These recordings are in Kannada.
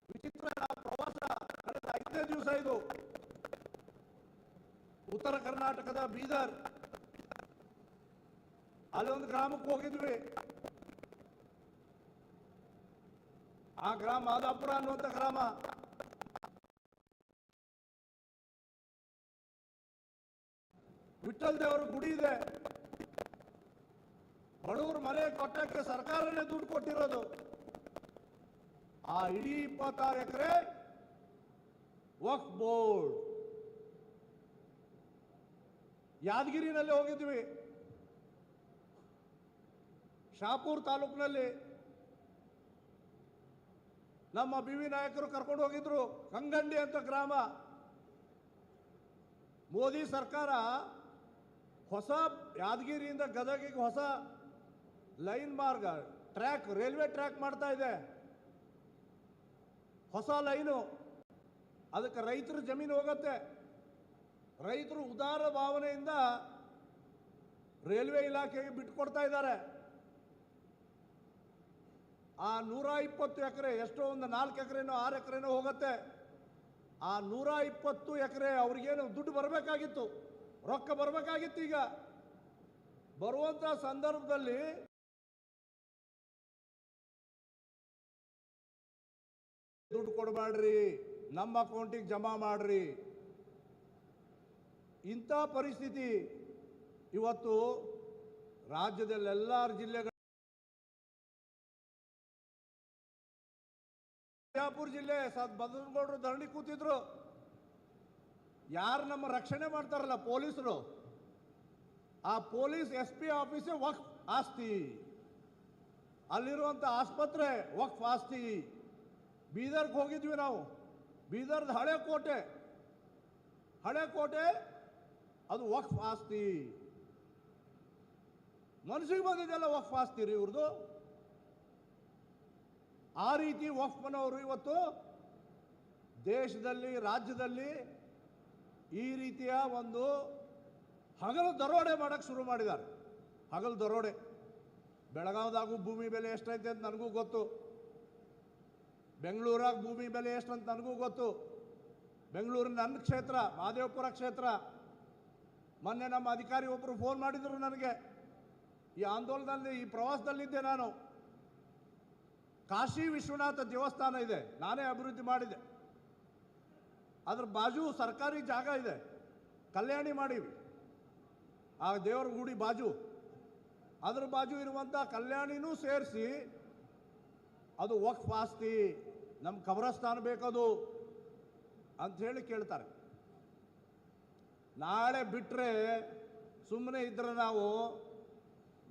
ವಿಚಿತ್ರ ಪ್ರವಾಸ ಕಳೆದ 5ನೇ ದಿವಸ ಇದು. ಉತ್ತರ ಕರ್ನಾಟಕದ ಬೀದರ್, ಅಲ್ಲೊಂದು ಗ್ರಾಮಕ್ಕೆ ಹೋಗಿದ್ವಿ. ಆ ಗ್ರಾಮ ಮಾದಾಪುರ ಅನ್ನುವಂಥ ಗ್ರಾಮ. ವಿಠ್ಠಲ್ ದೇವರ ಗುಡಿ ಇದೆ. ಬಡವರು ಮನೆ ಕಟ್ಟಕ್ಕೆ ಸರ್ಕಾರನೇ ದುಡ್ಡು ಕೊಟ್ಟಿರೋದು. ಆ ಇಡೀ 26 ಎಕರೆ ವಕ್ಫ್ ಬೋರ್ಡ್. ಯಾದಗಿರಿನಲ್ಲಿ ಹೋಗಿದ್ವಿ, ಶಾಪೂರ್ ತಾಲೂಕಿನಲ್ಲಿ ನಮ್ಮ ಬಿ.ವಿ. ನಾಯಕರು ಕರ್ಕೊಂಡು ಹೋಗಿದ್ರು. ಕಂಗಂಡಿ ಅಂತ ಗ್ರಾಮ. ಮೋದಿ ಸರ್ಕಾರ ಹೊಸ ಯಾದಗಿರಿಯಿಂದ ಗದಗಿಗೆ ಹೊಸ ಲೈನ್ ಮಾರ್ಗ, ಟ್ರ್ಯಾಕ್, ರೈಲ್ವೆ ಟ್ರ್ಯಾಕ್ ಮಾಡ್ತಾ ಇದೆ. ಹೊಸ ಲೈನು. ಅದಕ್ಕೆ ರೈತರ ಜಮೀನು ಹೋಗುತ್ತೆ. ರೈತರು ಉದಾರ ಭಾವನೆಯಿಂದ ರೈಲ್ವೆ ಇಲಾಖೆಗೆ ಬಿಟ್ಟುಕೊಡ್ತಾ ಇದ್ದಾರೆ. ಆ 120 ಎಕರೆ, ಎಷ್ಟೋ ಒಂದು 4 ಎಕರೆನೋ 6 ಎಕರೆನೋ ಹೋಗುತ್ತೆ. ಆ 120 ಎಕರೆ ಅವ್ರಿಗೇನು ದುಡ್ಡು ಬರಬೇಕಾಗಿತ್ತು, ರೊಕ್ಕ ಬರಬೇಕಾಗಿತ್ತು. ಈಗ ಬರುವಂತ ಸಂದರ್ಭದಲ್ಲಿ ದುಡ್ಡು ಕೊಡಬೇಡ್ರಿ, ನಮ್ಮ ಅಕೌಂಟಿಗೆ ಜಮಾ ಮಾಡ್ರಿ. ಇಂಥ ಪರಿಸ್ಥಿತಿ ಇವತ್ತು ರಾಜ್ಯದಲ್ಲೆಲ್ಲ ಜಿಲ್ಲೆಗಳು. ಬಿಜಾಪುರ ಜಿಲ್ಲೆ ಬದನಗೌಡರು ಧರಣಿ ಕೂತಿದ್ರು. ಯಾರು ನಮ್ಮ ರಕ್ಷಣೆ ಮಾಡ್ತಾರಲ್ಲ ಪೊಲೀಸರು, ಆ ಪೊಲೀಸ್ SP ಆಫೀಸೇ ವಕ್ಫ್ ಆಸ್ತಿ. ಅಲ್ಲಿರುವಂಥ ಆಸ್ಪತ್ರೆ ವಕ್ಫ್ ಆಸ್ತಿ. ಬೀದರ್ಗೆ ಹೋಗಿದ್ವಿ ನಾವು. ಬೀದರ್ದ ಹಳೆ ಕೋಟೆ ಅದು ವಕ್ಫ್ ಆಸ್ತಿ. ಮನಸ್ಸಿಗೆ ಬಂದಿದ್ದೆಲ್ಲ ವಕ್ಫ್ ಆಸ್ತಿ ರೀ ಇವ್ರದ್ದು. ಆ ರೀತಿ ವಕ್ಫ್ನವರು ಇವತ್ತು ದೇಶದಲ್ಲಿ, ರಾಜ್ಯದಲ್ಲಿ ಈ ರೀತಿಯ ಒಂದು ಹಗಲು ದರೋಡೆ ಮಾಡಕ್ಕೆ ಶುರು ಮಾಡಿದ್ದಾರೆ. ಹಗಲು ದರೋಡೆ. ಬೆಳಗಾವದಾಗೂ ಭೂಮಿ ಬೆಲೆ ಎಷ್ಟೈತೆ ಅಂತ ನನಗೂ ಗೊತ್ತು. ಬೆಂಗಳೂರಾಗ ಭೂಮಿ ಬೆಲೆ ಎಷ್ಟಂತ ನನಗೂ ಗೊತ್ತು. ಬೆಂಗಳೂರಿನ ನನ್ನ ಕ್ಷೇತ್ರ ಮಹದೇವಪುರ ಕ್ಷೇತ್ರ. ಮೊನ್ನೆ ನಮ್ಮ ಅಧಿಕಾರಿ ಒಬ್ಬರು ಫೋನ್ ಮಾಡಿದ್ರು ನನಗೆ. ಈ ಆಂದೋಲನದಲ್ಲಿ, ಈ ಪ್ರವಾಸದಲ್ಲಿದ್ದೆ ನಾನು. ಕಾಶಿ ವಿಶ್ವನಾಥ ದೇವಸ್ಥಾನ ಇದೆ, ನಾನೇ ಅಭಿವೃದ್ಧಿ ಮಾಡಿದೆ. ಅದ್ರ ಬಾಜು ಸರ್ಕಾರಿ ಜಾಗ ಇದೆ, ಕಲ್ಯಾಣಿ ಮಾಡೀವಿ. ಆ ದೇವರ ಗುಡಿ ಬಾಜು, ಅದ್ರ ಬಾಜು ಇರುವಂಥ ಕಲ್ಯಾಣಿನೂ ಸೇರಿಸಿ ಅದು ವಕ್ಫ್ ಆಸ್ತಿ, ನಮ್ಮ ಕಬ್ರಸ್ಥಾನ ಬೇಕದು ಅಂತ ಹೇಳಿ ಕೇಳ್ತಾರೆ. ನಾಳೆ ಬಿಟ್ಟರೆ, ಸುಮ್ಮನೆ ಇದ್ರೆ ನಾವು,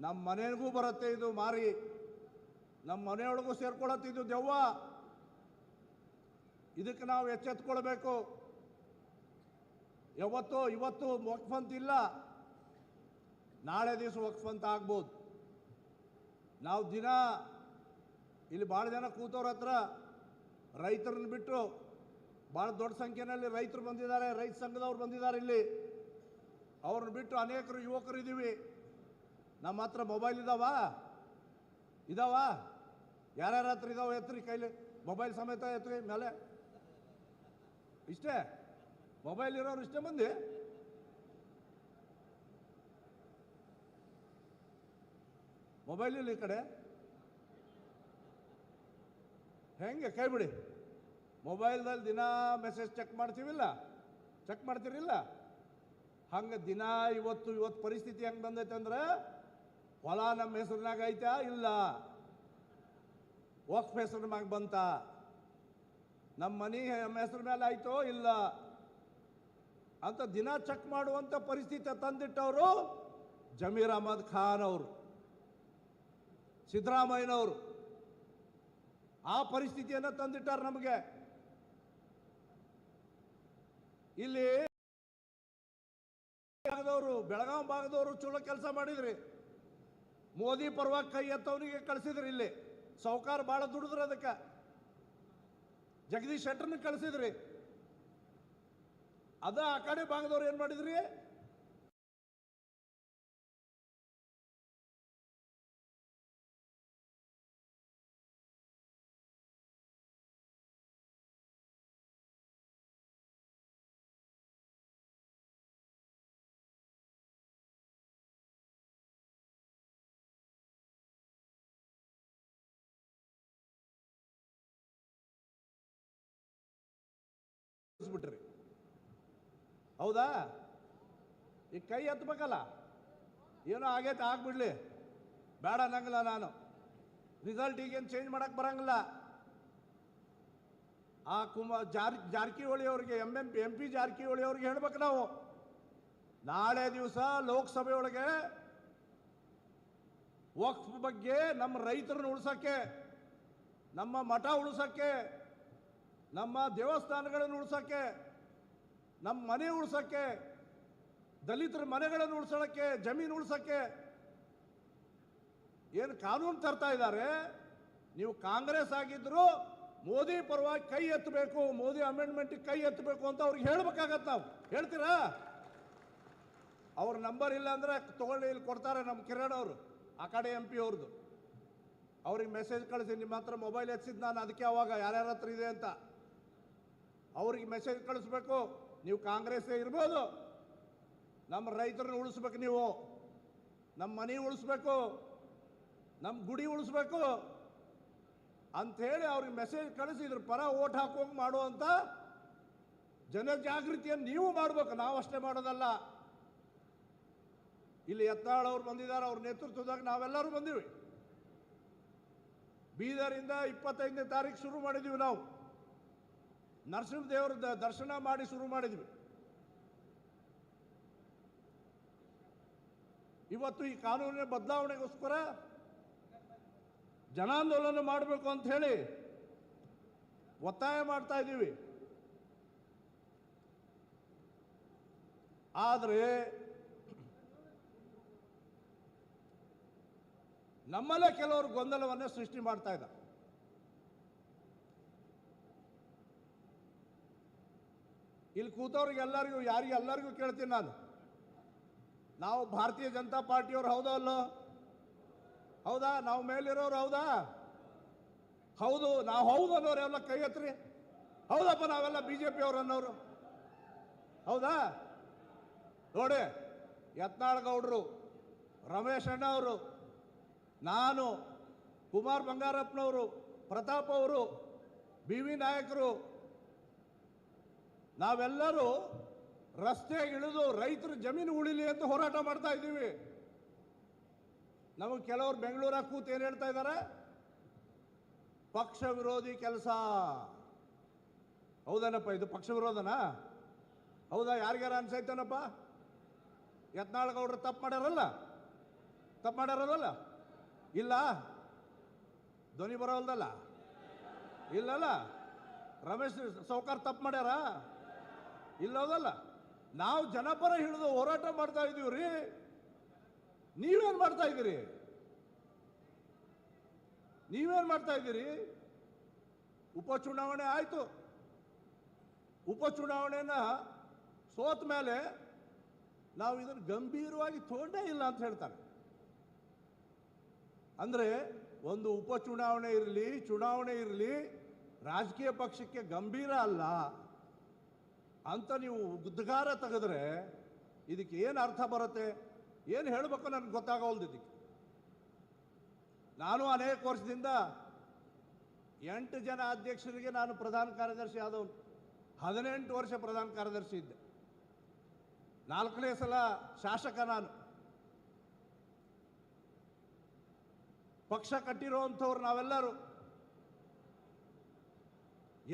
ನಮ್ಮ ಮನೆಗೂ ಬರುತ್ತೆ ಇದು ಮಾರಿ, ನಮ್ಮ ಮನೆಯೊಳಗೂ ಸೇರ್ಕೊಳತ್ತಿದ್ದು ದೆವ್ವ. ಇದಕ್ಕೆ ನಾವು ಎಚ್ಚೆತ್ಕೊಳ್ಬೇಕು. ಇವತ್ತು ವಕ್ಫ್ ಅಂತಿಲ್ಲ, ನಾಳೆ ದಿವಸ ವಕ್ಫ್ ಅಂತ ಆಗ್ಬೋದು. ನಾವು ದಿನ ಇಲ್ಲಿ ಭಾಳ ಜನ ಕೂತವ್ರ ಹತ್ರ ರೈತರನ್ನ ಬಿಟ್ಟು, ಭಾಳ ದೊಡ್ಡ ಸಂಖ್ಯೆಯಲ್ಲಿ ರೈತರು ಬಂದಿದ್ದಾರೆ, ರೈತ ಸಂಘದವ್ರು ಬಂದಿದ್ದಾರೆ ಇಲ್ಲಿ. ಅವ್ರನ್ನ ಬಿಟ್ಟು ಅನೇಕರು ಯುವಕರು ಇದ್ದೀವಿ. ನಮ್ಮ ಹತ್ರ ಮೊಬೈಲ್ ಇದಾವ ಯಾರ್ಯಾರ ಹತ್ರ ಇದಾವೆ? ಎತ್ರಿ ಕೈಲಿ, ಮೊಬೈಲ್ ಸಮೇತ ಎತ್ರಿ ಮೇಲೆ. ಇಷ್ಟೇ ಮೊಬೈಲ್ ಇರೋರು ಇಷ್ಟೇ ಮಂದಿ. ಮೊಬೈಲ್ ಇಲ್ಲ ಈ ಕಡೆ, ಹೆಂಗೆ ಕೈ ಬಿಡಿ. ಮೊಬೈಲ್ದಲ್ಲಿ ದಿನ ಮೆಸೇಜ್ ಚೆಕ್ ಮಾಡ್ತೀರಿಲ್ಲ? ಹಂಗೆ ದಿನ ಇವತ್ತು ಪರಿಸ್ಥಿತಿ ಹೆಂಗೆ ಬಂದೈತೆ ಅಂದ್ರೆ, ಹೊಲ ನಮ್ಮ ಹೆಸರಿನಾಗ ಐತಾ ಇಲ್ಲ, ವಕ್ಫ್ ಹೆಸರು ಮ್ಯಾಗ ಬಂತ, ನಮ್ಮ ಮನೆ ನಮ್ಮ ಹೆಸರು ಮೇಲೆ ಆಯ್ತೋ ಇಲ್ಲ ಅಂತ ದಿನ ಚೆಕ್ ಮಾಡುವಂಥ ಪರಿಸ್ಥಿತಿ ತಂದಿಟ್ಟವರು ಜಮೀರ್ ಅಹಮದ್ ಖಾನ್ ಅವರು, ಸಿದ್ದರಾಮಯ್ಯನವರು. ಆ ಪರಿಸ್ಥಿತಿಯನ್ನು ತಂದಿಟ್ಟಾರ ನಮಗೆ. ಇಲ್ಲಿ ಬೆಳಗಾವಿ ಭಾಗದವರು ಚಲೋ ಕೆಲಸ ಮಾಡಿದ್ರಿ. ಮೋದಿ ಪರವಾಗಿ ಕೈ ಎತ್ತವನಿಗೆ ಕಳಿಸಿದ್ರಿ. ಇಲ್ಲಿ ಸಾಹುಕಾರ ಭಾಳ ದುಡಿದ್ರು, ಅದಕ್ಕೆ ಜಗದೀಶ್ ಶೆಟ್ಟರ್ನ ಕಳಿಸಿದ್ರಿ. ಅದ ಆ ಕಡೆ ಭಾಗದವ್ರು ಏನು ಮಾಡಿದ್ರಿ? ಬಿಟ್ರಿ. ಹೌದಾ? ಈ ಕೈ ಎತ್ತಬೇಕಲ್ಲ, ಏನೋ ಆಗೈತೆ ಆಗ್ಬಿಡ್ಲಿ, ಬೇಡ ಅನ್ನಂಗಿಲ್ಲ ನಾನು. ರಿಸಲ್ಟ್ ಈಗೇನು ಚೇಂಜ್ ಮಾಡಕ್ಕೆ ಬರಂಗಿಲ್ಲ. ಆ ಜಾರಕಿಹೊಳಿ ಅವರಿಗೆ ಎಂ ಪಿ ಜಾರಕಿಹೊಳಿ ಅವ್ರಿಗೆ ಹೇಳ್ಬೇಕು ನಾವು, ನಾಳೆ ದಿವಸ ಲೋಕಸಭೆ ಒಳಗೆ ವಕ್ಫ್ ಬಗ್ಗೆ ನಮ್ಮ ರೈತರನ್ನು ಉಳಿಸೋಕ್ಕೆ, ನಮ್ಮ ಮಠ ಉಳಿಸೋಕ್ಕೆ, ನಮ್ಮ ದೇವಸ್ಥಾನಗಳನ್ನು ಉಳಿಸೋಕ್ಕೆ, ನಮ್ಮ ಮನೆ ಉಳಿಸೋಕ್ಕೆ, ದಲಿತರ ಮನೆಗಳನ್ನು ಉಳಿಸೋಕ್ಕೆ, ಜಮೀನು ಉಳಿಸೋಕ್ಕೆ ಏನು ಕಾನೂನು ತರ್ತಾ ಇದ್ದಾರೆ. ನೀವು ಕಾಂಗ್ರೆಸ್ ಆಗಿದ್ರು ಮೋದಿ ಪರವಾಗಿ ಕೈ ಎತ್ತಬೇಕು, ಮೋದಿ ಅಮೆಂಡ್ಮೆಂಟಿಗೆ ಕೈ ಎತ್ತಬೇಕು ಅಂತ ಅವ್ರಿಗೆ ಹೇಳ್ಬೇಕಾಗತ್ತೆ. ನಾವು ಹೇಳ್ತೀರಾ? ಅವ್ರ ನಂಬರ್ ಇಲ್ಲ ಅಂದರೆ ತಗೊಳ್ಳಿ, ಇಲ್ಲಿ ಕೊಡ್ತಾರೆ ನಮ್ಮ ಕಿರಣ್ ಅವರು, ಆ ಕಡೆ ಎಂ ಪಿ ಅವ್ರದ್ದು. ಅವ್ರಿಗೆ ಮೆಸೇಜ್ ಕಳಿಸಿ, ನಿಮ್ಮ ಹತ್ರ ಮೊಬೈಲ್ ಎತ್ತಿದ್ದು ನಾನು, ಅದಕ್ಕೆ ಅವಾಗ ಯಾರ್ಯಾರ ಹತ್ರ ಇದೆ ಅಂತ ಅವ್ರಿಗೆ ಮೆಸೇಜ್ ಕಳಿಸ್ಬೇಕು. ನೀವು ಕಾಂಗ್ರೆಸ್ಸೇ ಇರ್ಬೋದು, ನಮ್ಮ ರೈತರನ್ನ ಉಳಿಸ್ಬೇಕು, ನೀವು ನಮ್ಮ ಮನೆ ಉಳಿಸ್ಬೇಕು, ನಮ್ಮ ಗುಡಿ ಉಳಿಸ್ಬೇಕು ಅಂಥೇಳಿ ಅವ್ರಿಗೆ ಮೆಸೇಜ್ ಕಳಿಸಿ ಇದ್ರ ಪರ ಓಟ್ ಹಾಕುವಂಗೆ ಮಾಡುವಂಥ ಜನಜಾಗೃತಿಯನ್ನು ನೀವು ಮಾಡಬೇಕು, ನಾವು ಅಷ್ಟೇ ಮಾಡೋದಲ್ಲ. ಇಲ್ಲಿ ಯತ್ನಾಳ್ ಅವ್ರು ಬಂದಿದ್ದಾರೆ, ಅವ್ರ ನೇತೃತ್ವದಾಗ ನಾವೆಲ್ಲರೂ ಬಂದೀವಿ. ಬೀದರಿಂದ 25ನೇ ತಾರೀಕು ಶುರು ಮಾಡಿದ್ದೀವಿ. ನಾವು ನರಸಿಂಹದೇವರ ದರ್ಶನ ಮಾಡಿ ಶುರು ಮಾಡಿದ್ವಿ. ಇವತ್ತು ಈ ಕಾನೂನಿನ ಬದಲಾವಣೆಗೋಸ್ಕರ ಜನಾಂದೋಲನ ಮಾಡಬೇಕು ಅಂತ ಹೇಳಿ ಒತ್ತಾಯ ಮಾಡ್ತಾ ಇದ್ದೀವಿ. ಆದರೆ ನಮ್ಮಲ್ಲೇ ಕೆಲವರು ಗೊಂದಲವನ್ನೇ ಸೃಷ್ಟಿ ಮಾಡ್ತಾ ಇದ್ದಾರೆ. ಇಲ್ಲಿ ಕೂತವ್ರಿಗೆಲ್ಲರಿಗೂ, ಯಾರಿಗೆಲ್ಲರಿಗೂ ಕೇಳ್ತೀನಿ ನಾನು, ನಾವು ಭಾರತೀಯ ಜನತಾ ಪಾರ್ಟಿಯವ್ರು ಹೌದಾ ಅಲ್ಲೋ? ಹೌದಾ? ನಾವು ಮೇಲಿರೋರು ಹೌದಾ? ಹೌದು. ನಾವು ಹೌದು ಅನ್ನೋರು ಎಲ್ಲ ಕೈ ಎತ್ರಿ. ಹೌದಪ್ಪ, ನಾವೆಲ್ಲ BJP ಅವ್ರು ಅನ್ನೋರು ಹೌದಾ? ನೋಡಿ, ಯತ್ನಾಳ್ ಗೌಡ್ರು, ರಮೇಶ್ ಅಣ್ಣ ಅವರು, ನಾನು, ಕುಮಾರ್ ಬಂಗಾರಪ್ಪನವರು, ಪ್ರತಾಪ್ ಅವರು, BV ನಾಯಕರು, ನಾವೆಲ್ಲರೂ ರಸ್ತೆಗೆ ಇಳಿದು ರೈತರ ಜಮೀನು ಉಳಿಲಿ ಅಂತ ಹೋರಾಟ ಮಾಡ್ತಾ ಇದ್ದೀವಿ. ನಮಗೆ ಕೆಲವರು ಬೆಂಗಳೂರಾಗ ಕೂತು ಏನು ಹೇಳ್ತಾ ಇದ್ದಾರೆ? ಪಕ್ಷ ವಿರೋಧಿ ಕೆಲಸ. ಹೌದೇನಪ್ಪ, ಇದು ಪಕ್ಷ ವಿರೋಧನಾ? ಹೌದಾ? ಯಾರಿಗಾರ ಅನ್ಸೈತೇನಪ್ಪ? ಯತ್ನಾಳ್ ಗೌಡ್ರು ತಪ್ಪು ಮಾಡ್ಯಾರಲ್ಲ? ತಪ್ಪು ಮಾಡ್ಯಾರಲ್ಲ? ಇಲ್ಲ? ಧ್ವನಿ ಬರೋಲ್ದಲ್ಲ? ಇಲ್ಲಲ್ಲ? ರಮೇಶ್ ಸೌಕಾರ್ ತಪ್ಪು ಮಾಡ್ಯಾರ? ಇಲ್ಲೋದಲ್ಲ? ನಾವು ಜನಪರ ಹಿಡಿದು ಹೋರಾಟ ಮಾಡ್ತಾ ಇದ್ದೀವಿ ರೀ. ನೀವೇನು ಮಾಡ್ತಾ ಇದ್ದೀರಿ? ನೀವೇನು ಮಾಡ್ತಾ ಇದ್ದೀರಿ? ಉಪಚುನಾವಣೆ ಆಯಿತು. ಉಪಚುನಾವಣೆನ ಸೋತ ಮೇಲೆ ನಾವು ಇದನ್ನು ಗಂಭೀರವಾಗಿ ತಗೊಂಡೇ ಇಲ್ಲ ಅಂತ ಹೇಳ್ತಾರೆ. ಅಂದರೆ ಒಂದು ಉಪಚುನಾವಣೆ ಇರಲಿ, ಚುನಾವಣೆ ಇರಲಿ, ರಾಜಕೀಯ ಪಕ್ಷಕ್ಕೆ ಗಂಭೀರ ಅಲ್ಲ ಅಂತ ನೀವು ಉದ್ಗಾರ ತೆಗೆದ್ರೆ ಇದಕ್ಕೆ ಏನು ಅರ್ಥ ಬರುತ್ತೆ? ಏನು ಹೇಳಬೇಕು ನನಗೆ ಗೊತ್ತಾಗೋಲ್ದು. ಇದಕ್ಕೆ ನಾನು ಅನೇಕ ವರ್ಷದಿಂದ 8 ಜನ ಅಧ್ಯಕ್ಷರಿಗೆ ನಾನು ಪ್ರಧಾನ ಕಾರ್ಯದರ್ಶಿ ಆದವನು. 18 ವರ್ಷ ಪ್ರಧಾನ ಕಾರ್ಯದರ್ಶಿ ಇದ್ದೆ. 4ನೇ ಸಲ ಶಾಸಕ ನಾನು. ಪಕ್ಷ ಕಟ್ಟಿರೋವಂಥವ್ರು ನಾವೆಲ್ಲರೂ.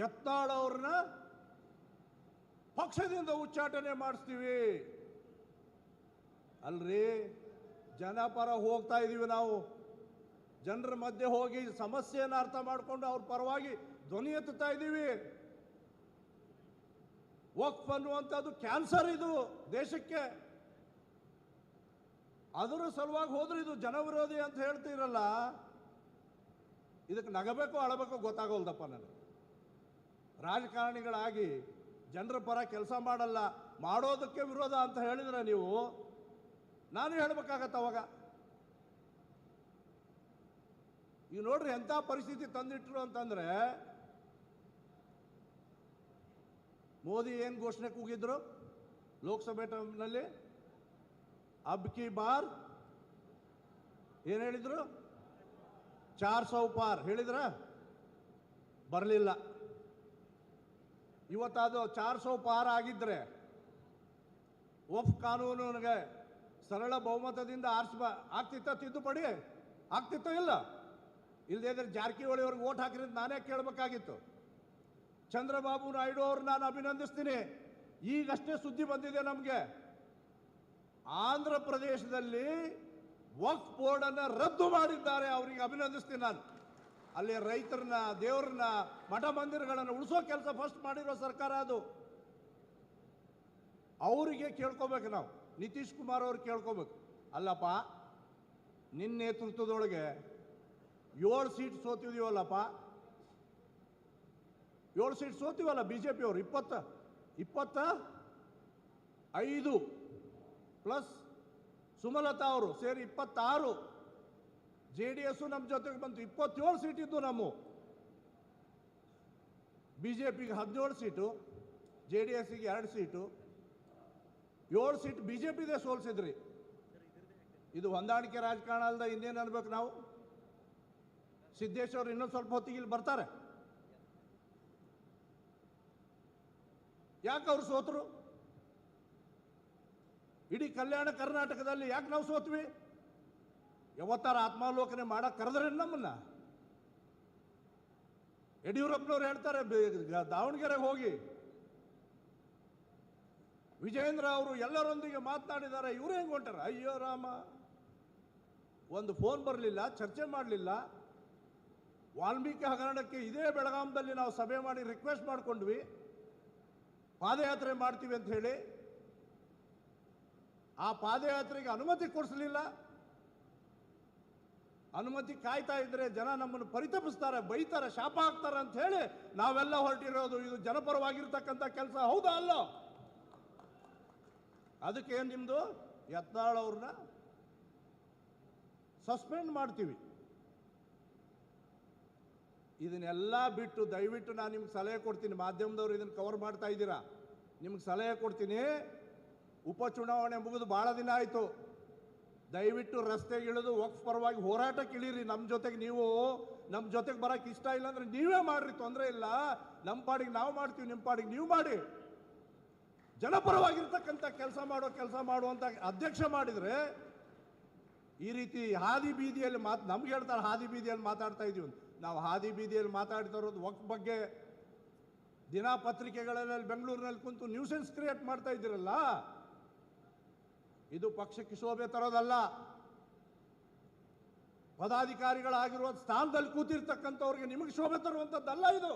ಯತ್ನಾಳ್ ಅವ್ರನ್ನ ಪಕ್ಷದಿಂದ ಉಚ್ಚಾಟನೆ ಮಾಡಿಸ್ತೀವಿ ಅಲ್ರಿ. ಜನಪರ ಹೋಗ್ತಾ ಇದ್ದೀವಿ ನಾವು. ಜನರ ಮಧ್ಯೆ ಹೋಗಿ ಸಮಸ್ಯೆಯನ್ನು ಅರ್ಥ ಮಾಡಿಕೊಂಡು ಅವ್ರ ಪರವಾಗಿ ಧ್ವನಿ ಎತ್ತುತ್ತಾ ಇದ್ದೀವಿ. ವಕ್ಫ್ ಅನ್ನುವಂಥದ್ದು ಕ್ಯಾನ್ಸರ್ ಇದು ದೇಶಕ್ಕೆ. ಅದರ ಸಲುವಾಗಿ ಹೋದ್ರೆ ಇದು ಜನವಿರೋಧಿ ಅಂತ ಹೇಳ್ತೀರಲ್ಲ, ಇದಕ್ಕೆ ನಗಬೇಕು ಅಳಬೇಕು ಗೊತ್ತಾಗೋಲ್ದಪ್ಪ ನನಗೆ. ರಾಜಕಾರಣಿಗಳಾಗಿ ಜನರ ಪರ ಕೆಲಸ ಮಾಡಲ್ಲ, ಮಾಡೋದಕ್ಕೆ ವಿರೋಧ ಅಂತ ಹೇಳಿದ್ರೆ ನೀವು, ನಾನು ಹೇಳಬೇಕಾಗತ್ತೆ ಅವಾಗ. ಈಗ ನೋಡ್ರಿ ಎಂಥ ಪರಿಸ್ಥಿತಿ ತಂದಿಟ್ರು ಅಂತಂದ್ರೆ, ಮೋದಿ ಏನು ಘೋಷಣೆ ಕೂಗಿದ್ರು ಲೋಕಸಭೆ ಟೈಮ್ನಲ್ಲಿ? ಅಬ್ ಕಿ ಬಾರ್ ಏನು ಹೇಳಿದ್ರು? 400 ಪಾರ್ ಹೇಳಿದ್ರ? ಬರಲಿಲ್ಲ. ಇವತ್ತದು 400 ಪಾರ ಆಗಿದ್ದರೆ ವಫ್ ಕಾನೂನಿಗೆ ಸರಳ ಬಹುಮತದಿಂದ ಆಗ್ತಿತ್ತ ತಿದ್ದುಪಡಿ? ಆಗ್ತಿತ್ತೋ ಇಲ್ಲ? ಇಲ್ಲದೇ ಇದ್ರೆ ಜಾರಕಿಹೊಳಿ ಅವ್ರಿಗೆ ಓಟ್ ಹಾಕಿರೋದು ನಾನೇ ಕೇಳಬೇಕಾಗಿತ್ತು. ಚಂದ್ರಬಾಬು ನಾಯ್ಡು ಅವ್ರು ನಾನು ಅಭಿನಂದಿಸ್ತೀನಿ. ಈಗಷ್ಟೇ ಸುದ್ದಿ ಬಂದಿದೆ ನಮಗೆ, ಆಂಧ್ರ ಪ್ರದೇಶದಲ್ಲಿ ವಕ್ಫ್ ಬೋರ್ಡನ್ನು ರದ್ದು ಮಾಡಿದ್ದಾರೆ. ಅವರಿಗೆ ಅಭಿನಂದಿಸ್ತೀನಿ ನಾನು. ಅಲ್ಲಿ ರೈತರನ್ನ, ದೇವ್ರನ್ನ, ಮಠ ಮಂದಿರಗಳನ್ನು ಉಳಿಸೋ ಕೆಲಸ ಫಸ್ಟ್ ಮಾಡಿರೋ ಸರ್ಕಾರ ಅದು. ಅವರಿಗೆ ಕೇಳ್ಕೋಬೇಕು ನಾವು, ನಿತೀಶ್ ಕುಮಾರ್ ಅವ್ರಿಗೆ ಕೇಳ್ಕೋಬೇಕು. ಅಲ್ಲಪ್ಪ, ನಿನ್ನ ನೇತೃತ್ವದೊಳಗೆ 7 ಸೀಟ್ ಸೋತಿದೀವಲ್ಲಪ್ಪ, 7 ಸೀಟ್ ಸೋತೀವಲ್ಲ BJP ಅವರು. 25 ಪ್ಲಸ್ ಸುಮಲತಾ ಅವರು ಸೇರಿ 26. JDS ನಮ್ಮ ಜೊತೆಗೆ ಬಂತು, 27 ಸೀಟ್ ಇದ್ದು ನಮ್ಮ. BJPಗೆ 17 ಸೀಟು, JDSಗೆ 2 ಸೀಟು, 7 ಸೀಟ್ BJPದೇ ಸೋಲ್ಸಿದ್ರಿ. ಇದು ಹೊಂದಾಣಿಕೆ ರಾಜಕಾರಣ ಅಲ್ಲದ ಇನ್ನೇನು ಅನ್ಬೇಕು ನಾವು? ಸಿದ್ದೇಶ್ವರ್ ಇನ್ನೊಂದು ಸ್ವಲ್ಪ ಹೊತ್ತಿಗೆ ಇಲ್ಲಿ ಬರ್ತಾರೆ. ಯಾಕೆ ಅವ್ರು ಸೋತರು? ಇಡೀ ಕಲ್ಯಾಣ ಕರ್ನಾಟಕದಲ್ಲಿ ಯಾಕೆ ನಾವು ಸೋತ್ವಿ? ಯಾವತ್ತಾರ ಆತ್ಮಾವಲೋಕನೆ ಮಾಡಕ್ಕೆ ಕರೆದ್ರೆ ನಮ್ಮನ್ನ? ಯಡಿಯೂರಪ್ಪನವ್ರು ಹೇಳ್ತಾರೆ ದಾವಣಗೆರೆಗೆ ಹೋಗಿ ವಿಜಯೇಂದ್ರ ಅವರು ಎಲ್ಲರೊಂದಿಗೆ ಮಾತನಾಡಿದ್ದಾರೆ. ಇವ್ರು ಹೆಂಗೆ ಹೊಂಟಾರ? ಅಯ್ಯೋ ರಾಮ, ಒಂದು ಫೋನ್ ಬರಲಿಲ್ಲ, ಚರ್ಚೆ ಮಾಡಲಿಲ್ಲ. ವಾಲ್ಮೀಕಿ ಹಗರಣಕ್ಕೆ ಇದೇ ಬೆಳಗಾಂದಲ್ಲಿ ನಾವು ಸಭೆ ಮಾಡಿ ರಿಕ್ವೆಸ್ಟ್ ಮಾಡಿಕೊಂಡ್ವಿ, ಪಾದಯಾತ್ರೆ ಮಾಡ್ತೀವಿ ಅಂತ ಹೇಳಿ. ಆ ಪಾದಯಾತ್ರೆಗೆ ಅನುಮತಿ ಕೊಡಿಸಲಿಲ್ಲ. ಅನುಮತಿ ಕಾಯ್ತಾ ಇದ್ರೆ ಜನ ನಮ್ಮನ್ನು ಪರಿತಪಿಸ್ತಾರೆ, ಬೈತಾರೆ, ಶಾಪ ಹಾಕ್ತಾರೆ ಅಂತ ಹೇಳಿ ನಾವೆಲ್ಲ ಹೊರಟಿರೋದು. ಇದು ಜನಪರವಾಗಿರ್ತಕ್ಕಂಥ ಕೆಲಸ ಹೌದಾ ಅಲ್ಲ? ಅದಕ್ಕೆ ನಿಮ್ಮದು ಯತ್ನಾಳ್ ಅವ್ರನ್ನ ಸಸ್ಪೆಂಡ್ ಮಾಡ್ತೀವಿ. ಇದನ್ನೆಲ್ಲ ಬಿಟ್ಟು ದಯವಿಟ್ಟು ನಾನು ನಿಮ್ಗೆ ಸಲಹೆ ಕೊಡ್ತೀನಿ. ಮಾಧ್ಯಮದವರು ಇದನ್ನು ಕವರ್ ಮಾಡ್ತಾ ಇದ್ದೀರಾ, ನಿಮ್ಗೆ ಸಲಹೆ ಕೊಡ್ತೀನಿ. ಉಪಚುನಾವಣೆ ಮುಗಿದು ಭಾಳ ದಿನ ಆಯಿತು. ದಯವಿಟ್ಟು ರಸ್ತೆಗಿಳಿದು ವಕ್ಫ್ ಪರವಾಗಿ ಹೋರಾಟಕ್ಕೆ ಇಳೀರಿ. ನಮ್ಮ ಜೊತೆಗೆ ನೀವು ನಮ್ಮ ಜೊತೆಗೆ ಬರೋಕ್ಕೆ ಇಷ್ಟ ಇಲ್ಲ ಅಂದರೆ ನೀವೇ ಮಾಡಿರಿ, ತೊಂದರೆ ಇಲ್ಲ. ನಮ್ಮ ಪಾಡಿಗೆ ನಾವು ಮಾಡ್ತೀವಿ, ನಿಮ್ಮ ಪಾಡಿಗೆ ನೀವು ಮಾಡಿ. ಜನಪರವಾಗಿರ್ತಕ್ಕಂಥ ಕೆಲಸ ಮಾಡುವಂಥ ಅಧ್ಯಕ್ಷ ಮಾಡಿದರೆ ಈ ರೀತಿ ಹಾದಿ ಬೀದಿಯಲ್ಲಿ ನಮ್ಗೆ ಹೇಳ್ತಾರೆ ಹಾದಿ ಬೀದಿಯಲ್ಲಿ ಮಾತಾಡ್ತಾ ಇದ್ದೀವಿ. ನಾವು ಹಾದಿ ಬೀದಿಯಲ್ಲಿ ಮಾತಾಡ್ತಾ ಇರೋದು ವಕ್ಫ್ ಬಗ್ಗೆ. ದಿನಪತ್ರಿಕೆಗಳಲ್ಲಿ ಬೆಂಗಳೂರಿನಲ್ಲಿ ಕುಂತು ನ್ಯೂಸೆನ್ಸ್ ಕ್ರಿಯೇಟ್ ಮಾಡ್ತಾ ಇದ್ದೀರಲ್ಲ, ಇದು ಪಕ್ಷಕ್ಕೆ ಶೋಭೆ ತರೋದಲ್ಲ. ಪದಾಧಿಕಾರಿಗಳಾಗಿರುವ ಸ್ಥಾನದಲ್ಲಿ ಕೂತಿರ್ತಕ್ಕಂಥವ್ರಿಗೆ ನಿಮಗೆ ಶೋಭೆ ತರುವಂಥದ್ದಲ್ಲ ಇದು.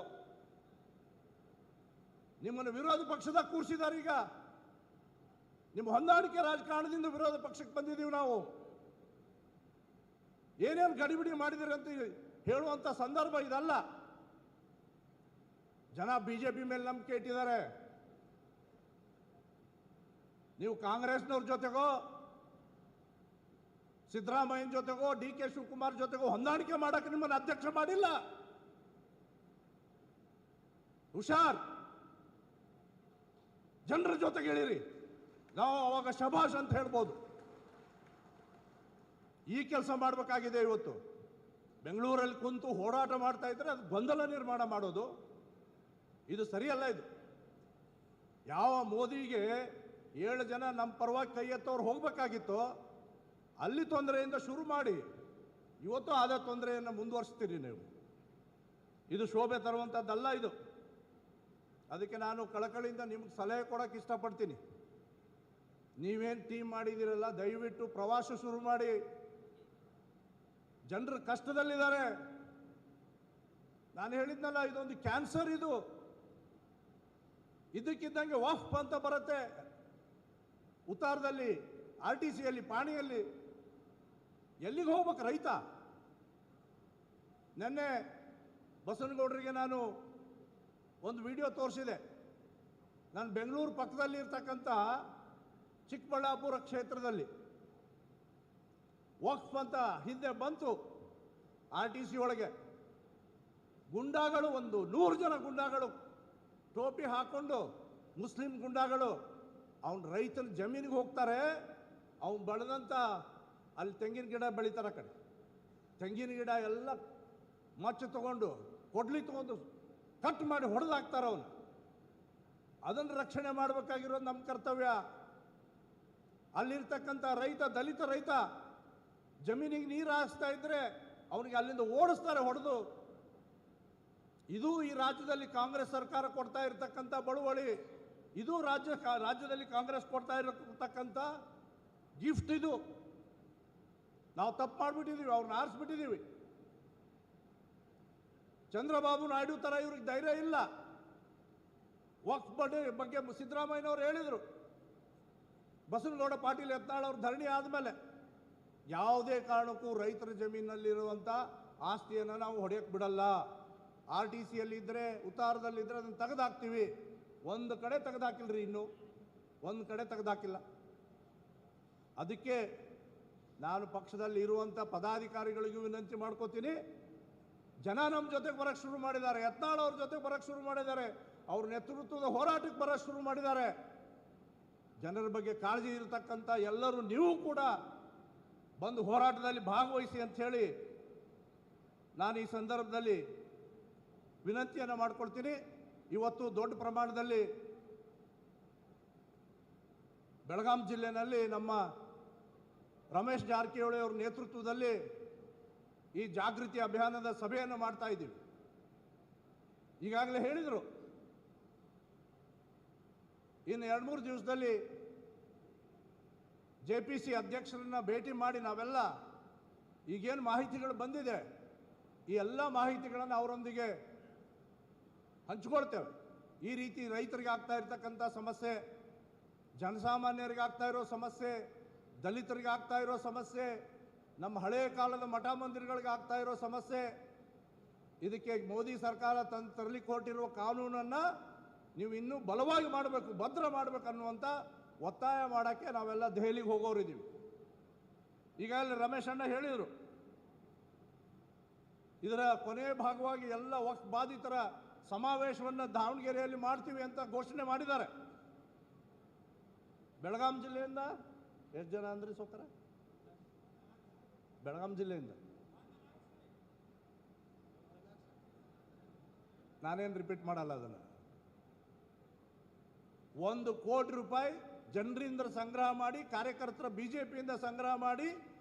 ನಿಮ್ಮನ್ನು ವಿರೋಧ ಪಕ್ಷದಾಗ ಕೂರಿಸಿದ್ದಾರೆ. ಈಗ ನಿಮ್ಮ ಹೊಂದಾಣಿಕೆ ರಾಜಕಾರಣದಿಂದ ವಿರೋಧ ಪಕ್ಷಕ್ಕೆ ಬಂದಿದ್ದೀವಿ ನಾವು. ಏನೇನು ಗಡಿಬಿಡಿ ಮಾಡಿದಿರಿ ಅಂತ ಹೇಳುವಂಥ ಸಂದರ್ಭ ಇದಲ್ಲ. ಜನ BJP ಮೇಲೆ ನಂಬಿಕೆ ಇಟ್ಟಿದ್ದಾರೆ. ನೀವು ಕಾಂಗ್ರೆಸ್ನವ್ರ ಜೊತೆಗೋ ಸಿದ್ದರಾಮಯ್ಯನ ಜೊತೆಗೋ DK ಶಿವಕುಮಾರ್ ಜೊತೆಗೋ ಹೊಂದಾಣಿಕೆ ಮಾಡಕ್ಕೆ ನಿಮ್ಮನ್ನು ಅಧ್ಯಕ್ಷ ಮಾಡಿಲ್ಲ. ಹುಷಾರ್, ಜನರ ಜೊತೆಗೆ ಹೇಳಿರಿ. ನಾವು ಅವಾಗ ಶಬಾಷ್ ಅಂತ ಹೇಳ್ಬೋದು. ಈ ಕೆಲಸ ಮಾಡಬೇಕಾಗಿದೆ. ಇವತ್ತು ಬೆಂಗಳೂರಲ್ಲಿ ಕುಂತು ಹೋರಾಟ ಮಾಡ್ತಾ ಇದ್ರೆ ಅದು ಗೊಂದಲ ನಿರ್ಮಾಣ ಮಾಡೋದು ಇದು ಸರಿಯಲ್ಲ. ಇದು ಯಾವ ಮೋದಿಗೆ 7 ಜನ ನಮ್ಮ ಪರವಾಗಿ ಕೈ ಎತ್ತವ್ರು ಹೋಗಬೇಕಾಗಿತ್ತು, ಅಲ್ಲಿ ತೊಂದರೆಯಿಂದ ಶುರು ಮಾಡಿ ಇವತ್ತು ಆದ ತೊಂದರೆಯನ್ನು ಮುಂದುವರಿಸ್ತೀರಿ ನೀವು. ಇದು ಶೋಭೆ ತರುವಂಥದ್ದಲ್ಲ ಇದು. ಅದಕ್ಕೆ ನಾನು ಕಳಕಳಿಯಿಂದ ನಿಮ್ಗೆ ಸಲಹೆ ಕೊಡೋಕ್ಕೆ ಇಷ್ಟಪಡ್ತೀನಿ. ನೀವೇನು ಟೀಮ್ ಮಾಡಿದ್ದೀರಲ್ಲ, ದಯವಿಟ್ಟು ಪ್ರವಾಸ ಶುರು ಮಾಡಿ. ಜನರು ಕಷ್ಟದಲ್ಲಿದ್ದಾರೆ. ನಾನು ಹೇಳಿದ್ನಲ್ಲ, ಇದೊಂದು ಕ್ಯಾನ್ಸರ್. ಇದು ಇದಕ್ಕಿದ್ದಂಗೆ ವಕ್ಫ್ ಅಂತ ಬರುತ್ತೆ ಉತ್ತಾರದಲ್ಲಿ, RTCಯಲ್ಲಿ, ಪಾಣಿಯಲ್ಲಿ. ಎಲ್ಲಿಗೆ ಹೋಗ್ಬೇಕು ರೈತ? ನೆನ್ನೆ ಬಸವನಗೌಡರಿಗೆ ನಾನು ಒಂದು ವಿಡಿಯೋ ತೋರಿಸಿದೆ. ನಾನು ಬೆಂಗಳೂರು ಪಕ್ಕದಲ್ಲಿ ಇರ್ತಕ್ಕಂಥ ಚಿಕ್ಕಬಳ್ಳಾಪುರ ಕ್ಷೇತ್ರದಲ್ಲಿ ವಕ್ಫ್ ಅಂತ ಹಿಂದೆ ಬಂತು RTC ಒಳಗೆ. ಗುಂಡಾಗಳು, ಒಂದು 100 ಜನ ಗುಂಡಾಗಳು ಟೋಪಿ ಹಾಕ್ಕೊಂಡು, ಮುಸ್ಲಿಂ ಗುಂಡಾಗಳು ಅವನ ರೈತನ ಜಮೀನಿಗೆ ಹೋಗ್ತಾರೆ. ಅವನು ಬೆಳೆದಂಥ ಅಲ್ಲಿ ತೆಂಗಿನ ಗಿಡ ಬೆಳೀತಾರೆ. ಆ ಕಡೆ ತೆಂಗಿನ ಗಿಡ ಎಲ್ಲ ಮಚ್ಚು ತಗೊಂಡು, ಕೊಡ್ಲಿ ತಗೊಂಡು ಕಟ್ ಮಾಡಿ ಹೊಡೆದಾಕ್ತಾರೆ ಅವನು. ಅದನ್ನು ರಕ್ಷಣೆ ಮಾಡಬೇಕಾಗಿರೋದು ನಮ್ಮ ಕರ್ತವ್ಯ. ಅಲ್ಲಿರ್ತಕ್ಕಂಥ ರೈತ, ದಲಿತ ರೈತ ಜಮೀನಿಗೆ ನೀರು ಹಾಯಿಸ್ತಾ ಇದ್ರೆ ಅವನಿಗೆ ಅಲ್ಲಿಂದ ಓಡಿಸ್ತಾರೆ ಹೊಡೆದು. ಇದು ಈ ರಾಜ್ಯದಲ್ಲಿ ಕಾಂಗ್ರೆಸ್ ಸರ್ಕಾರ ಕೊಡ್ತಾ ಇರತಕ್ಕಂಥ ಬಳುವಳಿ. ಇದು ರಾಜ್ಯದಲ್ಲಿ ಕಾಂಗ್ರೆಸ್ ಕೊಡ್ತಾ ಇರತಕ್ಕಂಥ ಗಿಫ್ಟ್. ಇದು ನಾವು ತಪ್ಪು ಮಾಡಿಬಿಟ್ಟಿದ್ದೀವಿ, ಅವ್ರನ್ನ ಆರಿಸ್ಬಿಟ್ಟಿದ್ದೀವಿ. ಚಂದ್ರಬಾಬು ನಾಯ್ಡು ಥರ ಇವ್ರಿಗೆ ಧೈರ್ಯ ಇಲ್ಲ. ವಕ್ಫ್ ಬಗ್ಗೆ ಸಿದ್ದರಾಮಯ್ಯನವರು ಹೇಳಿದರು. ಬಸವನಗೌಡ ಪಾಟೀಲ್ ಯತ್ನಾಳ್ ಅವರು ಧರಣಿ ಆದಮೇಲೆ ಯಾವುದೇ ಕಾರಣಕ್ಕೂ ರೈತರ ಜಮೀನಲ್ಲಿರುವಂಥ ಆಸ್ತಿಯನ್ನು ನಾವು ಹೊಡೆಯಕ್ಕೆ ಬಿಡಲ್ಲ. RTCಯಲ್ಲಿದ್ದರೆ, ಉತ್ತಾರದಲ್ಲಿದ್ದರೆ ಅದನ್ನು ತೆಗೆದಾಕ್ತೀವಿ. ಒಂದು ಕಡೆ ತೆಗೆದಾಕಿಲ್ರಿ, ಇನ್ನೂ ಒಂದು ಕಡೆ ತೆಗೆದಾಕಿಲ್ಲ. ಅದಕ್ಕೆ ನಾನು ಪಕ್ಷದಲ್ಲಿ ಇರುವಂಥ ಪದಾಧಿಕಾರಿಗಳಿಗೂ ವಿನಂತಿ ಮಾಡ್ಕೋತೀನಿ. ಜನ ನಮ್ಮ ಜೊತೆಗೆ ಬರೋಕ್ಕೆ ಶುರು ಮಾಡಿದ್ದಾರೆ. ಯತ್ನಾಳ್ ಅವ್ರ ಜೊತೆಗೆ ಬರೋಕ್ಕೆ ಶುರು ಮಾಡಿದ್ದಾರೆ. ಅವ್ರ ನೇತೃತ್ವದ ಹೋರಾಟಕ್ಕೆ ಬರೋಕ್ಕೆ ಶುರು ಮಾಡಿದ್ದಾರೆ. ಜನರ ಬಗ್ಗೆ ಕಾಳಜಿ ಇರತಕ್ಕಂಥ ಎಲ್ಲರೂ ನೀವು ಕೂಡ ಬಂದು ಹೋರಾಟದಲ್ಲಿ ಭಾಗವಹಿಸಿ ಅಂತ ಹೇಳಿ ನಾನು ಈ ಸಂದರ್ಭದಲ್ಲಿ ವಿನಂತಿಯನ್ನು ಮಾಡಿಕೊಳ್ತೀನಿ. ಇವತ್ತು ದೊಡ್ಡ ಪ್ರಮಾಣದಲ್ಲಿ ಬೆಳಗಾಂ ಜಿಲ್ಲೆಯಲ್ಲಿ ನಮ್ಮ ರಮೇಶ್ ಜಾರಕಿಹೊಳಿ ಅವರ ನೇತೃತ್ವದಲ್ಲಿ ಈ ಜಾಗೃತಿ ಅಭಿಯಾನದ ಸಭೆಯನ್ನು ಮಾಡ್ತಾ ಇದ್ದೀವಿ. ಈಗಾಗಲೇ ಹೇಳಿದರು, ಇನ್ನು 2-3 ದಿವಸದಲ್ಲಿ JPC ಅಧ್ಯಕ್ಷರನ್ನ ಭೇಟಿ ಮಾಡಿ ನಾವೆಲ್ಲ ಈಗೇನು ಮಾಹಿತಿಗಳು ಬಂದಿದೆ ಈ ಎಲ್ಲ ಮಾಹಿತಿಗಳನ್ನು ಅವರೊಂದಿಗೆ ಹಂಚ್ಕೊಳ್ತೇವೆ. ಈ ರೀತಿ ರೈತರಿಗೆ ಆಗ್ತಾ ಇರ್ತಕ್ಕಂಥ ಸಮಸ್ಯೆ, ಜನಸಾಮಾನ್ಯರಿಗೆ ಆಗ್ತಾ ಇರೋ ಸಮಸ್ಯೆ, ದಲಿತರಿಗೆ ಆಗ್ತಾ ಇರೋ ಸಮಸ್ಯೆ, ನಮ್ಮ ಹಳೆಯ ಕಾಲದ ಮಠ ಮಂದಿರಗಳಿಗೆ ಆಗ್ತಾ ಇರೋ ಸಮಸ್ಯೆ, ಇದಕ್ಕೆ ಮೋದಿ ಸರ್ಕಾರ ತರಲಿಕ್ಕೆ ಹೊರಟಿರುವ ಕಾನೂನನ್ನು ನೀವು ಇನ್ನೂ ಬಲವಾಗಿ ಮಾಡಬೇಕು, ಭದ್ರ ಮಾಡಬೇಕು ಅನ್ನುವಂಥ ಒತ್ತಾಯ ಮಾಡೋಕ್ಕೆ ನಾವೆಲ್ಲ ದೆಹಲಿಗೆ ಹೋಗೋರಿದ್ದೀವಿ. ಈಗಾಗಲೇ ರಮೇಶ್ ಅಣ್ಣ ಹೇಳಿದರು, ಇದರ ಕೊನೆಯ ಭಾಗವಾಗಿ ಎಲ್ಲ ವಕ್ಫ್ ಬಾಧಿತರ ಸಮಾವೇಶವನ್ನು ದಾವಣಗೆರೆಯಲ್ಲಿ ಮಾಡ್ತೀವಿ ಅಂತ ಘೋಷಣೆ ಮಾಡಿದ್ದಾರೆ. ಬೆಳಗಾಂ ಜಿಲ್ಲೆಯಿಂದ ಎಷ್ಟು ಜನ ಅಂದ್ರಿ ಸೋಕರ? ಬೆಳಗಾಂ ಜಿಲ್ಲೆಯಿಂದ ನಾನೇನು ರಿಪೀಟ್ ಮಾಡಲ್ಲ ಅದನ್ನು. 1 ಕೋಟಿ ರೂಪಾಯಿ ಜನರಿಂದ ಸಂಗ್ರಹ ಮಾಡಿ, ಕಾರ್ಯಕರ್ತರ BJPಯಿಂದ ಸಂಗ್ರಹ ಮಾಡಿ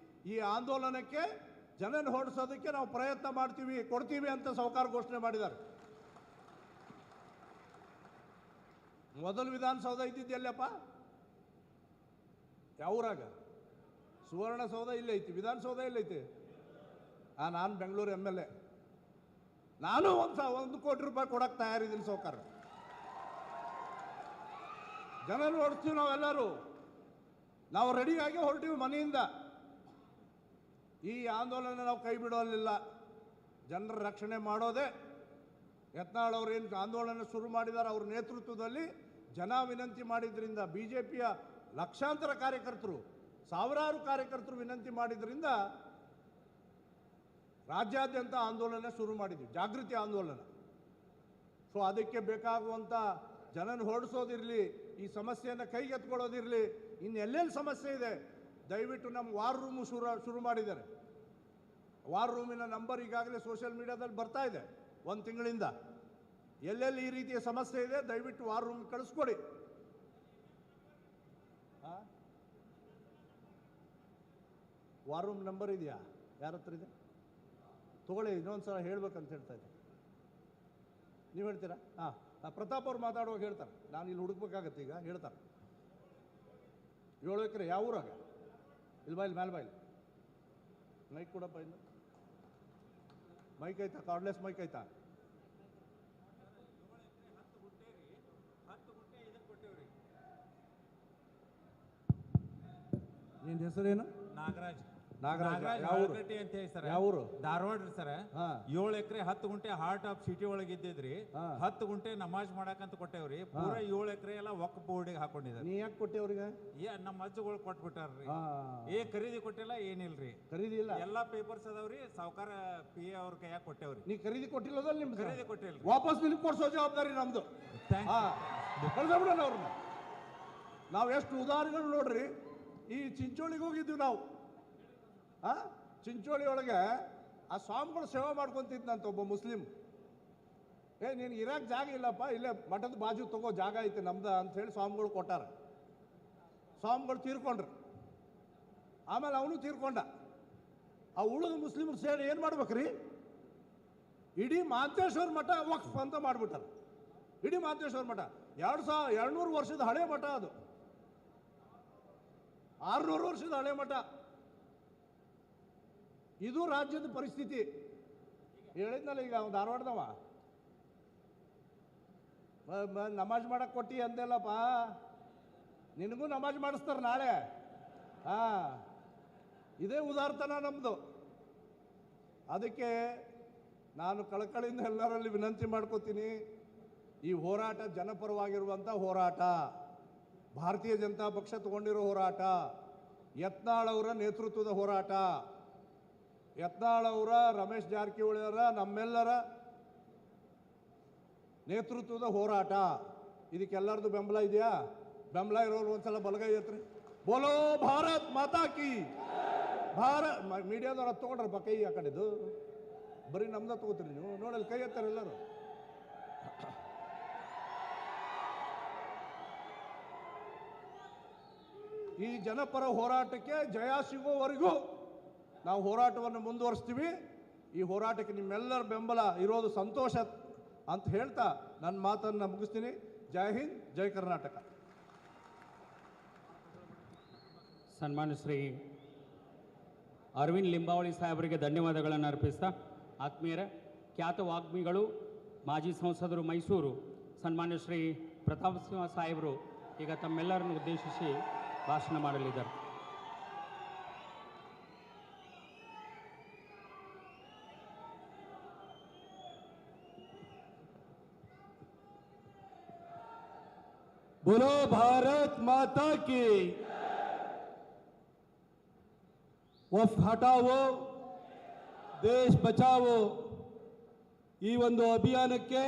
ಈ ಆಂದೋಲನಕ್ಕೆ ಜನನ ಹೊರಡಿಸೋದಕ್ಕೆ ನಾವು ಪ್ರಯತ್ನ ಮಾಡ್ತೀವಿ, ಕೊಡ್ತೀವಿ ಅಂತ ಸಾಹುಕಾರ ಘೋಷಣೆ ಮಾಡಿದ್ದಾರೆ. ಮೊದಲು ವಿಧಾನಸೌಧ ಇದ್ದಿದ್ದೆಲ್ಲಪ್ಪ? ಯಾವೂರಾಗ? ಸುವರ್ಣಸೌಧ ಇಲ್ಲೇ ಐತಿ, ವಿಧಾನಸೌಧ ಎಲ್ಲೈತಿ? ನಾನು ಬೆಂಗಳೂರು MLA. ನಾನು 1 ಕೋಟಿ ರೂಪಾಯಿ ಕೊಡಕ್ಕೆ ತಯಾರಿದ್ದೀನಿ ಸಾಹುಕಾರ. ಜನ ಹೊರಡ್ತೀವಿ ನಾವೆಲ್ಲರೂ, ನಾವು ರೆಡಿಯಾಗಿ ಹೊರಟಿವಿ ಮನೆಯಿಂದ. ಈ ಆಂದೋಲನ ನಾವು ಕೈ ಬಿಡೋಲ್ಲ. ಜನರ ರಕ್ಷಣೆ ಮಾಡೋದೇ. ಯತ್ನಾಳ್ ಅವರು ಏನು ಆಂದೋಲನ ಶುರು ಮಾಡಿದ್ದಾರೆ, ಅವ್ರ ನೇತೃತ್ವದಲ್ಲಿ ಜನ ವಿನಂತಿ ಮಾಡಿದ್ರಿಂದ, BJPಯ ಲಕ್ಷಾಂತರ ಕಾರ್ಯಕರ್ತರು, ಸಾವಿರಾರು ಕಾರ್ಯಕರ್ತರು ವಿನಂತಿ ಮಾಡಿದ್ರಿಂದ ರಾಜ್ಯಾದ್ಯಂತ ಆಂದೋಲನ ಶುರು ಮಾಡಿದ್ವಿ, ಜಾಗೃತಿ ಆಂದೋಲನ. ಸೊ ಅದಕ್ಕೆ ಬೇಕಾಗುವಂಥ ಜನನ ಹೊರಡಿಸೋದಿರಲಿ, ಈ ಸಮಸ್ಯೆಯನ್ನು ಕೈಗೆತ್ಕೊಳ್ಳೋದಿರಲಿ, ಇನ್ನು ಎಲ್ಲೆಲ್ಲಿ ಸಮಸ್ಯೆ ಇದೆ ದಯವಿಟ್ಟು ನಮ್ಮ ವಾರ್ ರೂಮು ಶುರು ಮಾಡಿದ್ದಾರೆ. ವಾರ್ ರೂಮಿನ ನಂಬರ್ ಈಗಾಗಲೇ ಸೋಷಿಯಲ್ ಮೀಡಿಯಾದಲ್ಲಿ ಬರ್ತಾ ಇದೆ 1 ತಿಂಗಳಿಂದ. ಎಲ್ಲೆಲ್ಲಿ ಈ ರೀತಿಯ ಸಮಸ್ಯೆ ಇದೆ ದಯವಿಟ್ಟು ವಾರ್ ರೂಮ್ ಕಳಿಸ್ಕೊಡಿ. ವಾರ್ ರೂಮ್ ನಂಬರ್ ಇದೆಯಾ? ಯಾರ ಹತ್ರ ಇದೆ? ತಗೊಳ್ಳಿ, ಇನ್ನೊಂದು ಸಲ ಹೇಳ್ಬೇಕಂತ ಹೇಳ್ತಾ ಇದ್ದೆ. ನೀವು ಹೇಳ್ತೀರಾ? ಪ್ರತಾಪ್ ಅವ್ರು ಮಾತಾಡುವಾಗ ಹೇಳ್ತಾರೆ, ನಾನು ಇಲ್ಲಿ ಹುಡುಕ್ಬೇಕಾಗತ್ತೆ. ಈಗ ಹೇಳ್ತಾರೆ 7 ಎಕರೆ. ಯಾವ ಊರಾಗ? ಇಲ್ಲಿ ಬಾಯಿಲ್ ಮೇಲೆ ಬಾಯಿಲ್ ಮೈಕ್ ಕೊಡಪ್ಪ. ಇನ್ನು ಮೈಕ್ ಐತಾ? ಕಾರ್ಡ್ಲೆಸ್ ಮೈಕ್ ಐತಾ? ನಿನ್ನ ಹೆಸರೇನು? ನಾಗರಾಜ್. ನಾಗರಾಜ್ ಅಂತ ಹೇಳಿ ಸರ್. ಯಾವೂರು? ಧಾರವಾಡ ರೀ ಸರ್. 7 ಎಕರೆ 10 ಗುಂಟೆ ಹಾರ್ಟ್ ಆಫ್ ಸಿಟಿ ಒಳಗೆ ಇದ್ದಿದ್ರಿ. 10 ಗುಂಟೆ ನಮಾಜ್ ಮಾಡಕಂತ ಕೊಟ್ಟೇವ್ರಿ. ಪೂರ 7 ಎಕರೆ ಎಲ್ಲ ವಕ್ಫ್ ಬೋರ್ಡಿಗೆ ಹಾಕೊಂಡಿದ್ದಾರೆ. ನೀ ಯಾಕೆ ಕೊಟ್ಟೆ ಅವ್ರಿಗೆ? ನಮ್ಮ ಅಜ್ಜಗಳು ಕೊಟ್ಬಿಟ್ಟಾರ್ರಿ. ಖರೀದಿ ಕೊಟ್ಟಿಲ್ಲ, ಏನಿಲ್ರಿ. ಖರೀದಿ ಇಲ್ಲ, ಎಲ್ಲಾ ಪೇಪರ್ಸ್ ಅದಾವ್ರಿ. ಸಾವುಕಾರ PA ಅವ್ರ ಕೈಯಾಗ ಕೊಟ್ಟೇವ್ರಿ. ನೀ ಖರೀದಿ ಕೊಟ್ಟಿಲ್ಲದ? ನಿಮ್ಗೆ ಖರೀದಿ ಕೊಟ್ಟಿಲ್ರಿ. ವಾಪಸ್ ನಿಮ್ಗೆ ಕೊಡ್ಸೋ ಜವಾಬ್ದಾರಿ ನಮ್ದು. ಕಳ್ಸಬಿಡೋಣ ಅವ್ರನ್ನ. ನಾವು ಎಷ್ಟು ಉದಾಹರಣೆಗಳು ನೋಡ್ರಿ. ಈ ಚಿಂಚೋಳಿಗೆ ಹೋಗಿದ್ವಿ ನಾವು. ಚಿಂಚೋಳಿ ಒಳಗೆ ಆ ಸ್ವಾಮಿಗಳು ಸೇವೆ ಮಾಡ್ಕೊಂತಿದ್ನಂತ ಒಬ್ಬ ಮುಸ್ಲಿಂ. ನಿನಗೆ ಇರಕ್ಕೆ ಜಾಗ ಇಲ್ಲಪ್ಪ, ಇಲ್ಲೇ ಮಠದ ಬಾಜು ತಗೋ ಜಾಗ ಐತೆ ನಮ್ದು ಅಂಥೇಳಿ ಸ್ವಾಮಿಗಳು ಕೊಟ್ಟಾರ. ಸ್ವಾಮಿಗಳು ತೀರ್ಕೊಂಡ್ರು. ಆಮೇಲೆ ಅವನು ತೀರ್ಕೊಂಡ. ಆ ಉಳಿದ ಮುಸ್ಲಿಮರು ಸೇರಿ ಏನು ಮಾಡ್ಬೇಕ್ರಿ, ಇಡೀ ಮಹಾಂತೇಶ್ವರ ಮಠ ವಕ್ಫ್ ಅಂತ ಮಾಡಿಬಿಟ್ಟಾರೆ. ಇಡೀ ಮಹಾಂತೇಶ್ವರ ಮಠ 200 ವರ್ಷದ ಹಳೆ ಮಠ, ಅದು 600 ವರ್ಷದ ಹಳೆ ಮಠ. ಇದು ರಾಜ್ಯದ ಪರಿಸ್ಥಿತಿ. ಹೇಳಿದ್ನಲ್ಲ ಈಗ ಅವ್ನು ಧಾರವಾಡದವ ನಮಾಜ್ ಮಾಡಕ್ಕೆ ಕೊಟ್ಟಿ ಅಂದೆಲ್ಲಪ್ಪ, ನಿನಗೂ ನಮಾಜ್ ಮಾಡಿಸ್ತಾರೆ ನಾಳೆ. ಇದೇ ಉದಾರ್ತನ ನಮ್ಮದು. ಅದಕ್ಕೆ ನಾನು ಕಳಕಳಿಯಿಂದ ಎಲ್ಲರಲ್ಲಿ ವಿನಂತಿ ಮಾಡ್ಕೋತೀನಿ, ಈ ಹೋರಾಟ ಜನಪರವಾಗಿರುವಂಥ ಹೋರಾಟ, ಭಾರತೀಯ ಜನತಾ ಪಕ್ಷ ತಗೊಂಡಿರೋ ಹೋರಾಟ, ಯತ್ನಾಳ್ ಅವರ ನೇತೃತ್ವದ ಹೋರಾಟ, ಯತ್ನಾಳ್ ಅವರ, ರಮೇಶ್ ಜಾರಕಿಹೊಳಿ ಅವರ, ನಮ್ಮೆಲ್ಲರ ನೇತೃತ್ವದ ಹೋರಾಟ. ಇದಕ್ಕೆಲ್ಲರದು ಬೆಂಬಲ ಇದೆಯಾ? ಬೆಂಬಲ ಇರೋರು ಒಂದ್ಸಲ ಬಲಗೈ ಎತ್ರಿ. ಬೋಲೋ ಭಾರತ್ ಮಾತಾ ಕಿ. ಮೀಡಿಯಾದವ್ರು ಅದು ತೊಗೊಂಡ್ರಪ್ಪ ಕೈ, ಆ ಕಡೆದು ಬರೀ ನಮ್ದ ತಗೋತೀರಿ ನೀವು. ನೋಡಲ್ಲಿ ಕೈ ಎತ್ತಾರೆ ಎಲ್ಲರೂ. ಈ ಜನಪರ ಹೋರಾಟಕ್ಕೆ ಜಯ ಸಿಗುವವರೆಗೂ ನಾವು ಹೋರಾಟವನ್ನು ಮುಂದುವರಿಸ್ತೀವಿ. ಈ ಹೋರಾಟಕ್ಕೆ ನಿಮ್ಮೆಲ್ಲರ ಬೆಂಬಲ ಇರೋದು ಸಂತೋಷ ಅಂತ ಹೇಳ್ತಾ ನನ್ನ ಮಾತನ್ನು ಮುಗಿಸ್ತೀನಿ. ಜೈ ಹಿಂದ್, ಜೈ ಕರ್ನಾಟಕ. ಸನ್ಮಾನ್ಯ ಶ್ರೀ ಅರವಿಂದ್ ಲಿಂಬಾವಳಿ ಸಾಹೇಬರಿಗೆ ಧನ್ಯವಾದಗಳನ್ನು ಅರ್ಪಿಸ್ತಾ, ಆತ್ಮೀಯರ ಖ್ಯಾತ ವಾಗ್ಮಿಗಳು, ಮಾಜಿ ಸಂಸದರು ಮೈಸೂರು ಸನ್ಮಾನ್ಯ ಶ್ರೀ ಪ್ರತಾಪ್ ಸಿಂಹ ಸಾಹೇಬರು ಈಗ ತಮ್ಮೆಲ್ಲರನ್ನು ಉದ್ದೇಶಿಸಿ ಭಾಷಣ ಮಾಡಲಿದ್ದಾರೆ. बोलो भारत माता की। वफ हटाओ देश बचाओ ಈ ಒಂದು ಅಭಿಯಾನಕ್ಕೆ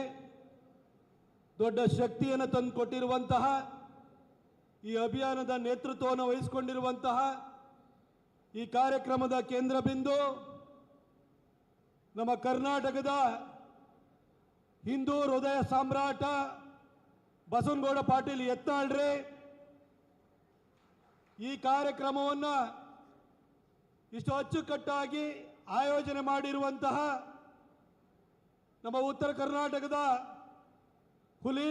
ದೊಡ್ಡ ಶಕ್ತಿಯನ್ನು ತಂದುಕೊಟ್ಟಿರುವಂತಹ, ಈ ಅಭಿಯಾನದ ನೇತೃತ್ವವನ್ನು ವಹಿಸಿಕೊಂಡಿರುವಂತಹ ಈ ಕಾರ್ಯಕ್ರಮದ ಕೇಂದ್ರ ಬಿಂದು ನಮ್ಮ ಕರ್ನಾಟಕದ ಹಿಂದೂ ಹೃದಯ ಸಾಮ್ರಾಟ ಬಸವನಗೌಡ ಪಾಟೀಲ್ ಯತ್ನಾಳ್ರೆ. ಈ ಕಾರ್ಯಕ್ರಮವನ್ನು ಇಷ್ಟು ಅಚ್ಚುಕಟ್ಟಾಗಿ ಆಯೋಜನೆ ಮಾಡಿರುವಂತಹ ನಮ್ಮ ಉತ್ತರ ಕರ್ನಾಟಕದ ಹುಲಿ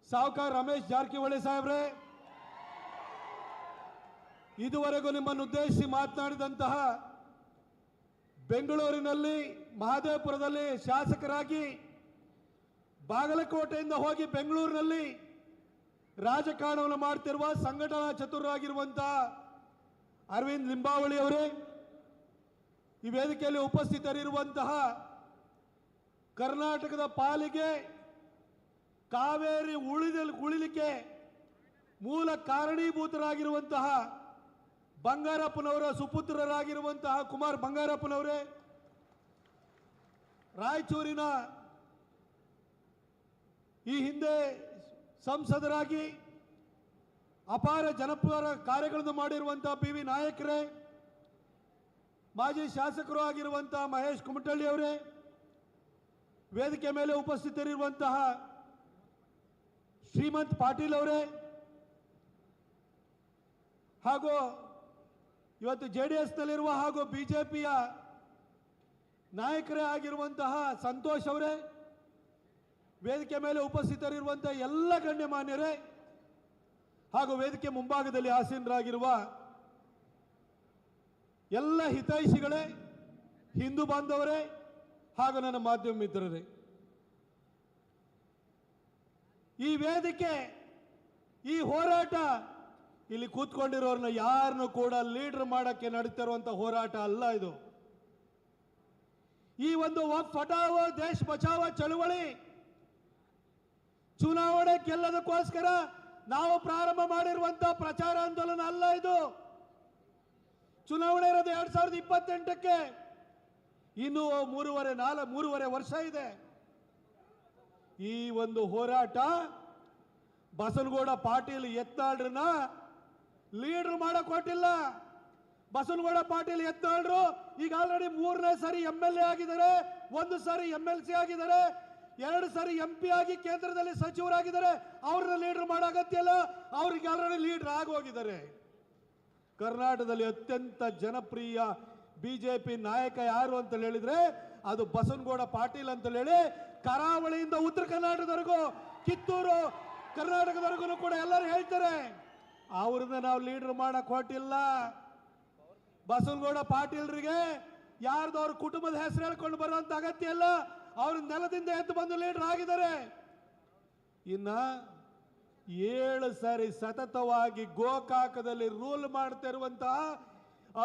ಸಾವುಕಾರ ರಮೇಶ್ ಜಾರಕಿಹೊಳಿ ಸಾಹೇಬ್ರೆ, ಇದುವರೆಗೂ ನಿಮ್ಮನ್ನು ಉದ್ದೇಶಿಸಿ ಮಾತನಾಡಿದಂತಹ ಬೆಂಗಳೂರಿನಲ್ಲಿ ಮಹದೇವಪುರದಲ್ಲಿ ಶಾಸಕರಾಗಿ, ಬಾಗಲಕೋಟೆಯಿಂದ ಹೋಗಿ ಬೆಂಗಳೂರಿನಲ್ಲಿ ರಾಜಕಾರಣವನ್ನು ಮಾಡ್ತಿರುವ ಸಂಘಟನಾ ಚತುರರಾಗಿರುವಂತಹ ಅರವಿಂದ್ ಲಿಂಬಾವಳಿ ಅವರೇ, ಈ ವೇದಿಕೆಯಲ್ಲಿ ಉಪಸ್ಥಿತರಿರುವಂತಹ ಕರ್ನಾಟಕದ ಪಾಲಿಗೆ ಕಾವೇರಿ ಉಳಿಲಿಕ್ಕೆ ಮೂಲ ಕಾರಣೀಭೂತರಾಗಿರುವಂತಹ ಬಂಗಾರಪ್ಪನವರ ಸುಪುತ್ರರಾಗಿರುವಂತಹ ಕುಮಾರ್ ಬಂಗಾರಪ್ಪನವರೇ, ರಾಯಚೂರಿನ ಈ ಹಿಂದೆ ಸಂಸದರಾಗಿ ಅಪಾರ ಜನಪರ ಕಾರ್ಯಗಳನ್ನು ಮಾಡಿರುವಂತಹ ಪಿ ವಿ ನಾಯಕರೇ, ಮಾಜಿ ಶಾಸಕರು ಆಗಿರುವಂತಹ ಮಹೇಶ್ ಕುಮಟಳ್ಳಿ ಅವರೇ, ವೇದಿಕೆ ಮೇಲೆ ಉಪಸ್ಥಿತರಿರುವಂತಹ ಶ್ರೀಮಂತ್ ಪಾಟೀಲ್ ಅವರೇ, ಹಾಗೂ ಇವತ್ತು JDSನಲ್ಲಿರುವ ಹಾಗೂ ಬಿಜೆಪಿಯ ನಾಯಕರೇ ಆಗಿರುವಂತಹ ಸಂತೋಷ್ ಅವರೇ, ವೇದಿಕೆ ಮೇಲೆ ಉಪಸ್ಥಿತರಿರುವಂತಹ ಎಲ್ಲ ಗಣ್ಯಮಾನ್ಯರೇ, ಹಾಗೂ ವೇದಿಕೆ ಮುಂಭಾಗದಲ್ಲಿ ಆಸೀನರಾಗಿರುವ ಎಲ್ಲ ಹಿತೈಷಿಗಳೇ, ಹಿಂದೂ ಬಾಂಧವರೇ, ಹಾಗೂ ನನ್ನ ಮಾಧ್ಯಮ ಮಿತ್ರರೇ, ಈ ವೇದಿಕೆ, ಈ ಹೋರಾಟ ಇಲ್ಲಿ ಕೂತ್ಕೊಂಡಿರೋರನ್ನ ಯಾರನ್ನು ಕೂಡ ಲೀಡರ್ ಮಾಡಕ್ಕೆ ನಡೀತಿರುವಂತ ಹೋರಾಟ ಅಲ್ಲ ಇದು. ಈ ಒಂದು ವಕ್ಫ್ ಹಟಾವೋ ದೇಶ್ ಬಚಾವೋ ಚಳುವಳಿ ಚುನಾವಣೆ ಗೆಲ್ಲೋದಕ್ಕೋಸ್ಕರ ನಾವು ಪ್ರಾರಂಭ ಮಾಡಿರುವಂತಹ ಪ್ರಚಾರ ಆಂದೋಲನ ಅಲ್ಲ ಇದು. ಚುನಾವಣೆ ಇರೋದು 2028ಕ್ಕೆ, ಇನ್ನು ಮೂರುವರೆ ವರ್ಷ ಇದೆ. ಈ ಒಂದು ಹೋರಾಟ ಬಸವನಗೌಡ ಪಾಟೀಲ್ ಯತ್ನಾಳ್ರನ್ನ ಲೀಡರ್ ಮಾಡಕ್ ಹೊರಟಿಲ್ಲ. ಬಸವನಗೌಡ ಪಾಟೀಲ್ ಯತ್ನಾಳ್ರು ಈಗ ಆಲ್ರೆಡಿ 3ನೇ ಸಾರಿ MLA ಆಗಿದ್ದಾರೆ, 1 ಸಾರಿ MLC ಆಗಿದ್ದಾರೆ. 2 ಸಾರಿ MP ಆಗಿ ಕೇಂದ್ರದಲ್ಲಿ ಸಚಿವರಾಗಿದ್ದಾರೆ. ಅವ್ರನ್ನ ಲೀಡರ್ ಮಾಡೋ ಅಗತ್ಯ ಇಲ್ಲ, ಅವ್ರಿಗೆ ಆಲ್ರೆಡಿ ಲೀಡರ್ ಆಗೋಗಿದ್ದಾರೆ. ಕರ್ನಾಟಕದಲ್ಲಿ ಅತ್ಯಂತ ಜನಪ್ರಿಯ ಬಿಜೆಪಿ ನಾಯಕ ಯಾರು ಅಂತ ಹೇಳಿದ್ರೆ ಅದು ಬಸವನಗೌಡ ಪಾಟೀಲ್ ಅಂತ ಹೇಳಿ ಕರಾವಳಿಯಿಂದ ಉತ್ತರ ಕರ್ನಾಟಕದವರೆಗೂ, ಕಿತ್ತೂರು ಕರ್ನಾಟಕದವರೆಗೂ ಕೂಡ ಎಲ್ಲರೂ ಹೇಳ್ತಾರೆ. ಅವ್ರನ್ನ ನಾವು ಲೀಡರ್ ಮಾಡಕ್ ಹೊರಟಿಲ್ಲ. ಬಸವನಗೌಡ ಪಾಟೀಲ್ರಿಗೆ ಯಾರ್ದು ಅವ್ರ ಕುಟುಂಬದ ಹೆಸರು ಹೇಳ್ಕೊಂಡು ಬರುವಂತ ಅಗತ್ಯ ಇಲ್ಲ. ಅವ್ರ ನೆಲದಿಂದ ಎದ್ದು ಬಂದು ಲೀಡರ್ ಆಗಿದ್ದಾರೆ. ಇನ್ನ 7 ಸಾರಿ ಸತತವಾಗಿ ಗೋಕಾಕದಲ್ಲಿ ರೂಲ್ ಮಾಡ್ತಿರುವಂತಹ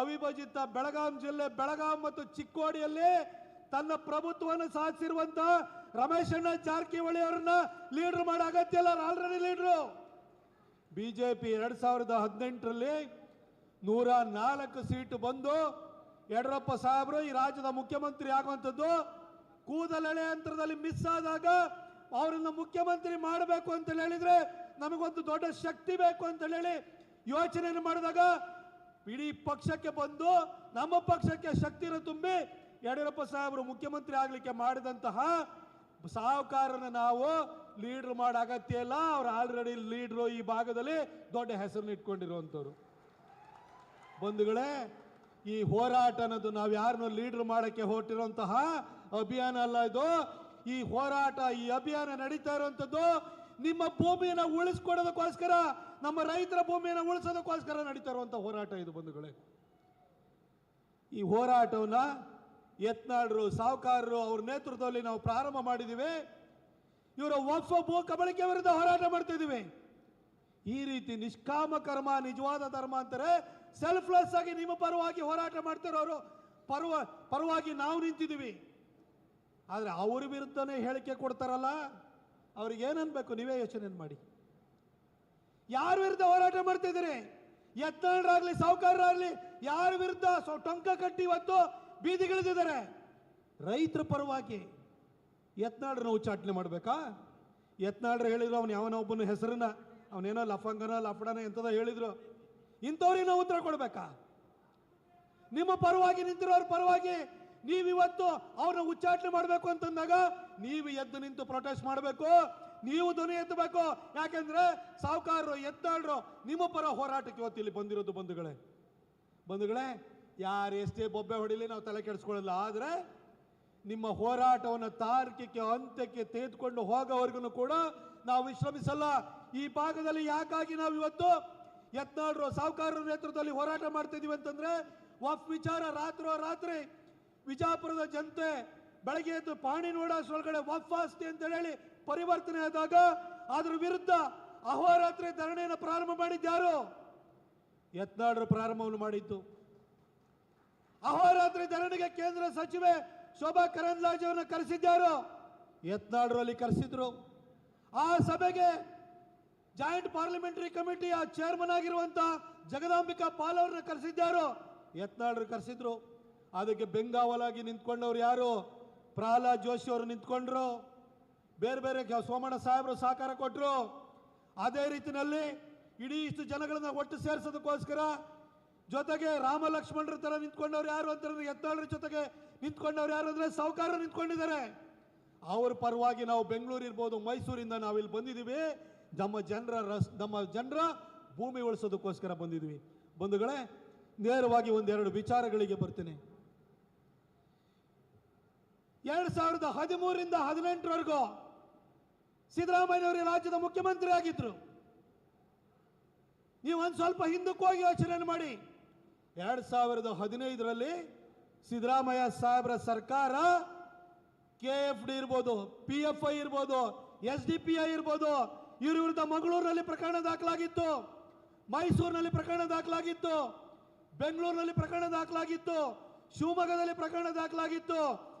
ಅವಿಭಜಿತ ಬೆಳಗಾಂ ಜಿಲ್ಲೆ ಬೆಳಗಾಂ ಮತ್ತು ಚಿಕ್ಕೋಡಿಯಲ್ಲಿ ತನ್ನ ಪ್ರಭುತ್ವವನ್ನು ಸಾಧಿಸಿರುವಂತಹ ರಮೇಶಣ್ಣ ಜಾರಕಿಹೊಳಿ ಅವರನ್ನ ಲೀಡರ್ ಮಾಡೋ ಅಗತ್ಯ ಇಲ್ಲ, ಆಲ್ರೆಡಿ ಲೀಡರು. ಬಿಜೆಪಿ 2018ರಲ್ಲಿ 104 ಸೀಟು ಬಂದು ಯಡಿಯೂರಪ್ಪ ಸಾಹೇಬರು ಈ ರಾಜ್ಯದ ಮುಖ್ಯಮಂತ್ರಿ ಆಗುವಂಥದ್ದು ಕೂದಲೆಳೆ ಯಂತ್ರದಲ್ಲಿ ಮಿಸ್ ಆದಾಗ ಅವರನ್ನು ಮುಖ್ಯಮಂತ್ರಿ ಮಾಡಬೇಕು ಅಂತ ಹೇಳಿದ್ರೆ ನಮಗೊಂದು ದೊಡ್ಡ ಶಕ್ತಿ ಬೇಕು ಅಂತ ಹೇಳಿ ಯೋಚನೆಯನ್ನು ಮಾಡಿದಾಗ ಇಡೀ ಪಕ್ಷಕ್ಕೆ ಬಂದು ನಮ್ಮ ಪಕ್ಷಕ್ಕೆ ಶಕ್ತಿಯನ್ನು ತುಂಬಿ ಯಡಿಯೂರಪ್ಪ ಸಾಹೇಬರು ಮುಖ್ಯಮಂತ್ರಿ ಆಗ್ಲಿಕ್ಕೆ ಮಾಡಿದಂತಹ ಸಾಹುಕಾರನ ನಾವು ಲೀಡರ್ ಮಾಡೋ ಅಗತ್ಯ ಇಲ್ಲ. ಅವ್ರು ಆಲ್ರೆಡಿ ಲೀಡರು, ಈ ಭಾಗದಲ್ಲಿ ದೊಡ್ಡ ಹೆಸರನ್ನು ಇಟ್ಕೊಂಡಿರುವಂಥವ್ರು. ಬಂಧುಗಳೇ, ಈ ಹೋರಾಟ ಅನ್ನೋದು ನಾವು ಯಾರನ್ನು ಲೀಡರ್ ಮಾಡಕ್ಕೆ ಹೊರಟಿರುವಂತಹ ಅಭಿಯಾನ ಅಲ್ಲ ಇದು. ಈ ಹೋರಾಟ, ಈ ಅಭಿಯಾನ ನಡೀತಾ ಇರುವಂತದ್ದು ನಿಮ್ಮ ಭೂಮಿಯನ್ನು ಉಳಿಸ್ಕೊಡೋದಕ್ಕೋಸ್ಕರ, ನಮ್ಮ ರೈತರ ಭೂಮಿಯನ್ನು ಉಳಿಸೋದಕ್ಕೋಸ್ಕರ ನಡೀತಾ ಇರುವಂತಹ ಹೋರಾಟ ಇದು ಬಂಧುಗಳೇ. ಈ ಹೋರಾಟವನ್ನ ಯತ್ನಾಳರು, ಸಾಹುಕಾರರು ಅವ್ರ ನೇತೃತ್ವದಲ್ಲಿ ನಾವು ಪ್ರಾರಂಭ ಮಾಡಿದ್ದೀವಿ. ಇವರ ವಕ್ಫ್ ಭೂ ಕಬಳಿಕೆ ವಿರುದ್ಧ ಹೋರಾಟ ಮಾಡ್ತಾ ಇದ್ದೀವಿ. ಈ ರೀತಿ ನಿಷ್ಕಾಮ ಕರ್ಮ ನಿಜವಾದ ಧರ್ಮ ಅಂತಾರೆ. ಸೆಲ್ಫ್ಲೆಸ್ ಆಗಿ ನಿಮ್ಮ ಪರವಾಗಿ ಹೋರಾಟ ಮಾಡ್ತಿರೋರು ಪರವಾಗಿ ನಾವು ನಿಂತಿದ್ದೀವಿ. ಆದರೆ ಅವ್ರ ವಿರುದ್ಧನೇ ಹೇಳಿಕೆ ಕೊಡ್ತಾರಲ್ಲ, ಅವ್ರಿಗೆ ಏನನ್ಬೇಕು ನೀವೇ ಯೋಚನೆ ಮಾಡಿ. ಯಾರ ವಿರುದ್ಧ ಹೋರಾಟ ಮಾಡ್ತಿದ್ದೀರಿ? ಯತ್ನಾಳರಾಗ್ಲಿ ಸಾಹುಕಾರರಾಗ್ಲಿ ಯಾರ ವಿರುದ್ಧ ಟೊಂಕ ಕಟ್ಟಿ ಇವತ್ತು ಬೀದಿಗಿಳಿದಿದ್ದಾರೆ? ರೈತರ ಪರವಾಗಿ. ಯತ್ನಾಳರನ್ನ ಉಚ್ಚಾಟನೆ ಮಾಡ್ಬೇಕಾ? ಯತ್ನಾಳರು ಹೇಳಿದ್ರು ಅವನು ಯಾವನೋ ಒಬ್ಬನ ಹೆಸರನ್ನ, ಅವನೇನೋ ಲಫಂಗನ ಲಫಡನ ಎಂತದ ಹೇಳಿದ್ರು. ಇಂಥವ್ರಿಗೆ ನಾವು ಉತ್ತರ ಕೊಡ್ಬೇಕಾ? ನಿಮ್ಮ ಪರವಾಗಿ ನಿಂತಿರೋರ ಪರವಾಗಿ ನೀವಿವತ್ತು ಅವ್ರನ್ನ ಉಚ್ಚಾಟನೆ ಮಾಡಬೇಕು ಅಂತಂದಾಗ ನೀವು ಎದ್ದು ನಿಂತು ಪ್ರೊಟೆಸ್ಟ್ ಮಾಡಬೇಕು, ನೀವು ಧ್ವನಿ ಎತ್ತಬೇಕು. ಯಾಕೆಂದ್ರೆ ಸಾಹುಕಾರರು, ಯತ್ನಾಳರು ನಿಮ್ಮ ಪರ ಹೋರಾಟಕ್ಕೆ ಇವತ್ತು ಇಲ್ಲಿ ಬಂದಿರೋದು ಬಂಧುಗಳೇ. ಯಾರು ಎಷ್ಟೇ ಬೊಬ್ಬೆ ಹೊಡಿಲಿ ನಾವು ತಲೆ ಕೆಡಿಸ್ಕೊಳ್ಳಲ್ಲ. ಆದರೆ ನಿಮ್ಮ ಹೋರಾಟವನ್ನು ತಾರ್ಕಿಕ ಅಂತ್ಯಕ್ಕೆ ತೆಗೆದುಕೊಂಡು ಹೋಗೋವರೆಗೂ ಕೂಡ ನಾವು ವಿಶ್ರಮಿಸಲ್ಲ. ಈ ಭಾಗದಲ್ಲಿ ಯಾಕಾಗಿ ನಾವು ಇವತ್ತು ಯತ್ನಾಳರು, ಸಾಹುಕಾರರ ನೇತೃತ್ವದಲ್ಲಿ ಹೋರಾಟ ಮಾಡ್ತಾ ಇದೀವಿ ಅಂತಂದ್ರೆ, ವಫ್ ವಿಚಾರ ರಾತ್ರಿ ವಿಜಾಪುರದ ಜನತೆ ಬೆಳಗ್ಗೆ ಎದ್ದು ಪಾಣಿ ನೋಡೋಷ್ರೊಳಗಡೆ ವಫ್ ಆಸ್ತಿ ಅಂತ ಹೇಳಿ ಪರಿವರ್ತನೆ ಆದಾಗ ಅದ್ರ ವಿರುದ್ಧ ಅಹೋರಾತ್ರಿ ಧರಣಿಯನ್ನು ಪ್ರಾರಂಭ ಮಾಡಿದ್ಯಾರು? ಯತ್ನಾಳರು ಪ್ರಾರಂಭವನ್ನು ಮಾಡಿದ್ದು. ಅಹೋರಾತ್ರಿ ಧರಣಿಗೆ ಕೇಂದ್ರ ಸಚಿವೆ ಶೋಭಾ ಕರಂದ್ಲಾಜೆ ಅವರನ್ನ ಕರೆಸಿದ್ಯಾರು? ಯತ್ನಾಳರು ಅಲ್ಲಿ ಕರೆಸಿದ್ರು. ಆ ಸಭೆಗೆ ಜಾಯಿಂಟ್ ಪಾರ್ಲಿಮೆಂಟರಿ ಕಮಿಟಿಯ ಚೇರ್ಮನ್ ಆಗಿರುವಂತ ಜಗದಾಂಬಿಕಾ ಪಾಲ್ ಅವ್ರನ್ನ ಕರೆಸಿದ್ಯಾರು? ಯತ್ನಾಳರು ಕರೆಸಿದ್ರು. ಅದಕ್ಕೆ ಬೆಂಗಾವಲಾಗಿ ನಿಂತ್ಕೊಂಡವ್ರು ಯಾರು? ಪ್ರಹ್ಲಾದ್ ಜೋಶಿ ಅವರು ನಿಂತ್ಕೊಂಡ್ರು. ಬೇರೆ ಬೇರೆ ಸೋಮಣ್ಣ ಸಾಹೇಬರು ಸಹಕಾರ ಕೊಟ್ಟರು. ಅದೇ ರೀತಿಯಲ್ಲಿ ಇಡೀ ಇಷ್ಟು ಜನಗಳನ್ನ ಒಟ್ಟು ಸೇರಿಸೋದಕ್ಕೋಸ್ಕರ ಜೊತೆಗೆ ರಾಮ ಲಕ್ಷ್ಮಣರ ತರ ನಿಂತ್ಕೊಂಡವ್ರು ಯಾರು ಅಂತಂದ್ರೆ ಯತ್ನಾಳರ ಜೊತೆಗೆ ನಿಂತ್ಕೊಂಡವ್ರು ಯಾರು ಅಂದ್ರೆ ಸಾಹುಕಾರರು ನಿಂತ್ಕೊಂಡಿದ್ದಾರೆ. ಅವ್ರ ಪರವಾಗಿ ನಾವು ಬೆಂಗಳೂರು ಇರ್ಬೋದು, ಮೈಸೂರಿಂದ ನಾವಿಲ್ಲಿ ಬಂದಿದ್ದೀವಿ. ನಮ್ಮ ಜನರ ಭೂಮಿ ಉಳಿಸೋದಕ್ಕೋಸ್ಕರ ಬಂದಿದ್ವಿ. ಬಂಧುಗಳೇ, ನೇರವಾಗಿ ಒಂದೆರಡು ವಿಚಾರಗಳಿಗೆ ಬರ್ತೀನಿ. 2013ರಿಂದ 2018ರವರೆಗೂ ಸಿದ್ದರಾಮಯ್ಯನವರು ರಾಜ್ಯದ ಮುಖ್ಯಮಂತ್ರಿ ಆಗಿದ್ರು. ನೀವು ಒಂದು ಸ್ವಲ್ಪ ಹಿಂದಕ್ಕೆ ಹೋಗಿ ಯೋಚನೆ ಮಾಡಿ. 2015ರಲ್ಲಿ ಸಿದ್ದರಾಮಯ್ಯ ಸಾಹೇಬರ ಸರ್ಕಾರ KFD ಇರ್ಬೋದು, PFI ಇರ್ಬೋದು, SDPI ಇರ್ಬೋದು, ಇವ್ರ ವಿರುದ್ಧ ಮಂಗಳೂರಿನಲ್ಲಿ ಪ್ರಕರಣ ದಾಖಲಾಗಿತ್ತು, ಮೈಸೂರಿನಲ್ಲಿ ಪ್ರಕರಣ ದಾಖಲಾಗಿತ್ತು, ಬೆಂಗಳೂರಿನಲ್ಲಿ ಪ್ರಕರಣ ದಾಖಲಾಗಿತ್ತು, ಶಿವಮೊಗ್ಗದಲ್ಲಿ ಪ್ರಕರಣ ದಾಖಲಾಗಿತ್ತು.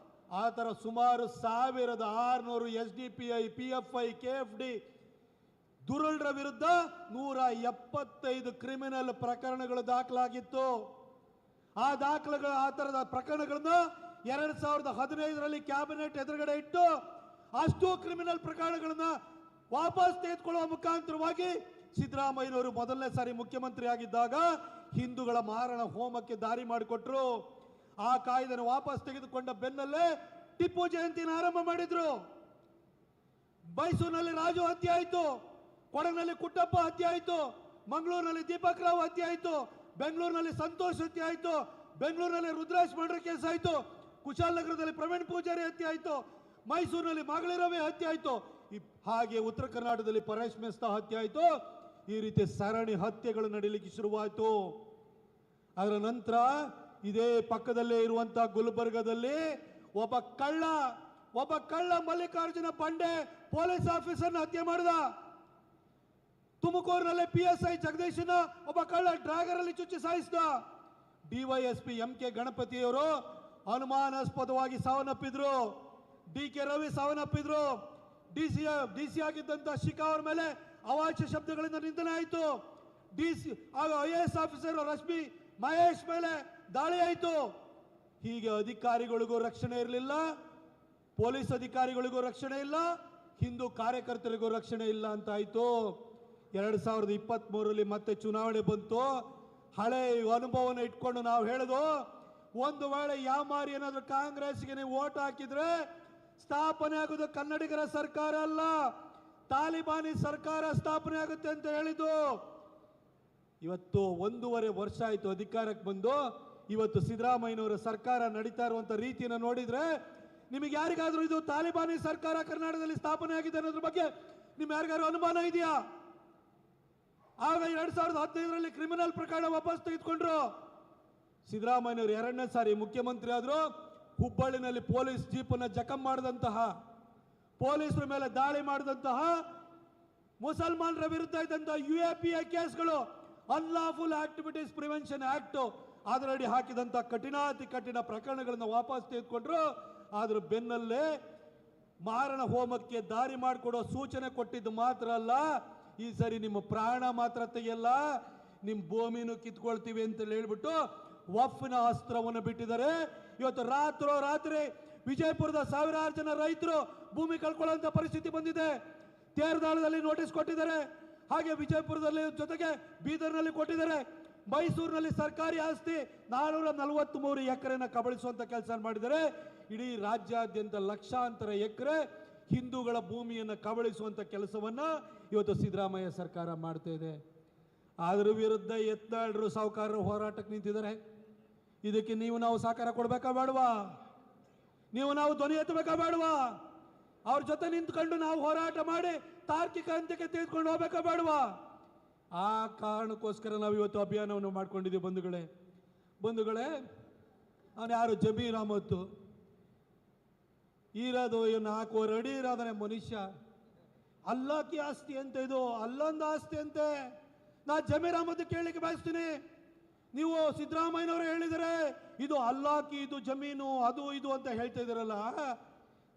ಆ ಥರ ಸುಮಾರು 1600 SDPI, PFI, KFD ದುರುಳರ ವಿರುದ್ಧ 175 ಕ್ರಿಮಿನಲ್ ಪ್ರಕರಣಗಳು ದಾಖಲಾಗಿತ್ತು. ಆ ಥರದ ಪ್ರಕರಣಗಳನ್ನ 2015ರಲ್ಲಿ ಕ್ಯಾಬಿನೆಟ್ ಎದುರುಗಡೆ ಇಟ್ಟು ಅಷ್ಟು ಕ್ರಿಮಿನಲ್ ಪ್ರಕರಣಗಳನ್ನ ವಾಪಸ್ ತೆಗೆದುಕೊಳ್ಳುವ ಮುಖಾಂತರವಾಗಿ ಸಿದ್ದರಾಮಯ್ಯನವರು ಮೊದಲನೇ ಸಾರಿ ಮುಖ್ಯಮಂತ್ರಿ ಆಗಿದ್ದಾಗ ಹಿಂದೂಗಳ ಮಾರಣ ಹೋಮಕ್ಕೆ ದಾರಿ ಮಾಡಿಕೊಟ್ರು. ಆ ಕಾಯ್ದೆಯನ್ನು ವಾಪಸ್ ತೆಗೆದುಕೊಂಡ ಬೆನ್ನಲ್ಲೇ ಟಿಪ್ಪು ಜಯಂತಿನ ಆರಂಭ ಮಾಡಿದ್ರು. ಮೈಸೂರಿನಲ್ಲಿ ರಾಜು ಹತ್ಯೆ ಆಯಿತು, ಕೊಡಗಿನಲ್ಲಿ ಕುಟ್ಟಪ್ಪ ಹತ್ಯೆ ಆಯಿತು, ಮಂಗಳೂರಿನಲ್ಲಿ ದೀಪಕ್ ರಾವ್ ಹತ್ಯೆ ಆಯಿತು, ಬೆಂಗಳೂರಿನಲ್ಲಿ ಸಂತೋಷ್ ಹತ್ಯೆ ಆಯಿತು, ಬೆಂಗಳೂರಿನಲ್ಲಿ ರುದ್ರಾಜ್ ಮರ್ಡರ್ ಕೇಸ್ ಆಯಿತು, ಕುಶಾಲನಗರದಲ್ಲಿ ಪ್ರವೀಣ್ ಪೂಜಾರಿ ಹತ್ಯೆ ಆಯಿತು, ಮೈಸೂರಿನಲ್ಲಿ ಮಾಗಳಿ ರವಿ ಹತ್ಯೆ ಆಯಿತು, ಹಾಗೆ ಉತ್ತರ ಕರ್ನಾಟಕದಲ್ಲಿ ಪರೇಶ್ ಮೆಸ್ತಾ ಹತ್ಯೆ ಆಯಿತು. ಈ ರೀತಿ ಸರಣಿ ಹತ್ಯೆಗಳು ನಡೀಲಿಕ್ಕೆ ಶುರುವಾಯಿತು. ಅದರ ನಂತರ ಇದೇ ಪಕ್ಕದಲ್ಲೇ ಇರುವಂತಹ ಗುಲ್ಬರ್ಗದಲ್ಲಿ ಒಬ್ಬ ಕಳ್ಳ ಮಲ್ಲಿಕಾರ್ಜುನ ಪಾಂಡೆ ಪೊಲೀಸ್ ಆಫೀಸರ್ನ ಹತ್ಯೆ ಮಾಡಿದ. ತುಮಕೂರಿನಲ್ಲಿ PSI ಜಗದೀಶನ ಒಬ್ಬ ಕಳ್ಳ ಡ್ರ್ಯಾಗರ್ ಅಲ್ಲಿ ಚುಚ್ಚಿ ಸಾಯಿಸಿದ. DYSP MK ಗಣಪತಿಯವರು ಅನುಮಾನಾಸ್ಪದವಾಗಿ ಸಾವನ್ನಪ್ಪಿದ್ರು. DK Ravi ಸಾವನ್ನಪ್ಪಿದ್ರು. DC ಆಗಿದ್ದಂತ ಶಿಖಾ ಅವರ ಮೇಲೆ ಅವಾಚ್ಯ ಶಬ್ದಗಳಿಂದ ನಿಂದನೆ ಆಯಿತು. IAS ಆಫೀಸರ್ ರಶ್ಮಿ ಮಹೇಶ್ ಮೇಲೆ ದಾಳಿ ಆಯಿತು. ಹೀಗೆ ಅಧಿಕಾರಿಗಳಿಗೂ ರಕ್ಷಣೆ ಇರಲಿಲ್ಲ, ಪೊಲೀಸ್ ಅಧಿಕಾರಿಗಳಿಗೂ ರಕ್ಷಣೆ ಇಲ್ಲ, ಹಿಂದೂ ಕಾರ್ಯಕರ್ತರಿಗೂ ರಕ್ಷಣೆ ಇಲ್ಲ ಅಂತ ಆಯಿತು. 2023ರಲ್ಲಿ ಮತ್ತೆ ಚುನಾವಣೆ ಬಂತು. ಹಳೆ ಅನುಭವನ ಇಟ್ಕೊಂಡು ನಾವು ಹೇಳೋದು, ಒಂದು ವೇಳೆ ಯಾಮಾರಿ ಏನಾದರೂ ಕಾಂಗ್ರೆಸ್ಗೆ ನೀವು ಓಟ್ ಹಾಕಿದ್ರೆ ಸ್ಥಾಪನೆ ಆಗೋದು ಕನ್ನಡಿಗರ ಸರ್ಕಾರ ಅಲ್ಲ, ತಾಲಿಬಾನಿ ಸರ್ಕಾರ ಸ್ಥಾಪನೆ ಆಗುತ್ತೆ ಅಂತ ಹೇಳಿದ್ದು. ಇವತ್ತು 1.5 ವರ್ಷ ಆಯಿತು ಅಧಿಕಾರಕ್ಕೆ ಬಂದು. ಇವತ್ತು ಸಿದ್ದರಾಮಯ್ಯನವರ ಸರ್ಕಾರ ನಡೀತಾ ಇರುವಂತ ರೀತಿಯನ್ನು ನೋಡಿದ್ರೆ ನಿಮಗೆ ಯಾರಿಗಾದ್ರೂ ಇದು ತಾಲಿಬಾನಿ ಸರ್ಕಾರ ಕರ್ನಾಟಕದಲ್ಲಿ ಸ್ಥಾಪನೆ ಆಗಿದೆ ಅನ್ನೋದ್ರ ಬಗ್ಗೆ ನಿಮ್ಗೆ ಯಾರಿಗಾದ್ರೂ ಅನುಮಾನ ಇದೆಯಾ? ಆಗ 2015ರಲ್ಲಿ ಕ್ರಿಮಿನಲ್ ಪ್ರಕರಣ ವಾಪಸ್ ತೆಗೆದುಕೊಂಡ್ರು. ಸಿದ್ದರಾಮಯ್ಯನವರು 2ನೇ ಸಾರಿ ಮುಖ್ಯಮಂತ್ರಿ ಆದ್ರು. ಹುಬ್ಬಳ್ಳಿನಲ್ಲಿ ಪೊಲೀಸ್ ಜೀಪನ್ನು ಜಖಂ ಮಾಡಿದಂತಹ, ಪೊಲೀಸರ ಮೇಲೆ ದಾಳಿ ಮಾಡಿದಂತಹ, ಮುಸಲ್ಮಾನರ ವಿರುದ್ಧ ಇದ್ದಂತಹ UAPA ಕೇಸ್ಗಳು, ಅನ್ಲಾಫುಲ್ ಆಕ್ಟಿವಿಟೀಸ್ ಪ್ರಿವೆನ್ಷನ್ ಆಕ್ಟ್, ಅದರಡಿ ಹಾಕಿದಂತ ಕಠಿಣಾತಿ ಕಠಿಣ ಪ್ರಕರಣಗಳನ್ನು ವಾಪಸ್ ತೆಗೆದುಕೊಂಡ್ರು. ಆದ್ರೂ ಬೆನ್ನಲ್ಲೇ ಮಾರಣ ಹೋಮಕ್ಕೆ ದಾರಿ ಮಾಡಿಕೊಡೋ ಸೂಚನೆ ಕೊಟ್ಟಿದ್ದು ಮಾತ್ರ ಅಲ್ಲ, ಈ ಸರಿ ನಿಮ್ಮ ಪ್ರಾಣ ಮಾತ್ರ ತೆಗೆಯಲ್ಲ, ನಿಮ್ಮ ಭೂಮಿನೂ ಕಿತ್ಕೊಳ್ತೀವಿ ಅಂತ ಹೇಳ್ಬಿಟ್ಟು ವಫ್ನ ಅಸ್ತ್ರವನ್ನು ಬಿಟ್ಟಿದ್ದಾರೆ. ಇವತ್ತು ರಾತ್ರಿ ವಿಜಯಪುರದ ಸಾವಿರಾರು ಜನ ರೈತರು ಭೂಮಿ ಕಳ್ಕೊಳ್ಳುವಂತ ಪರಿಸ್ಥಿತಿ ಬಂದಿದೆ. ತೇರದಾಳದಲ್ಲಿ ನೋಟಿಸ್ ಕೊಟ್ಟಿದ್ದಾರೆ, ಹಾಗೆ ವಿಜಯಪುರದಲ್ಲಿ ಜೊತೆಗೆ ಬೀದರ್ನಲ್ಲಿ ಕೊಟ್ಟಿದ್ದಾರೆ. ಮೈಸೂರಿನಲ್ಲಿ ಸರ್ಕಾರಿ ಆಸ್ತಿ 443 ಎಕರೆನ ಕಬಳಿಸುವಂತ ಕೆಲಸ ಮಾಡಿದ್ದಾರೆ. ಇಡೀ ರಾಜ್ಯಾದ್ಯಂತ ಲಕ್ಷಾಂತರ ಎಕರೆ ಹಿಂದೂಗಳ ಭೂಮಿಯನ್ನು ಕಬಳಿಸುವಂತ ಕೆಲಸವನ್ನ ಇವತ್ತು ಸಿದ್ದರಾಮಯ್ಯ ಸರ್ಕಾರ ಮಾಡ್ತಾ ಇದೆ. ಅದರ ವಿರುದ್ಧ ಯತ್ನಾಳರು ಸಾಹುಕಾರರು ಹೋರಾಟಕ್ಕೆ ನಿಂತಿದ್ದಾರೆ. ಇದಕ್ಕೆ ನಾವು ಸಹಕಾರ ಕೊಡ್ಬೇಕಾ ಬೇಡವಾ? ನಾವು ಧ್ವನಿ ಎತ್ತಬೇಕಾ ಬೇಡವಾ? ಅವ್ರ ಜೊತೆ ನಿಂತ್ಕೊಂಡು ನಾವು ಹೋರಾಟ ಮಾಡಿ ತಾರ್ಕಿಕ ಅಂತ್ಯಕ್ಕೆ ತೆಗೆದುಕೊಂಡು ಹೋಗ್ಬೇಕಾ ಬೇಡವಾ? ಆ ಕಾರಣಕ್ಕೋಸ್ಕರ ನಾವು ಇವತ್ತು ಅಭಿಯಾನವನ್ನು ಮಾಡ್ಕೊಂಡಿದ್ದೀವಿ. ಬಂಧುಗಳೇ, ಅವನು ಯಾರು? ಜಮೀರ್ ಅಹಮದ್ ಇರೋದು 4 ಅಡಿ ಇರೋದನೆ ಮನುಷ್ಯ. ಅಲ್ಲಾಕಿ ಆಸ್ತಿ ಅಂತ, ಇದು ಅಲ್ಲೊಂದು ಆಸ್ತಿ ಅಂತೆ. ನಾ ಜಮೀರ್ ಅಹಮದ್ ಕೇಳಲಿಕ್ಕೆ ಬಯಸ್ತೀನಿ. ನೀವು ಸಿದ್ದರಾಮಯ್ಯನವರು ಹೇಳಿದರೆ ಇದು ಅಲ್ಲಾಕಿ, ಇದು ಜಮೀನು, ಅದು ಇದು ಅಂತ ಹೇಳ್ತಾ ಇದ್ದೀರಲ್ಲ.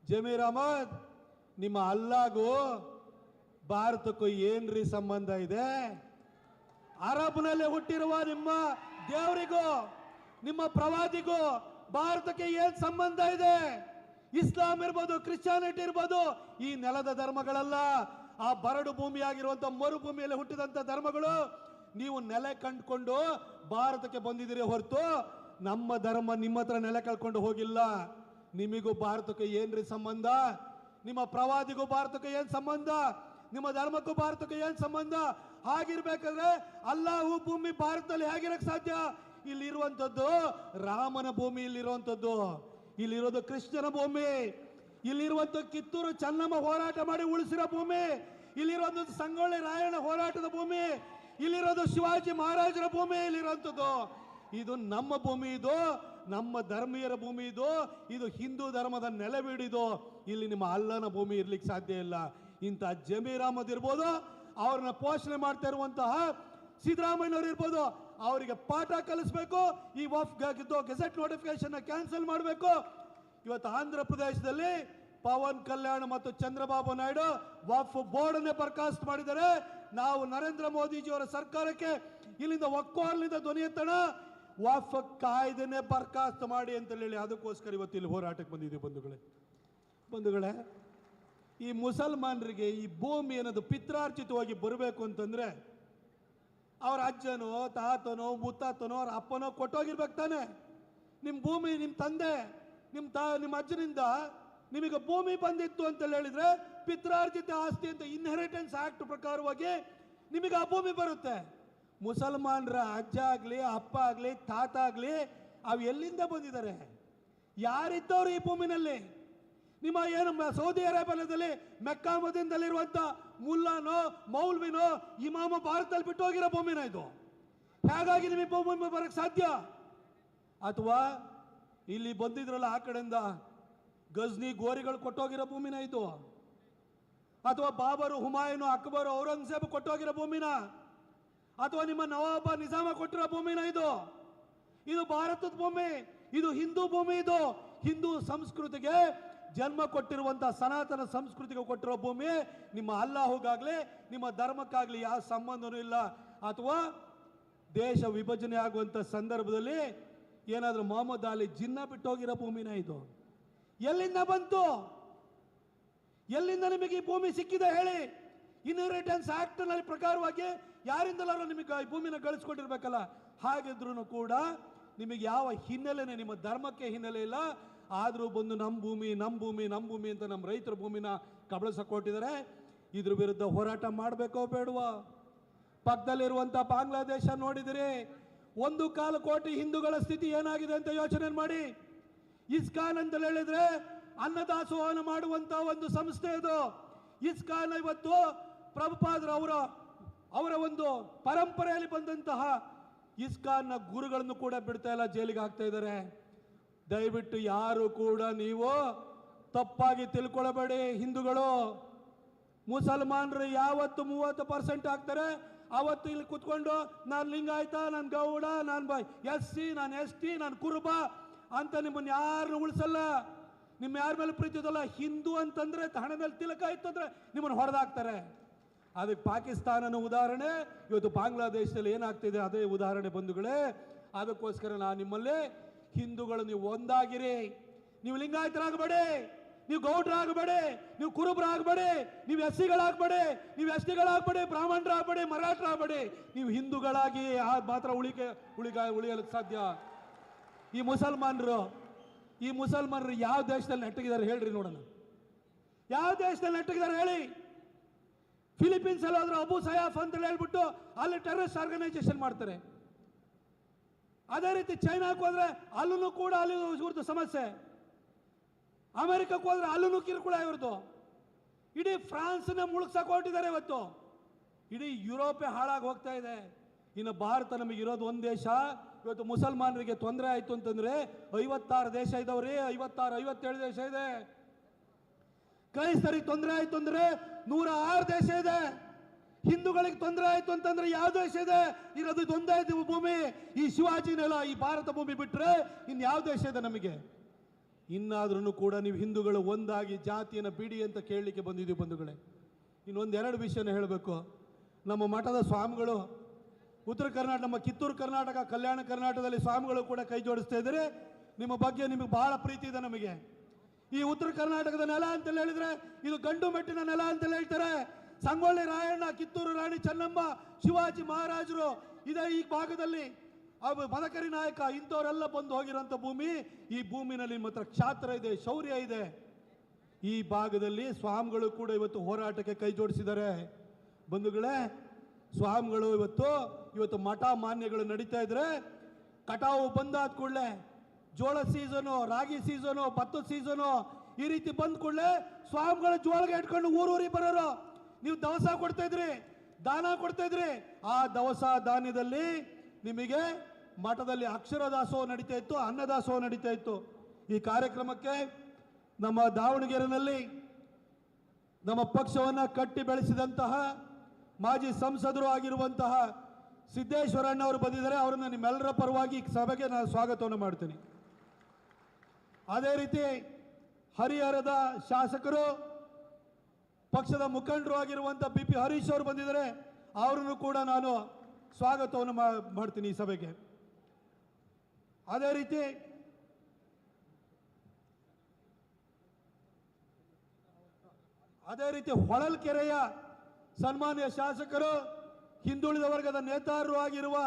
ಜಮೀರ್ ಅಹಮದ್, ನಿಮ್ಮ ಅಲ್ಲಾಗೂ ಭಾರತಕ್ಕೂ ಏನ್ರಿ ಸಂಬಂಧ ಇದೆ? ಅರಬ್ನಲ್ಲಿ ಹುಟ್ಟಿರುವ ನಿಮ್ಮ ದೇವರಿಗೂ ನಿಮ್ಮ ಪ್ರವಾದಿಗೂ ಭಾರತಕ್ಕೆ ಏನ್ ಸಂಬಂಧ ಇದೆ? ಇಸ್ಲಾಂ ಇರ್ಬೋದು, ಕ್ರಿಶ್ಚಿಯಾನಿಟಿ ಇರ್ಬೋದು, ಈ ನೆಲದ ಧರ್ಮಗಳಲ್ಲ, ಆ ಬರಡು ಭೂಮಿಯಾಗಿರುವಂತ ಮರುಭೂಮಿಯಲ್ಲಿ ಹುಟ್ಟಿದಂತ ಧರ್ಮಗಳು. ನೀವು ನೆಲೆ ಕಂಡುಕೊಂಡು ಭಾರತಕ್ಕೆ ಬಂದಿದ್ದೀರಿ ಹೊರತು ನಮ್ಮ ಧರ್ಮ ನಿಮ್ಮ ಹತ್ರ ನೆಲೆ ಕಳ್ಕೊಂಡು ಹೋಗಿಲ್ಲ. ನಿಮಗೂ ಭಾರತಕ್ಕೆ ಏನ್ರಿ ಸಂಬಂಧ? ನಿಮ್ಮ ಪ್ರವಾದಿಗೂ ಭಾರತಕ್ಕೆ ಏನ್ ಸಂಬಂಧ? ನಿಮ್ಮ ಧರ್ಮಕ್ಕೂ ಭಾರತಕ್ಕೆ ಏನ್ ಸಂಬಂಧ? ಹಾಗಿರ್ಬೇಕಾದ್ರೆ ಅಲ್ಲಾಹು ಭೂಮಿ ಭಾರತದಲ್ಲಿ ಹೇಗಿರಕ್ ಸಾಧ್ಯ? ಇಲ್ಲಿರುವಂತದ್ದು ರಾಮನ ಭೂಮಿ, ಇಲ್ಲಿರುವಂತದ್ದು ಇಲ್ಲಿರೋದು ಕೃಷ್ಣನ ಭೂಮಿ, ಇಲ್ಲಿರುವಂತ ಕಿತ್ತೂರು ಚೆನ್ನಮ್ಮ ಹೋರಾಟ ಮಾಡಿ ಉಳಿಸಿರೋ ಭೂಮಿ, ಇಲ್ಲಿರೋದು ಸಂಗೊಳ್ಳಿ ರಾಯಣ್ಣ ಹೋರಾಟದ ಭೂಮಿ, ಇಲ್ಲಿರೋದು ಶಿವಾಜಿ ಮಹಾರಾಜರ ಭೂಮಿ, ಇಲ್ಲಿರುವಂತದ್ದು ಇದು ನಮ್ಮ ಭೂಮಿ, ಇದು ನಮ್ಮ ಧರ್ಮೀಯರ ಭೂಮಿ, ಇದು ಹಿಂದೂ ಧರ್ಮದ ನೆಲೆಬೀಡಿದು. ಇಲ್ಲಿ ನಿಮ್ಮ ಅಲ್ಲನ ಭೂಮಿ ಇರ್ಲಿಕ್ಕೆ ಸಾಧ್ಯ ಇಲ್ಲ. ಇಂಥ ಜಮೀರ್ ಅಹಮದ್ ಇರ್ಬೋದು, ಅವ್ರನ್ನ ಪೋಷಣೆ ಮಾಡ್ತಾ ಇರುವಂತಹ ಸಿದ್ದರಾಮಯ್ಯನವರು ಇರ್ಬೋದು, ಅವರಿಗೆ ಪಾಠ ಕಲಿಸ್ಬೇಕು. ಈ ವಫ್ಗಾಗಿದ್ದು ಗೆಜೆಟ್ ನೋಟಿಫಿಕೇಶನ್ ಕ್ಯಾನ್ಸಲ್ ಮಾಡಬೇಕು. ಇವತ್ತು ಆಂಧ್ರ ಪ್ರದೇಶದಲ್ಲಿ ಪವನ್ ಕಲ್ಯಾಣ್ ಮತ್ತು ಚಂದ್ರಬಾಬು ನಾಯ್ಡು ವಫ್ ಬೋರ್ಡ್ ಅನ್ನೇ ಬರ್ಖಾಸ್ತು ಮಾಡಿದ್ದಾರೆ. ನಾವು ನರೇಂದ್ರ ಮೋದಿಜಿಯವರ ಸರ್ಕಾರಕ್ಕೆ ಇಲ್ಲಿಂದ ಒಕ್ಕೋರ್ಲಿಂದ ಧ್ವನಿ ಎತ್ತೋಣ, ವಫ್ ಕಾಯ್ದೆನೆ ಬರ್ಖಾಸ್ತು ಮಾಡಿ ಅಂತ ಹೇಳಿ ಅದಕ್ಕೋಸ್ಕರ ಇವತ್ತು ಇಲ್ಲಿ ಹೋರಾಟಕ್ಕೆ ಬಂದಿದ್ದೀವಿ. ಬಂಧುಗಳೇ, ಈ ಮುಸಲ್ಮಾನರಿಗೆ ಈ ಭೂಮಿ ಅನ್ನೋದು ಪಿತ್ರಾರ್ಜಿತವಾಗಿ ಬರಬೇಕು ಅಂತಂದ್ರೆ ಅವ್ರ ಅಜ್ಜನೋ ತಾತನೋ ಮುತ್ತಾತನೋ ಅವ್ರ ಅಪ್ಪನೋ ಕೊಟ್ಟೋಗಿರ್ಬೇಕು ತಾನೆ. ನಿಮ್ಮ ಭೂಮಿ, ನಿಮ್ಮ ತಂದೆ, ನಿಮ್ಮ ಅಜ್ಜನಿಂದ ನಿಮಗೆ ಭೂಮಿ ಬಂದಿತ್ತು ಅಂತ ಹೇಳಿದ್ರೆ ಪಿತ್ರಾರ್ಜಿತ ಆಸ್ತಿ ಅಂತ ಇನ್ಹೆರಿಟೆನ್ಸ್ ಆಕ್ಟ್ ಪ್ರಕಾರವಾಗಿ ನಿಮಗೆ ಆ ಭೂಮಿ ಬರುತ್ತೆ. ಮುಸಲ್ಮಾನರ ಅಜ್ಜ ಆಗ್ಲಿ, ಅಪ್ಪ ಆಗ್ಲಿ, ತಾತ ಆಗ್ಲಿ, ಅವು ಎಲ್ಲಿಂದ ಬಂದಿದ್ದಾರೆ? ಯಾರಿದ್ದವರು ಈ ಭೂಮಿನಲ್ಲಿ? ನಿಮ್ಮ ಏನು ಸೌದಿ ಅರೇಬಿಯಾದಲ್ಲಿ ಮೆಕ್ಕಾ ಮದೀನದಲ್ಲಿರುವಂತ ಮುಲ್ಲಾನೋ ಮೌಲ್ವಿನೋ ಇಮಾಮ ಭಾರತದಲ್ಲಿ ಬಿಟ್ಟು ಹೋಗಿರೋ ಭೂಮಿನ ಇದು? ಹೇಗಾಗಿ ನಿಮಗೆ ಭೂಮಿ ಬರಕ್ಕೆ ಸಾಧ್ಯ? ಅಥವಾ ಇಲ್ಲಿ ಬಂದಿದ್ರಲ್ಲ ಆ ಕಡೆಯಿಂದ ಗಜ್ನಿ ಗೋರಿಗಳು ಕೊಟ್ಟೋಗಿರೋ ಭೂಮಿನ ಇದು? ಅಥವಾ ಬಾಬರು, ಹುಮಾಯೂನು, ಅಕ್ಬರು, ಔರಂಗಜೇಬ್ ಕೊಟ್ಟೋಗಿರೋ ಭೂಮಿನ? ಅಥವಾ ನಿಮ್ಮ ನವಾಬ ನಿಜಾಮ ಕೊಟ್ಟಿರೋ ಭೂಮಿನ ಇದು? ಇದು ಭಾರತದ ಭೂಮಿ, ಇದು ಹಿಂದೂ ಭೂಮಿ. ಇದು ಹಿಂದೂ ಸಂಸ್ಕೃತಿಗೆ ಜನ್ಮ ಕೊಟ್ಟಿರುವಂತಹ ಸನಾತನ ಸಂಸ್ಕೃತಿಗೆ ಕೊಟ್ಟಿರೋ ಭೂಮಿ. ನಿಮ್ಮ ಅಲ್ಲಾಹುಗಾಗ್ಲಿ ನಿಮ್ಮ ಧರ್ಮಕ್ಕಾಗ್ಲಿ ಯಾವ ಸಂಬಂಧನೂ ಇಲ್ಲ. ಅಥವಾ ದೇಶ ವಿಭಜನೆ ಆಗುವಂತ ಸಂದರ್ಭದಲ್ಲಿ ಏನಾದ್ರೂ ಮೊಹಮ್ಮದ್ ಅಲಿ ಜಿನ್ನ ಬಿಟ್ಟೋಗಿರೋ ಭೂಮಿನ ಇದು? ಎಲ್ಲಿಂದ ಬಂತು? ಎಲ್ಲಿಂದ ನಿಮಗೆ ಈ ಭೂಮಿ ಸಿಕ್ಕಿದೆ ಹೇಳಿ? ಇನ್ಹೆರಿಟೆನ್ಸ್ ಆಕ್ಟ್ ನಲ್ಲಿ ಪ್ರಕಾರವಾಗಿ ಯಾರಿಂದಲಾರು ನಿಮಗೆ ಈ ಭೂಮಿನ ಗಳಿಸ್ಕೊಟ್ಟಿರ್ಬೇಕಲ್ಲ. ಹಾಗಿದ್ರು ಕೂಡ ನಿಮಗೆ ಯಾವ ಹಿನ್ನೆಲೆನೇ, ನಿಮ್ಮ ಧರ್ಮಕ್ಕೆ ಹಿನ್ನೆಲೆ ಇಲ್ಲ. ಆದರೂ ಬಂದು ನಮ್ಮ ಭೂಮಿ ನಮ್ಮ ಭೂಮಿ ನಮ್ಮ ಭೂಮಿ ಅಂತ ನಮ್ಮ ರೈತರ ಭೂಮಿನ ಕಬಳಿಸಕ್ಕೆ ಕೊಟ್ಟಿದ್ದಾರೆ. ಇದ್ರ ವಿರುದ್ಧ ಹೋರಾಟ ಮಾಡಬೇಕೋ ಬೇಡವಾ? ಪಕ್ಕದಲ್ಲಿರುವಂಥ ಬಾಂಗ್ಲಾದೇಶ ನೋಡಿದಿರಿ, 1.25 ಕೋಟಿ ಹಿಂದೂಗಳ ಸ್ಥಿತಿ ಏನಾಗಿದೆ ಅಂತ ಯೋಚನೆ ಮಾಡಿ. ಇಸ್ಕಾನ್ ಅಂತ ಹೇಳಿದ್ರೆ ಅನ್ನದಾಸೋಹನ ಮಾಡುವಂತ ಒಂದು ಸಂಸ್ಥೆ ಇದು. ಇಸ್ಕಾನ್ ಇವತ್ತು ಪ್ರಭುಪಾದ್ರ ಅವರ ಒಂದು ಪರಂಪರೆಯಲ್ಲಿ ಬಂದಂತಹ ಇಸ್ಕಾನ್ನ ಗುರುಗಳನ್ನು ಕೂಡ ಬಿಡ್ತಾ ಇಲ್ಲ, ಜೈಲಿಗೆ ಹಾಕ್ತಾ ಇದ್ದಾರೆ. ದಯವಿಟ್ಟು ಯಾರು ಕೂಡ ನೀವು ತಪ್ಪಾಗಿ ತಿಳ್ಕೊಳ್ಳಬೇಡಿ. ಹಿಂದೂಗಳು ಮುಸಲ್ಮಾನರು ಯಾವತ್ತು 30% ಆಗ್ತಾರೆ, ಅವತ್ತು ಇಲ್ಲಿ ಕುತ್ಕೊಂಡು ನಾನು ಲಿಂಗಾಯತ, ನಾನು ಗೌಡ, ನಾನು SC, ನಾನು ST, ನಾನು ಕುರುಬ ಅಂತ ನಿಮ್ಮನ್ನು ಯಾರನ್ನು ಉಳಿಸಲ್ಲ. ನಿಮ್ಮ ಯಾರ ಮೇಲೆ ಪ್ರೀತಿ ಇದಲ್ಲ. ಹಿಂದೂ ಅಂತಂದ್ರೆ ಹಣೆ ಮೇಲೆ ತಿಲಕ ಇತ್ತು ಅಂದ್ರೆ ನಿಮ್ಮನ್ನು ಹೊಡೆದಾಕ್ತಾರೆ. ಅದಕ್ಕೆ ಪಾಕಿಸ್ತಾನನ ಉದಾಹರಣೆ, ಇವತ್ತು ಬಾಂಗ್ಲಾದೇಶದಲ್ಲಿ ಏನಾಗ್ತಿದೆ ಅದೇ ಉದಾಹರಣೆ ಬಂಧುಗಳೇ. ಅದಕ್ಕೋಸ್ಕರ ನಾನು ನಿಮ್ಮಲ್ಲಿ ಹಿಂದೂಗಳು ನೀವು ಒಂದಾಗಿರಿ. ನೀವು ಲಿಂಗಾಯತರಾಗಬೇಡಿ, ನೀವು ಗೌಡ್ರಾಗಬೇಡಿ, ನೀವು ಕುರುಬರಾಗಬೇಡಿ, ನೀವು SCಗಳಾಗಬೇಡಿ, ನೀವು STಗಳಾಗಬೇಡಿ, ಬ್ರಾಹ್ಮಣರಾಗಬೇಡಿ, ಮರಾಠರಾಗಬೇಡಿ. ನೀವು ಹಿಂದೂಗಳಾಗಿ ಮಾತ್ರ ಉಳಿಯಲು ಸಾಧ್ಯ. ಈ ಮುಸಲ್ಮಾನರು ಯಾವ ದೇಶದಲ್ಲಿ ನೆಟ್ಟಗಿದ್ದಾರೆ ಹೇಳ್ರಿ ನೋಡೋಣ? ಯಾವ ದೇಶದಲ್ಲಿ ನೆಟ್ಟಗಿದ್ದಾರೆ ಹೇಳಿ? ಫಿಲಿಪೀನ್ಸ್ ಅಲ್ಲಿ ಹೋದ್ರೆ ಅಬು ಸಯಾಫ್ ಅಂತ ಹೇಳ್ಬಿಟ್ಟು ಅಲ್ಲಿ ಟೆರರಿಸ್ಟ್ ಆರ್ಗನೈಸೇಷನ್ ಮಾಡ್ತಾರೆ. ಅದೇ ರೀತಿ ಚೈನಾಕ್ಕೆ ಹೋದ್ರೆ ಅಲ್ಲೂ ಕೂಡ ಅಲ್ಲಿ ಇವ್ರದ್ದು ಸಮಸ್ಯೆ. ಅಮೆರಿಕಕ್ಕೆ ಹೋದ್ರೆ ಅಲ್ಲೂ ಕಿರುಕುಳ ಇವ್ರದ್ದು. ಇಡೀ ಫ್ರಾನ್ಸ್ನ ಮುಳುಗ್ಸಕ್ಕೆ ಹೊರಟಿದ್ದಾರೆ ಇವತ್ತು. ಇಡೀ ಯುರೋಪೇ ಹಾಳಾಗಿ ಹೋಗ್ತಾ ಇದೆ. ಇನ್ನು ಭಾರತ ನಮಗೆ ಇರೋದು ಒಂದು ದೇಶ. ಇವತ್ತು ಮುಸಲ್ಮಾನರಿಗೆ ತೊಂದರೆ ಆಯ್ತು ಅಂತಂದ್ರೆ 56 ದೇಶ ಇದಾವ್ರಿ. 57 ದೇಶ ಇದೆ. ಕ್ರೈಸ್ತರಿಗೆ ತೊಂದರೆ ಆಯ್ತು ಅಂದ್ರೆ 106 ದೇಶ ಇದೆ. ಹಿಂದೂಗಳಿಗೆ ತೊಂದರೆ ಆಯ್ತು ಅಂತಂದ್ರೆ ಯಾವ ದೇಶ ಇದೆ? ಇರೋದು ಇದೊಂದೇ ಭೂಮಿ, ಈ ಶಿವಾಜಿನೆಲ್ಲ, ಈ ಭಾರತ ಭೂಮಿ ಬಿಟ್ರೆ ಇನ್ ಯಾವ ದೇಶ ಇದೆ ನಮಗೆ? ಇನ್ನಾದ್ರೂ ಕೂಡ ನೀವು ಹಿಂದೂಗಳು ಒಂದಾಗಿ ಜಾತಿಯನ್ನು ಬಿಡಿ ಅಂತ ಕೇಳಲಿಕ್ಕೆ ಬಂದಿದ್ದೀವಿ ಬಂಧುಗಳೇ. ಇನ್ನೊಂದೆರಡು ವಿಷಯನ ಹೇಳಬೇಕು. ನಮ್ಮ ಮಠದ ಸ್ವಾಮಿಗಳು ಉತ್ತರ ಕರ್ನಾಟಕ, ನಮ್ಮ ಕಿತ್ತೂರು ಕರ್ನಾಟಕ, ಕಲ್ಯಾಣ ಕರ್ನಾಟಕದಲ್ಲಿ ಸ್ವಾಮಿಗಳು ಕೂಡ ಕೈ ಜೋಡಿಸ್ತಾ ಇದ್ದಾರೆ. ನಿಮ್ಮ ಬಗ್ಗೆ ನಿಮಗೆ ಬಹಳ ಪ್ರೀತಿ ಇದೆ ನಮಗೆ. ಈ ಉತ್ತರ ಕರ್ನಾಟಕದ ನೆಲ ಅಂತ ಹೇಳಿದ್ರೆ ಇದು ಗಂಡು ಮೆಟ್ಟಿನ ನೆಲ ಅಂತ ಹೇಳ್ತಾರೆ. ಸಂಗೊಳ್ಳಿ ರಾಯಣ್ಣ, ಕಿತ್ತೂರು ರಾಣಿ ಚೆನ್ನಮ್ಮ, ಶಿವಾಜಿ ಮಹಾರಾಜರು ಇದೆ ಈ ಭಾಗದಲ್ಲಿ. ಮದಕರಿ ನಾಯಕ ಇಂಥವರೆಲ್ಲ ಬಂದು ಹೋಗಿರೋಂಥ ಭೂಮಿ. ಈ ಭೂಮಿನಲ್ಲಿ ಮಾತ್ರ ಕ್ಷಾತ್ರ ಇದೆ, ಶೌರ್ಯ ಇದೆ. ಈ ಭಾಗದಲ್ಲಿ ಸ್ವಾಮಿಗಳು ಕೂಡ ಇವತ್ತು ಹೋರಾಟಕ್ಕೆ ಕೈ ಜೋಡಿಸಿದ್ದಾರೆ ಬಂಧುಗಳೇ. ಸ್ವಾಮಿಗಳು ಇವತ್ತು ಮಠ ಮಾನ್ಯಗಳು ನಡೀತಾ ಇದ್ರೆ, ಕಟಾವು ಬಂದಾದ ಕೂಡಲೇ ಜೋಳ ಸೀಸನು, ರಾಗಿ ಸೀಸನು, ಭತ್ತದ ಸೀಸನು ಈ ರೀತಿ ಬಂದ ಕೂಡಲೇ ಸ್ವಾಮಿಗಳು ಜೋಳಗೆ ಇಟ್ಕೊಂಡು ಊರೂರಿಗೆ ಬರೋರು. ನೀವು ದವಸ ಕೊಡ್ತಾ ಇದ್ರಿ, ದಾನ ಕೊಡ್ತಾ ಇದ್ರಿ. ಆ ದವಸ ದಾನ್ಯದಲ್ಲಿ ನಿಮಗೆ ಮಠದಲ್ಲಿ ಅಕ್ಷರ ದಾಸೋಹ ನಡೀತಾ ಇತ್ತು, ಅನ್ನದಾಸೋಹ ನಡೀತಾ ಇತ್ತು. ಈ ಕಾರ್ಯಕ್ರಮಕ್ಕೆ ನಮ್ಮ ದಾವಣಗೆರೆಯಲ್ಲಿ ನಮ್ಮ ಪಕ್ಷವನ್ನು ಕಟ್ಟಿ ಬೆಳೆಸಿದಂತಹ ಮಾಜಿ ಸಂಸದರು ಆಗಿರುವಂತಹ ಸಿದ್ದೇಶ್ವರಣ್ಣವರು ಬಂದಿದ್ದಾರೆ. ಅವರನ್ನು ನಿಮ್ಮೆಲ್ಲರ ಪರವಾಗಿ ಈ ಸಭೆಗೆ ನಾನು ಸ್ವಾಗತವನ್ನು ಮಾಡ್ತೀನಿ. ಅದೇ ರೀತಿ ಹರಿಹರದ ಶಾಸಕರು, ಪಕ್ಷದ ಮುಖಂಡರು ಆಗಿರುವಂಥ BP ಹರೀಶ್ ಅವರು ಬಂದಿದ್ದಾರೆ. ಅವರನ್ನು ಕೂಡ ನಾನು ಸ್ವಾಗತವನ್ನು ಮಾಡ್ತೀನಿ ಈ ಸಭೆಗೆ. ಅದೇ ರೀತಿ ಹೊಳಲ್ಕೆರೆಯ ಸನ್ಮಾನ್ಯ ಶಾಸಕರು, ಹಿಂದುಳಿದ ವರ್ಗದ ನೇತಾರರು ಆಗಿರುವ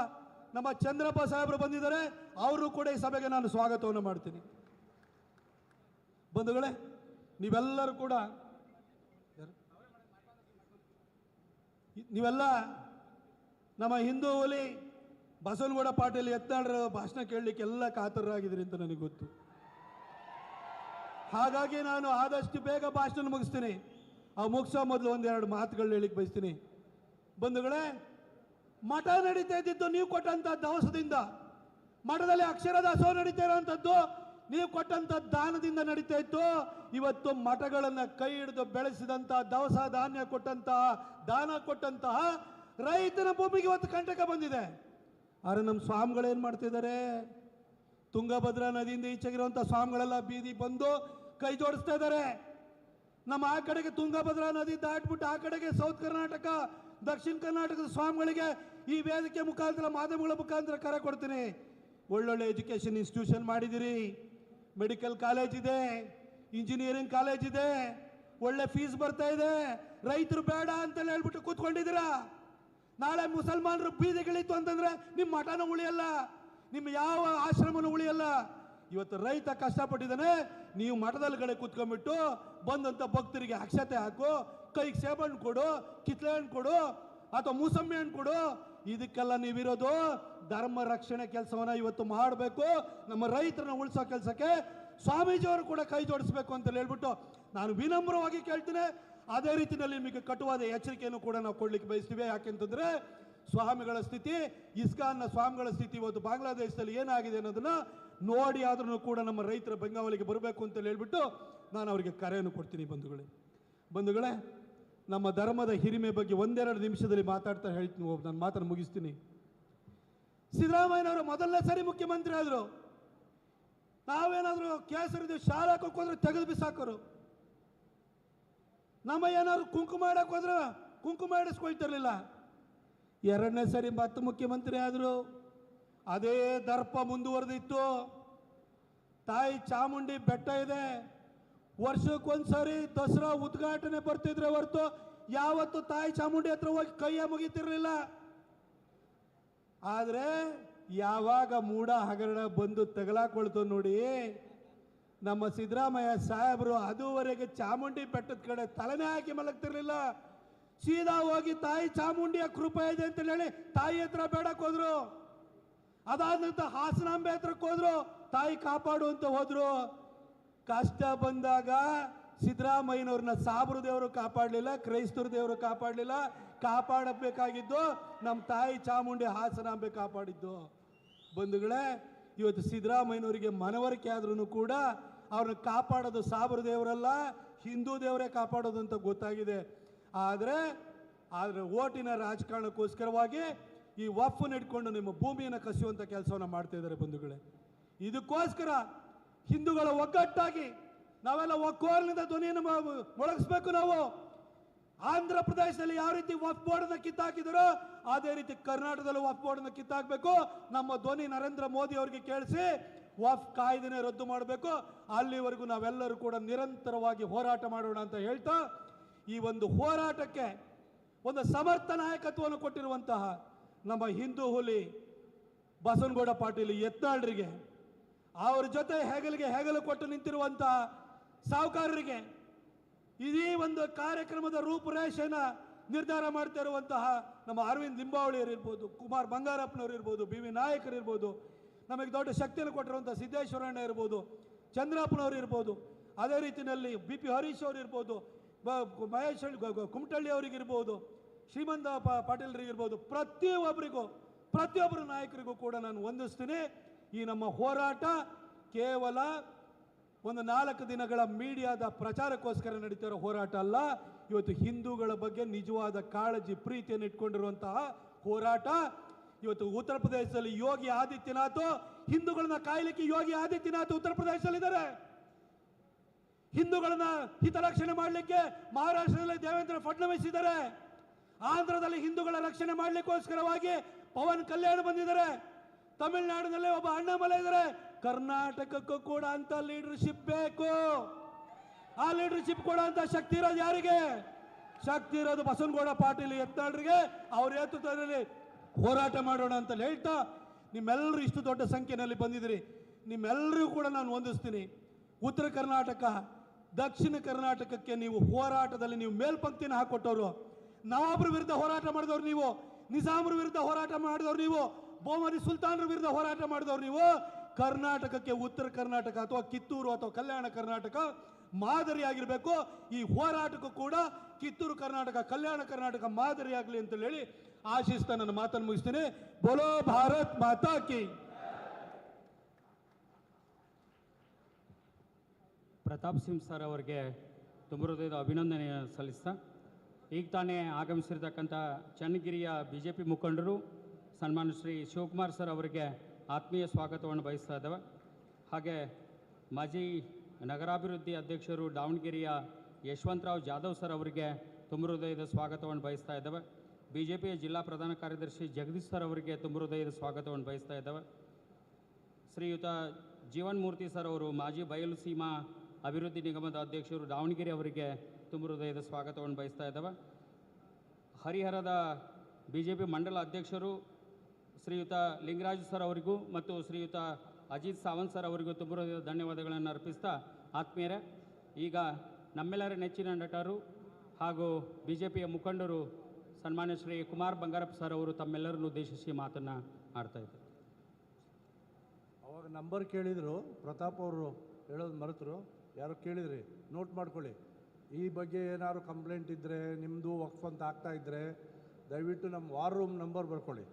ನಮ್ಮ ಚಂದ್ರಪ್ಪ ಸಾಹೇಬರು ಬಂದಿದ್ದಾರೆ. ಅವರು ಕೂಡ ಈ ಸಭೆಗೆ ನಾನು ಸ್ವಾಗತವನ್ನು ಮಾಡ್ತೀನಿ. ಬಂಧುಗಳೇ, ನೀವೆಲ್ಲರೂ ಕೂಡ ನೀವೆಲ್ಲ ನಮ್ಮ ಹಿಂದೂ ಹುಲಿ ಬಸವನಗೌಡ ಪಾಟೀಲ್ ಯತ್ನಾಳ್ರ ಭಾಷಣ ಕೇಳಲಿಕ್ಕೆ ಎಲ್ಲ ಕಾತರರಾಗಿದ್ರಿ ಅಂತ ನನಗೆ ಗೊತ್ತು. ಹಾಗಾಗಿ ನಾನು ಆದಷ್ಟು ಬೇಗ ಭಾಷಣ ಮುಗಿಸ್ತೀನಿ. ಆ ಮುಗಿಸೋ ಮೊದಲು ಒಂದೆರಡು ಮಾತುಗಳು ಹೇಳಿಕ್ಕೆ ಬಯಸ್ತೀನಿ. ಬಂಧುಗಳೇ, ಮಠ ನಡೀತಾ ಇದ್ದಿದ್ದು ನೀವು ಕೊಟ್ಟಂಥ ದವಸದಿಂದ, ಮಠದಲ್ಲಿ ಅಕ್ಷರ ದಾಸೋಹ ನಡೀತಾ ಇರೋಂಥದ್ದು ನೀವು ಕೊಟ್ಟಂಥ ದಾನದಿಂದ ನಡೀತಾ ಇತ್ತು. ಇವತ್ತು ಮಠಗಳನ್ನು ಕೈ ಹಿಡಿದು ಬೆಳೆಸಿದಂಥ, ದವಸ ಧಾನ್ಯ ಕೊಟ್ಟಂತಹ, ದಾನ ಕೊಟ್ಟಂತಹ ರೈತನ ಭೂಮಿಗೆ ಇವತ್ತು ಕಂಟಕ ಬಂದಿದೆ. ಆದರೆ ನಮ್ಮ ಸ್ವಾಮಿಗಳೇನು ಮಾಡ್ತಿದ್ದಾರೆ? ತುಂಗಭದ್ರಾ ನದಿಯಿಂದ ಈಚೆಗಿರುವಂಥ ಸ್ವಾಮಿಗಳೆಲ್ಲ ಬೀದಿ ಬಂದು ಕೈ ಜೋಡಿಸ್ತಾ ಇದ್ದಾರೆ. ನಮ್ಮ ಆ ಕಡೆಗೆ ತುಂಗಭದ್ರಾ ನದಿ ದಾಟ್ಬಿಟ್ಟು ಆ ಕಡೆಗೆ ಸೌತ್ ಕರ್ನಾಟಕ, ದಕ್ಷಿಣ ಕರ್ನಾಟಕದ ಸ್ವಾಮಿಗಳಿಗೆ ಈ ವೇದಿಕೆ ಮುಖಾಂತರ, ಮಾಧ್ಯಮಗಳ ಮುಖಾಂತರ ಕರೆ ಕೊಡ್ತೀನಿ. ಒಳ್ಳೊಳ್ಳೆ ಎಜುಕೇಷನ್ ಇನ್ಸ್ಟಿಟ್ಯೂಷನ್ ಮಾಡಿದಿರಿ, ಮೆಡಿಕಲ್ ಕಾಲೇಜ್ ಇದೆ, ಇಂಜಿನಿಯರಿಂಗ್ ಕಾಲೇಜ್ ಇದೆ, ಒಳ್ಳೆ ಫೀಸ್ ಬರ್ತಾ ಇದೆ. ರೈತರು ಬೇಡ ಅಂತೇಳಿ ಹೇಳ್ಬಿಟ್ಟು ಕೂತ್ಕೊಂಡಿದ್ದೀರಾ. ನಾಳೆ ಮುಸಲ್ಮಾನರು ಬೀದಿಗಳಿತ್ತು ಅಂತಂದ್ರೆ ನಿಮ್ಮ ಮಠನೂ ಉಳಿಯಲ್ಲ, ನಿಮ್ಮ ಯಾವ ಆಶ್ರಮನೂ ಉಳಿಯಲ್ಲ. ಇವತ್ತು ರೈತ ಕಷ್ಟಪಟ್ಟಿದ್ದಾನೆ, ನೀವು ಮಠದಲ್ಲಿ ಕಡೆ ಕೂತ್ಕೊಂಡ್ಬಿಟ್ಟು ಬಂದಂಥ ಭಕ್ತರಿಗೆ ಅಕ್ಷತೆ ಹಾಕು, ಕೈಗೆ ಸೇಬಣ್ಣು ಕೊಡು, ಕಿತ್ಲೆ ಹಣ್ಣು ಕೊಡು, ಅಥವಾ ಮೂಸಂಬಿ ಹಣ್ಣು ಕೊಡು. ಇದಕ್ಕೆಲ್ಲ ನೀವಿರೋದು ಧರ್ಮ ರಕ್ಷಣೆ ಕೆಲಸವನ್ನ ಇವತ್ತು ಮಾಡಬೇಕು. ನಮ್ಮ ರೈತರನ್ನ ಉಳಿಸೋ ಕೆಲಸಕ್ಕೆ ಸ್ವಾಮೀಜಿಯವರು ಕೂಡ ಕೈ ಜೋಡಿಸ್ಬೇಕು ಅಂತ ಹೇಳ್ಬಿಟ್ಟು ನಾನು ವಿನಮ್ರವಾಗಿ ಕೇಳ್ತೀನಿ. ಅದೇ ರೀತಿಯಲ್ಲಿ ನಿಮಗೆ ಕಟುವಾದ ಎಚ್ಚರಿಕೆಯನ್ನು ಕೂಡ ನಾವು ಕೊಡ್ಲಿಕ್ಕೆ ಬಯಸ್ತೀವಿ. ಯಾಕೆಂತಂದ್ರೆ ಸ್ವಾಮಿಗಳ ಸ್ಥಿತಿ, ಇಸ್ಕಾನ್ನ ಸ್ವಾಮಿಗಳ ಸ್ಥಿತಿ ಇವತ್ತು ಬಾಂಗ್ಲಾದೇಶದಲ್ಲಿ ಏನಾಗಿದೆ ಅನ್ನೋದನ್ನ ನೋಡಿ ಆದ್ರೂ ಕೂಡ ನಮ್ಮ ರೈತರ ಬೆಂಗಾವಲಿಗೆ ಬರಬೇಕು ಅಂತ ಹೇಳ್ಬಿಟ್ಟು ನಾನು ಅವರಿಗೆ ಕರೆಯನ್ನು ಕೊಡ್ತೀನಿ. ಬಂಧುಗಳೇ, ನಮ್ಮ ಧರ್ಮದ ಹಿರಿಮೆ ಬಗ್ಗೆ ಒಂದೆರಡು ನಿಮಿಷದಲ್ಲಿ ಮಾತಾಡ್ತಾ ಹೇಳ್ತೀನಿ, ನಾನು ಮಾತನ್ನು ಮುಗಿಸ್ತೀನಿ. ಸಿದ್ದರಾಮಯ್ಯನವರು ಮೊದಲನೇ ಸರಿ ಮುಖ್ಯಮಂತ್ರಿ ಆದರು. ನಾವೇನಾದರೂ ಕೇಸರಿದು ಶಾಲಾ ಹೋದ್ರೆ ತೆಗೆದು ಬಿಸಾಕೋರು. ನಮ್ಮ ಏನಾದ್ರು ಕುಂಕುಮ ಇಡಕ್ಕೆ ಹೋದ್ರೆ ಕುಂಕುಮ ಇಡಿಸ್ಕೊಳ್ತಿರ್ಲಿಲ್ಲ. ಎರಡನೇ ಸರಿ ಮತ್ತೆ ಮುಖ್ಯಮಂತ್ರಿ ಆದರು. ಅದೇ ದರ್ಪ ಮುಂದುವರೆದಿತ್ತು. ತಾಯಿ ಚಾಮುಂಡಿ ಬೆಟ್ಟ ಇದೆ, ವರ್ಷಕ್ಕೊಂದ್ಸರಿ ದಸರಾ ಉದ್ಘಾಟನೆ ಬರ್ತಿದ್ರೆ ಹೊರತು ಯಾವತ್ತು ತಾಯಿ ಚಾಮುಂಡಿ ಹತ್ರ ಹೋಗಿ ಕೈಯ ಮುಗಿತಿರ್ಲಿಲ್ಲ. ಆದರೆ ಯಾವಾಗ ಮೂಡ ಹಗರಣ ಬಂದು ತಗಲಾಕೊಳ್ತು ನೋಡಿ, ನಮ್ಮ ಸಿದ್ದರಾಮಯ್ಯ ಸಾಹೇಬರು ಅದುವರೆಗೆ ಚಾಮುಂಡಿ ಬೆಟ್ಟದ ಕಡೆ ತಲೆನೇ ಹಾಕಿ ಮಲಗ್ತಿರ್ಲಿಲ್ಲ. ಸೀದಾ ಹೋಗಿ ತಾಯಿ ಚಾಮುಂಡಿಯ ಕೃಪೆ ಇದೆ ಅಂತ ಹೇಳಿ ತಾಯಿ ಹತ್ರ ಬೇಡಕ್ಕೆ ಹೋದ್ರು. ಅದಾದ ನಂತರ ಹಾಸನಾಂಬೆ ಹತ್ರಕ್ಕೆ ಹೋದ್ರು, ತಾಯಿ ಕಾಪಾಡು ಅಂತ ಹೋದ್ರು. ಕಷ್ಟ ಬಂದಾಗ ಸಿದ್ದರಾಮಯ್ಯನವ್ರನ್ನ ಸಾಬ್ರ ದೇವರು ಕಾಪಾಡಲಿಲ್ಲ, ಕ್ರೈಸ್ತರ ದೇವರು ಕಾಪಾಡಲಿಲ್ಲ. ಕಾಪಾಡಬೇಕಾಗಿದ್ದು ನಮ್ಮ ತಾಯಿ ಚಾಮುಂಡಿ ಹಾಸನಾಂಬೆ ಕಾಪಾಡಿದ್ದು. ಬಂಧುಗಳೇ, ಇವತ್ತು ಸಿದ್ದರಾಮಯ್ಯನವರಿಗೆ ಮನವರಿಕೆ ಆದ್ರೂ ಕೂಡ ಅವ್ರನ್ನ ಕಾಪಾಡೋದು ಸಾಬ್ರ ದೇವರಲ್ಲ, ಹಿಂದೂ ದೇವರೇ ಕಾಪಾಡೋದು ಅಂತ ಗೊತ್ತಾಗಿದೆ. ಆದರೆ ಓಟಿನ ರಾಜಕಾರಣಕ್ಕೋಸ್ಕರವಾಗಿ ಈ ವಫ್ನ ಇಟ್ಕೊಂಡು ನಿಮ್ಮ ಭೂಮಿಯನ್ನು ಕಸಿಯುವಂಥ ಕೆಲಸವನ್ನು ಮಾಡ್ತಾ ಇದ್ದಾರೆ. ಬಂಧುಗಳೇ, ಇದಕ್ಕೋಸ್ಕರ ಹಿಂದೂಗಳ ಒಗ್ಗಟ್ಟಾಗಿ ನಾವೆಲ್ಲ ಒಕ್ಕೋಲಿನಿಂದ ಧ್ವನಿಯನ್ನು ಮೊಳಗಿಸ್ಬೇಕು. ನಾವು ಆಂಧ್ರ ಪ್ರದೇಶದಲ್ಲಿ ಯಾವ ರೀತಿ ವಫ್ ಬೋರ್ಡ್ನ ಕಿತ್ತಾಕಿದಾರೋ ಅದೇ ರೀತಿ ಕರ್ನಾಟಕದಲ್ಲೂ ವಫ್ ಬೋರ್ಡ್ನ ಕಿತ್ತಾಕಬೇಕು. ನಮ್ಮ ಧ್ವನಿ ನರೇಂದ್ರ ಮೋದಿ ಅವರಿಗೆ ಕೇಳಿಸಿ ವಫ್ ಕಾಯ್ದೆನೆ ರದ್ದು ಮಾಡಬೇಕು. ಅಲ್ಲಿವರೆಗೂ ನಾವೆಲ್ಲರೂ ಕೂಡ ನಿರಂತರವಾಗಿ ಹೋರಾಟ ಮಾಡೋಣ ಅಂತ ಹೇಳ್ತಾ, ಈ ಒಂದು ಹೋರಾಟಕ್ಕೆ ಒಂದು ಸಮರ್ಥ ನಾಯಕತ್ವವನ್ನು ಕೊಟ್ಟಿರುವಂತಹ ನಮ್ಮ ಹಿಂದೂ ಹುಲಿ ಬಸವನಗೌಡ ಪಾಟೀಲ್ ಯತ್ನಾಳ್ರಿಗೆ, ಅವ್ರ ಜೊತೆ ಹೆಗಲಿಗೆ ಹೆಗಲು ಕೊಟ್ಟು ನಿಂತಿರುವಂತಹ ಸಾಹುಕಾರರಿಗೆ, ಇಡೀ ಒಂದು ಕಾರ್ಯಕ್ರಮದ ರೂಪುರೇಷೆನ ನಿರ್ಧಾರ ಮಾಡ್ತಾ ಇರುವಂತಹ ನಮ್ಮ ಅರವಿಂದ್ ಲಿಂಬಾವಳಿಯರು ಇರ್ಬೋದು, ಕುಮಾರ್ ಬಂಗಾರಪ್ಪನವರು ಇರ್ಬೋದು, ಬಿ ವಿ ನಾಯಕರು ಇರ್ಬೋದು, ನಮಗೆ ದೊಡ್ಡ ಶಕ್ತಿಯನ್ನು ಕೊಟ್ಟಿರುವಂಥ ಸಿದ್ದೇಶ್ವರಣ್ಣ ಇರ್ಬೋದು, ಚಂದ್ರಪ್ಪನವರು ಇರ್ಬೋದು, ಅದೇ ರೀತಿಯಲ್ಲಿ ಬಿ ಪಿ ಹರೀಶ್ ಅವರು ಇರ್ಬೋದು, ಮಹೇಶ್ ಕುಮಟಳ್ಳಿ ಅವರಿಗಿರ್ಬೋದು, ಶ್ರೀಮಂತ ಪಾಟೀಲ್ರಿಗಿರ್ಬೋದು, ಪ್ರತಿಯೊಬ್ಬರು ನಾಯಕರಿಗೂ ಕೂಡ ನಾನು ವಂದಿಸ್ತೀನಿ. ಈ ನಮ್ಮ ಹೋರಾಟ ಕೇವಲ ಒಂದು 4 ದಿನಗಳ ಮೀಡಿಯಾದ ಪ್ರಚಾರಕ್ಕೋಸ್ಕರ ನಡೀತಿರೋ ಹೋರಾಟ ಅಲ್ಲ. ಇವತ್ತು ಹಿಂದೂಗಳ ಬಗ್ಗೆ ನಿಜವಾದ ಕಾಳಜಿ, ಪ್ರೀತಿಯನ್ನು ಇಟ್ಕೊಂಡಿರುವಂತಹ ಹೋರಾಟ. ಇವತ್ತು ಉತ್ತರ ಪ್ರದೇಶದಲ್ಲಿ ಯೋಗಿ ಆದಿತ್ಯನಾಥ್, ಹಿಂದೂಗಳನ್ನ ಕಾಯಲಿಕ್ಕೆ ಯೋಗಿ ಆದಿತ್ಯನಾಥ್ ಉತ್ತರ ಪ್ರದೇಶದಲ್ಲಿದ್ದಾರೆ. ಹಿಂದೂಗಳನ್ನ ಹಿತರಕ್ಷಣೆ ಮಾಡಲಿಕ್ಕೆ ಮಹಾರಾಷ್ಟ್ರದಲ್ಲಿ ದೇವೇಂದ್ರ ಫಡ್ನವೀಸ್ ಇದ್ದಾರೆ. ಆಂಧ್ರದಲ್ಲಿ ಹಿಂದೂಗಳ ರಕ್ಷಣೆ ಮಾಡಲಿಕ್ಕೋಸ್ಕರವಾಗಿ ಪವನ್ ಕಲ್ಯಾಣ್ ಬಂದಿದ್ದಾರೆ. ತಮಿಳುನಾಡಿನಲ್ಲಿ ಒಬ್ಬ ಅಣ್ಣಾಮಲೈ ಇದ್ದಾರೆ. ಕರ್ನಾಟಕಕ್ಕೂ ಕೂಡ ಅಂತ ಲೀಡರ್ಶಿಪ್ ಬೇಕು. ಆ ಲೀಡರ್ಶಿಪ್ ಕೊಡೋ ಅಂತ ಶಕ್ತಿ ಇರೋದು ಯಾರಿಗೆ? ಶಕ್ತಿ ಇರೋದು ಬಸವನಗೌಡ ಪಾಟೀಲ್ ಯತ್ನಾಳ್ರಿಗೆ. ಅವ್ರ ನೇತೃತ್ವದಲ್ಲಿ ಹೋರಾಟ ಮಾಡೋಣ ಅಂತ ಹೇಳ್ತಾ, ನಿಮ್ಮೆಲ್ಲರೂ ಇಷ್ಟು ದೊಡ್ಡ ಸಂಖ್ಯೆಯಲ್ಲಿ ಬಂದಿದ್ದೀರಿ. ನಿಮ್ಮೆಲ್ಲರೂ ಕೂಡ ನಾನು ವಂದಿಸ್ತೀನಿ. ಉತ್ತರ ಕರ್ನಾಟಕ, ದಕ್ಷಿಣ ಕರ್ನಾಟಕಕ್ಕೆ ನೀವು ಹೋರಾಟದಲ್ಲಿ ನೀವು ಮೇಲ್ಪಂಕ್ತಿನ ಹಾಕೊಟ್ಟವರು. ನವಾಬ್ರ ವಿರುದ್ಧ ಹೋರಾಟ ಮಾಡಿದವ್ರು ನೀವು, ನಿಜಾಮ್ರ ವಿರುದ್ಧ ಹೋರಾಟ ಮಾಡಿದವ್ರು ನೀವು, ಬೋಮರಿ ಸುಲ್ತಾನ್ರ ವಿರುದ್ಧ ಹೋರಾಟ ಮಾಡಿದವ್ರು ನೀವು. ಕರ್ನಾಟಕಕ್ಕೆ ಉತ್ತರ ಕರ್ನಾಟಕ ಅಥವಾ ಕಿತ್ತೂರು ಅಥವಾ ಕಲ್ಯಾಣ ಕರ್ನಾಟಕ ಮಾದರಿಯಾಗಿರಬೇಕು. ಈ ಹೋರಾಟಕ್ಕೂ ಕೂಡ ಕಿತ್ತೂರು ಕರ್ನಾಟಕ, ಕಲ್ಯಾಣ ಕರ್ನಾಟಕ ಮಾದರಿಯಾಗಲಿ ಅಂತ ಹೇಳಿ ಆಶಿಸ್ತಾ ನನ್ನ ಮಾತನ್ನು ಮುಗಿಸ್ತೇನೆ. ಬೋಲೋ ಭಾರತ್ ಮಾತಾ ಕಿ. ಪ್ರತಾಪ್ ಸಿಂಗ್ ಸರ್ ಅವರಿಗೆ ತುಂಬ ಹೃದಯದ ಅಭಿನಂದನೆ ಸಲ್ಲಿಸ್ತಾ, ಈಗ ತಾನೇ ಆಗಮಿಸಿರ್ತಕ್ಕಂಥ ಚನ್ನಗಿರಿಯ BJP ಮುಖಂಡರು ಸನ್ಮಾನ್ಯ ಶ್ರೀ ಶಿವಕುಮಾರ್ ಸರ್ ಅವರಿಗೆ ಆತ್ಮೀಯ ಸ್ವಾಗತವನ್ನು ಬಯಸ್ತಾ ಇದ್ದೇವೆ. ಹಾಗೆ ಮಾಜಿ ನಗರಾಭಿವೃದ್ಧಿ ಅಧ್ಯಕ್ಷರು ದಾವಣಗೆರೆಯ ಯಶವಂತರಾವ್ ಜಾಧವ್ ಸರ್ ಅವರಿಗೆ ತುಂಬ ಹೃದಯದ ಸ್ವಾಗತವನ್ನು ಬಯಸ್ತಾ ಇದ್ದೇವೆ. BJPಯ ಜಿಲ್ಲಾ ಪ್ರಧಾನ ಕಾರ್ಯದರ್ಶಿ ಜಗದೀಶ್ ಸರ್ ಅವರಿಗೆ ತುಂಬ ಹೃದಯದ ಸ್ವಾಗತವನ್ನು ಬಯಸ್ತಾ ಇದ್ದೇವೆ. ಶ್ರೀಯುತ ಜೀವನ್ ಮೂರ್ತಿ ಸರ್ ಅವರು ಮಾಜಿ ಬಯಲು ಸೀಮಾ ಅಭಿವೃದ್ಧಿ ನಿಗಮದ ಅಧ್ಯಕ್ಷರು ದಾವಣಗೆರೆ ಅವರಿಗೆ ತುಂಬ ಹೃದಯದ ಸ್ವಾಗತವನ್ನು ಬಯಸ್ತಾ ಇದ್ದೇವೆ. ಹರಿಹರದ BJP ಮಂಡಲ ಅಧ್ಯಕ್ಷರು ಶ್ರೀಯುತ ಲಿಂಗರಾಜ್ ಸರ್ ಅವರಿಗೂ ಮತ್ತು ಶ್ರೀಯುತ ಅಜಿತ್ ಸಾವಂತ್ ಸರ್ ಅವರಿಗೂ ತುಂಬ ಹೃದಯದ ಧನ್ಯವಾದಗಳನ್ನು ಅರ್ಪಿಸ್ತಾ, ಆತ್ಮೀಯರೇ, ಈಗ ನಮ್ಮೆಲ್ಲರ ನೆಚ್ಚಿನ ನಟರು ಹಾಗೂ BJPಯ ಮುಖಂಡರು ಸನ್ಮಾನ್ಯ ಶ್ರೀ ಕುಮಾರ್ ಬಂಗಾರಪ್ಪ ಸರ್ ಅವರು ತಮ್ಮೆಲ್ಲರನ್ನು ಉದ್ದೇಶಿಸಿ ಮಾತನ್ನು ಆಡ್ತಾ ಇದ್ದಾರೆ. ಅವಾಗ ನಂಬರ್ ಕೇಳಿದರು, ಪ್ರತಾಪ್ ಅವರು ಹೇಳೋದು ಮರೆತರು, ಯಾರೋ ಕೇಳಿದ್ರಿ, ನೋಟ್ ಮಾಡ್ಕೊಳ್ಳಿ. ಈ ಬಗ್ಗೆ ಏನಾದ್ರು ಕಂಪ್ಲೇಂಟ್ ಇದ್ದರೆ, ನಿಮ್ಮದು ವಕ್ಫ್ ಅಂತ ಆಗ್ತಾ ಇದ್ದರೆ ದಯವಿಟ್ಟು ನಮ್ಮ ವಾರ್ ರೂಮ್ ನಂಬರ್ ಬರ್ಕೊಳ್ಳಿ.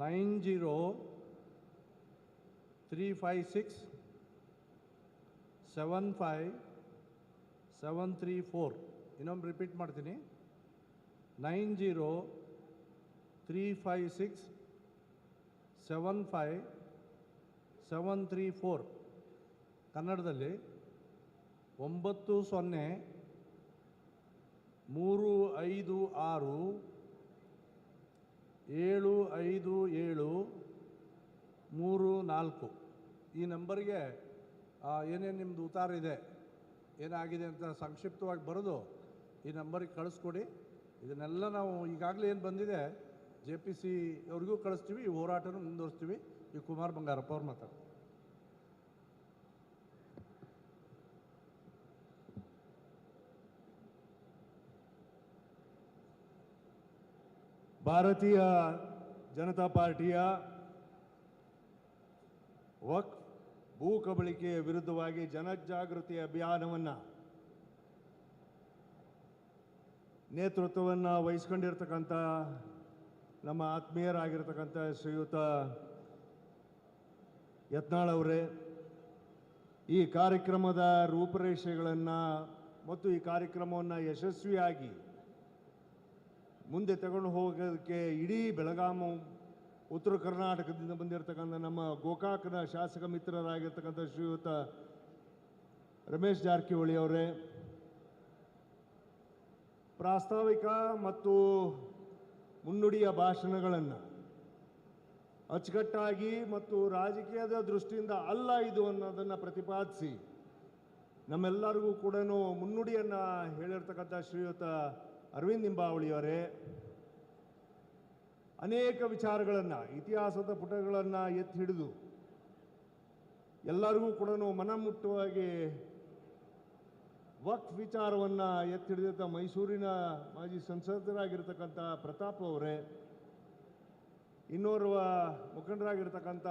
90-356-75734. ಇನ್ನೊಮ್ಮೆ ರಿಪೀಟ್ ಮಾಡ್ತೀನಿ, 90-356-75734. ಕನ್ನಡದಲ್ಲಿ 90-356-75734. ಈ ನಂಬರ್ಗೆ ಏನೇನು ನಿಮ್ಮದು ಉತ್ತಾರ ಇದೆ, ಏನಾಗಿದೆ ಅಂತ ಸಂಕ್ಷಿಪ್ತವಾಗಿ ಬರೆದು ಈ ನಂಬರಿಗೆ ಕಳಿಸ್ಕೊಡಿ. ಇದನ್ನೆಲ್ಲ ನಾವು ಈಗಾಗಲೇ ಏನು ಬಂದಿದೆ JPC ಅವ್ರಿಗೂ ಕಳಿಸ್ತೀವಿ, ಈ ಹೋರಾಟನೂ ಮುಂದುವರಿಸ್ತೀವಿ. ಈ ಕುಮಾರ್ ಬಂಗಾರಪ್ಪ ಅವ್ರು ಮಾತಾಡ್ತಾರೆ. ಭಾರತೀಯ ಜನತಾ ಪಾರ್ಟಿಯ ವಕ್ಫ್ ಭೂ ಕಬಳಿಕೆಯ ವಿರುದ್ಧವಾಗಿ ಜನಜಾಗೃತಿ ಅಭಿಯಾನವನ್ನು ನೇತೃತ್ವವನ್ನು ವಹಿಸ್ಕೊಂಡಿರ್ತಕ್ಕಂಥ ನಮ್ಮ ಆತ್ಮೀಯರಾಗಿರ್ತಕ್ಕಂಥ ಶ್ರೀಯುತ ಯತ್ನಾಳ್ ಅವರೇ, ಈ ಕಾರ್ಯಕ್ರಮದ ರೂಪರೇಷೆಗಳನ್ನು ಮತ್ತು ಈ ಕಾರ್ಯಕ್ರಮವನ್ನು ಯಶಸ್ವಿಯಾಗಿ ಮುಂದೆ ತಗೊಂಡು ಹೋಗೋದಕ್ಕೆ ಇಡೀ ಬೆಳಗಾಂ ಉತ್ತರ ಕರ್ನಾಟಕದಿಂದ ಬಂದಿರತಕ್ಕಂಥ ನಮ್ಮ ಗೋಕಾಕನ ಶಾಸಕ ಮಿತ್ರರಾಗಿರ್ತಕ್ಕಂಥ ಶ್ರೀಯುತ ರಮೇಶ್ ಜಾರಕಿಹೊಳಿ ಅವರೇ, ಪ್ರಾಸ್ತಾವಿಕ ಮತ್ತು ಮುನ್ನುಡಿಯ ಭಾಷಣಗಳನ್ನು ಅಚ್ಚುಕಟ್ಟಾಗಿ ಮತ್ತು ರಾಜಕೀಯದ ದೃಷ್ಟಿಯಿಂದ ಅಲ್ಲ ಇದು ಅನ್ನೋದನ್ನು ಪ್ರತಿಪಾದಿಸಿ ನಮ್ಮೆಲ್ಲರಿಗೂ ಕೂಡ ಮುನ್ನುಡಿಯನ್ನು ಹೇಳಿರ್ತಕ್ಕಂಥ ಶ್ರೀಯುತ ಅರವಿಂದ್ ನಿಂಬಾವಳಿಯವರೇ, ಅನೇಕ ವಿಚಾರಗಳನ್ನು, ಇತಿಹಾಸದ ಪುಟಗಳನ್ನು ಎತ್ತಿ ಹಿಡಿದು ಎಲ್ಲರಿಗೂ ಕೂಡ ಮನಮುಟ್ಟುವಾಗಿ ವಕ್ಫ್ ವಿಚಾರವನ್ನು ಎತ್ತಿ ಹಿಡಿದಂಥ ಮೈಸೂರಿನ ಮಾಜಿ ಸಂಸದರಾಗಿರ್ತಕ್ಕಂಥ ಪ್ರತಾಪ್ ಅವರೇ, ಇನ್ನೋರ್ವ ಮುಖಂಡರಾಗಿರ್ತಕ್ಕಂಥ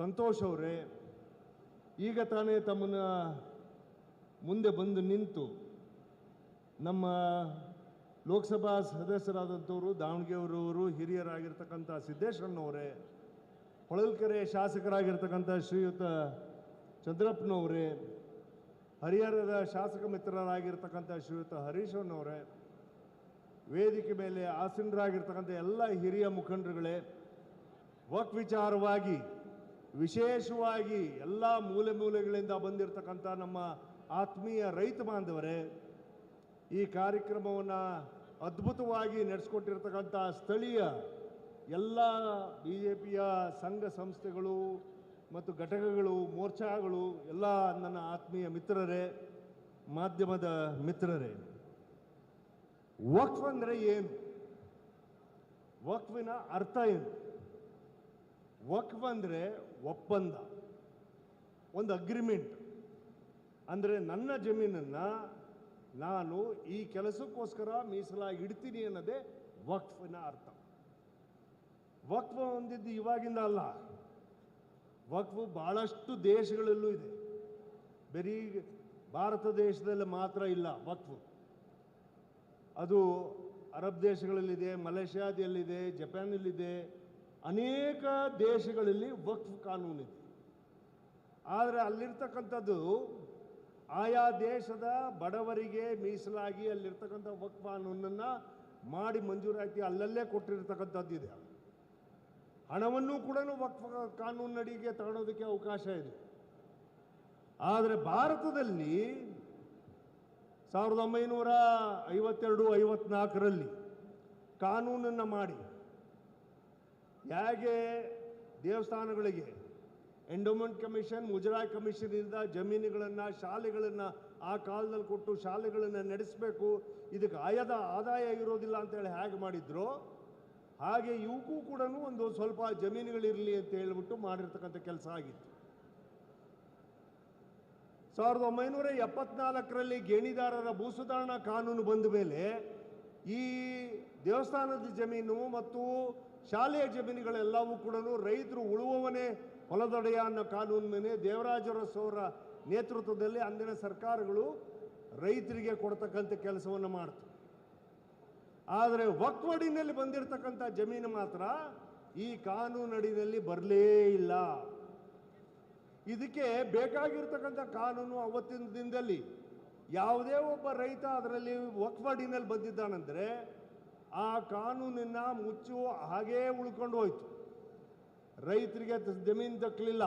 ಸಂತೋಷ್ ಅವರೇ, ಈಗ ತಾನೇ ತಮ್ಮನ್ನು ಮುಂದೆ ಬಂದು ನಿಂತು ನಮ್ಮ ಲೋಕಸಭಾ ಸದಸ್ಯರಾದಂಥವರು ದಾವಣಗೆರೆಯವರು ಹಿರಿಯರಾಗಿರ್ತಕ್ಕಂಥ ಸಿದ್ದೇಶ್ವರನವರೇ, ಹೊಳಲ್ಕೆರೆ ಶಾಸಕರಾಗಿರ್ತಕ್ಕಂಥ ಶ್ರೀಯುತ ಚಂದ್ರಪ್ಪನವರೇ, ಹರಿಹರದ ಶಾಸಕ ಮಿತ್ರರಾಗಿರ್ತಕ್ಕಂಥ ಶ್ರೀಯುತ ಹರೀಶಣ್ಣವರೇ, ವೇದಿಕೆ ಮೇಲೆ ಆಸೀನರಾಗಿರ್ತಕ್ಕಂಥ ಎಲ್ಲ ಹಿರಿಯ ಮುಖಂಡರುಗಳೇ, ವಕ್ಫ್ ವಿಚಾರವಾಗಿ ವಿಶೇಷವಾಗಿ ಎಲ್ಲ ಮೂಲೆ ಮೂಲೆಗಳಿಂದ ಬಂದಿರತಕ್ಕಂಥ ನಮ್ಮ ಆತ್ಮೀಯ ರೈತ ಬಾಂಧವರೇ, ಈ ಕಾರ್ಯಕ್ರಮವನ್ನು ಅದ್ಭುತವಾಗಿ ನಡೆಸ್ಕೊಟ್ಟಿರ್ತಕ್ಕಂಥ ಸ್ಥಳೀಯ ಎಲ್ಲ BJPಯ ಸಂಘ ಸಂಸ್ಥೆಗಳು ಮತ್ತು ಘಟಕಗಳು, ಮೋರ್ಚಾಗಳು, ಎಲ್ಲ ನನ್ನ ಆತ್ಮೀಯ ಮಿತ್ರರೇ, ಮಾಧ್ಯಮದ ಮಿತ್ರರೇ, ವಕ್ಫ್ ಅಂದರೆ ಏನು? ವಕ್ಫಿನ ಅರ್ಥ ಏನು? ವಕ್ಫ್ ಅಂದರೆ ಒಪ್ಪಂದ, ಒಂದು ಅಗ್ರಿಮೆಂಟ್. ಅಂದರೆ ನನ್ನ ಜಮೀನನ್ನು ನಾನು ಈ ಕೆಲಸಕ್ಕೋಸ್ಕರ ಮೀಸಲಾಗಿ ಇಡ್ತೀನಿ ಅನ್ನೋದೇ ವಕ್ಫಿನ ಅರ್ಥ. ವಕ್ಫ್ ಹೊಂದಿದ್ದು ಇವಾಗಿಂದ ಅಲ್ಲ, ವಕ್ಫ್ ಬಹಳಷ್ಟು ದೇಶಗಳಲ್ಲೂ ಇದೆ, ಬರೀ ಭಾರತ ದೇಶದಲ್ಲಿ ಮಾತ್ರ ಇಲ್ಲ ವಕ್ಫ್. ಅದು ಅರಬ್ ದೇಶಗಳಲ್ಲಿದೆ, ಮಲೇಷ್ಯಾದಲ್ಲಿದೆ, ಜಪಾನಲ್ಲಿದೆ, ಅನೇಕ ದೇಶಗಳಲ್ಲಿ ವಕ್ಫ್ ಕಾನೂನಿದೆ. ಆದರೆ ಅಲ್ಲಿರ್ತಕ್ಕಂಥದ್ದು ಆಯಾ ದೇಶದ ಬಡವರಿಗೆ ಮೀಸಲಾಗಿ ಅಲ್ಲಿರ್ತಕ್ಕಂಥ ವಕ್ಫ್ ಕಾನೂನನ್ನು ಮಾಡಿ ಮಂಜೂರಾತಿ ಅಲ್ಲಲ್ಲೇ ಕೊಟ್ಟಿರ್ತಕ್ಕಂಥದ್ದಿದೆ. ಹಣವನ್ನು ಕೂಡ ವಕ್ಫ್ ಕಾನೂನಿನಡಿಗೆ ತಗೊಳ್ಳೋದಕ್ಕೆ ಅವಕಾಶ ಇದೆ. ಆದರೆ ಭಾರತದಲ್ಲಿ 1952-54ರಲ್ಲಿ ಕಾನೂನನ್ನು ಮಾಡಿ ಹೇಗೆ ದೇವಸ್ಥಾನಗಳಿಗೆ ಎಂಡೋಮೆಂಟ್ ಕಮಿಷನ್, ಮುಜರಾಯಿ ಕಮಿಷನಿಂದ ಜಮೀನುಗಳನ್ನು, ಶಾಲೆಗಳನ್ನು ಆ ಕಾಲದಲ್ಲಿ ಕೊಟ್ಟು ಶಾಲೆಗಳನ್ನು ನಡೆಸಬೇಕು, ಇದಕ್ಕೆ ಆದಾಯ ಇರೋದಿಲ್ಲ ಅಂತೇಳಿ ಹೇಗೆ ಮಾಡಿದ್ರು, ಹಾಗೆ ಇವಕ್ಕೂ ಕೂಡ ಒಂದು ಸ್ವಲ್ಪ ಜಮೀನುಗಳಿರಲಿ ಅಂತ ಹೇಳ್ಬಿಟ್ಟು ಮಾಡಿರ್ತಕ್ಕಂಥ ಕೆಲಸ ಆಗಿತ್ತು. 1974ರಲ್ಲಿ ಗೇಣಿದಾರರ ಭೂಸುಧಾರಣಾ ಕಾನೂನು ಬಂದ ಮೇಲೆ ಈ ದೇವಸ್ಥಾನದ ಜಮೀನು ಮತ್ತು ಶಾಲೆಯ ಜಮೀನುಗಳೆಲ್ಲವೂ ಕೂಡ ರೈತರು ಉಳುವವನೇ ಹೊಲದೊಡೆಯ ಅನ್ನೋ ಕಾನೂನು ಮೇಲೆ ದೇವರಾಜ ಅರಸು ಅವರ ನೇತೃತ್ವದಲ್ಲಿ ಅಂದಿನ ಸರ್ಕಾರಗಳು ರೈತರಿಗೆ ಕೊಡ್ತಕ್ಕಂಥ ಕೆಲಸವನ್ನು ಮಾಡ್ತು. ಆದರೆ ವಕ್ಫ್ ಅಡಿನಲ್ಲಿ ಬಂದಿರತಕ್ಕಂಥ ಜಮೀನು ಮಾತ್ರ ಈ ಕಾನೂನಡಿನಲ್ಲಿ ಬರಲೇ ಇಲ್ಲ. ಇದಕ್ಕೆ ಬೇಕಾಗಿರ್ತಕ್ಕಂಥ ಕಾನೂನು ಅವತ್ತಿನ ದಿನದಲ್ಲಿ ಯಾವುದೇ ಒಬ್ಬ ರೈತ ಅದರಲ್ಲಿ ವಕ್ಫ್ ಅಡಿನಲ್ಲಿ ಬಂದಿದ್ದಾನಂದರೆ ಆ ಕಾನೂನನ್ನು ಮುಚ್ಚುವ ಹಾಗೇ ಉಳ್ಕೊಂಡು ಹೋಯ್ತು, ರೈತರಿಗೆ ಜಮೀನು ದಕ್ಕಲಿಲ್ಲ.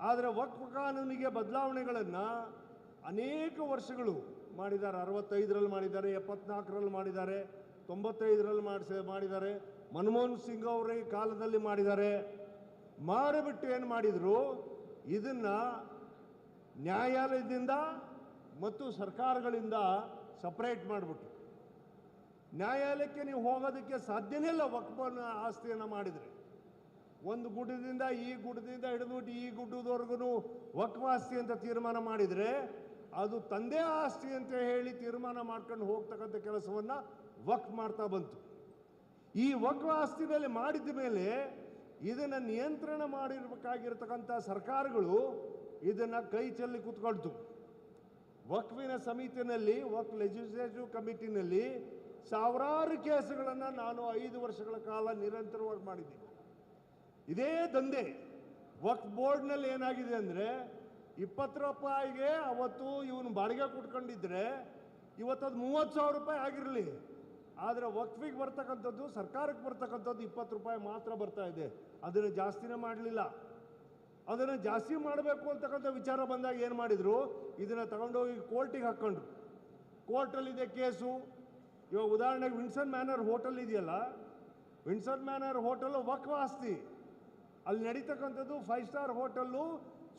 ಆದರೆ ವಕ್ಫ್ ಕಾನೂನಿಗೆ ಬದಲಾವಣೆಗಳನ್ನು ಅನೇಕ ವರ್ಷಗಳು ಮಾಡಿದ್ದಾರೆ. 65ರಲ್ಲಿ ಮಾಡಿದ್ದಾರೆ, 74ರಲ್ಲಿ ಮಾಡಿದ್ದಾರೆ, 95ರಲ್ಲಿ ಮಾಡಿದ್ದಾರೆ, ಮನಮೋಹನ್ ಸಿಂಗ್ ಅವರ ಕಾಲದಲ್ಲಿ ಮಾಡಿದ್ದಾರೆ. ಮಾಡಿಬಿಟ್ಟು ಏನು ಮಾಡಿದರು, ಇದನ್ನು ನ್ಯಾಯಾಲಯದಿಂದ ಮತ್ತು ಸರ್ಕಾರಗಳಿಂದ ಸಪ್ರೇಟ್ ಮಾಡಿಬಿಟ್ಟು ನ್ಯಾಯಾಲಯಕ್ಕೆ ನೀವು ಹೋಗೋದಕ್ಕೆ ಸಾಧ್ಯನೇ ಇಲ್ಲ. ವಕ್ಫನ ಆಸ್ತಿಯನ್ನು ಮಾಡಿದರೆ ಒಂದು ಗುಡ್ಡದಿಂದ ಈ ಗುಡ್ಡದಿಂದ ಹಿಡಿದ್ಬಿಟ್ಟು ಈ ಗುಡ್ಡದವರೆಗೂ ವಕ್ಫ್ ಆಸ್ತಿ ಅಂತ ತೀರ್ಮಾನ ಮಾಡಿದರೆ ಅದು ತಂದೆ ಆಸ್ತಿ ಅಂತ ಹೇಳಿ ತೀರ್ಮಾನ ಮಾಡ್ಕೊಂಡು ಹೋಗ್ತಕ್ಕಂಥ ಕೆಲಸವನ್ನು ವಕ್ಫ್ ಮಾಡ್ತಾ ಬಂತು. ಈ ವಕ್ಫ್ ಆಸ್ತಿನಲ್ಲಿ ಮಾಡಿದ ಮೇಲೆ ಇದನ್ನು ನಿಯಂತ್ರಣ ಮಾಡಿರಬೇಕಾಗಿರ್ತಕ್ಕಂಥ ಸರ್ಕಾರಗಳು ಇದನ್ನು ಕೈ ಚೆಲ್ಲಿ ಕೂತ್ಕೊಳ್ತು. ವಕ್ಫಿನ ಸಮಿತಿನಲ್ಲಿ, ವಕ್ಫ್ ಲೆಜಿಸ್ಲೇಟಿವ್ ಕಮಿಟಿನಲ್ಲಿ ಸಾವಿರಾರು ಕೇಸುಗಳನ್ನು ನಾನು 5 ವರ್ಷಗಳ ಕಾಲ ನಿರಂತರವಾಗಿ ಮಾಡಿದ್ದೀನಿ. ಇದೇ ದಂಧೆ ವಕ್ಫ್ ಬೋರ್ಡ್ನಲ್ಲಿ ಏನಾಗಿದೆ ಅಂದರೆ 20 ರೂಪಾಯಿಗೆ ಅವತ್ತು ಇವನು ಬಾಡಿಗೆ ಕೊಟ್ಕೊಂಡಿದ್ರೆ ಇವತ್ತದು 30,000 ರೂಪಾಯಿ ಆಗಿರಲಿ, ಆದರೆ ವಕ್ಫಿಗೆ ಬರ್ತಕ್ಕಂಥದ್ದು, ಸರ್ಕಾರಕ್ಕೆ ಬರ್ತಕ್ಕಂಥದ್ದು 20 ರೂಪಾಯಿ ಮಾತ್ರ ಬರ್ತಾ ಇದೆ. ಅದನ್ನು ಜಾಸ್ತಿನೇ ಮಾಡಲಿಲ್ಲ. ಅದನ್ನು ಜಾಸ್ತಿ ಮಾಡಬೇಕು ಅಂತಕ್ಕಂಥ ವಿಚಾರ ಬಂದಾಗ ಏನು ಮಾಡಿದರು, ಇದನ್ನು ತಗೊಂಡೋಗಿ ಕೋರ್ಟಿಗೆ ಹಾಕ್ಕೊಂಡ್ರು. ಕೋರ್ಟಲ್ಲಿದೆ ಕೇಸು. ಇವಾಗ ಉದಾಹರಣೆಗೆ ವಿನ್ಸನ್ ಮ್ಯಾನರ್ ಹೋಟೆಲ್ ಇದೆಯಲ್ಲ, ವಿನ್ಸನ್ ಮ್ಯಾನರ್ ಹೋಟೆಲ್ ವಕ್ಫ್ ಆಸ್ತಿ. ಅಲ್ಲಿ ನಡೀತಕ್ಕಂಥದ್ದು 5 ಸ್ಟಾರ್ ಹೋಟೆಲ್ಲು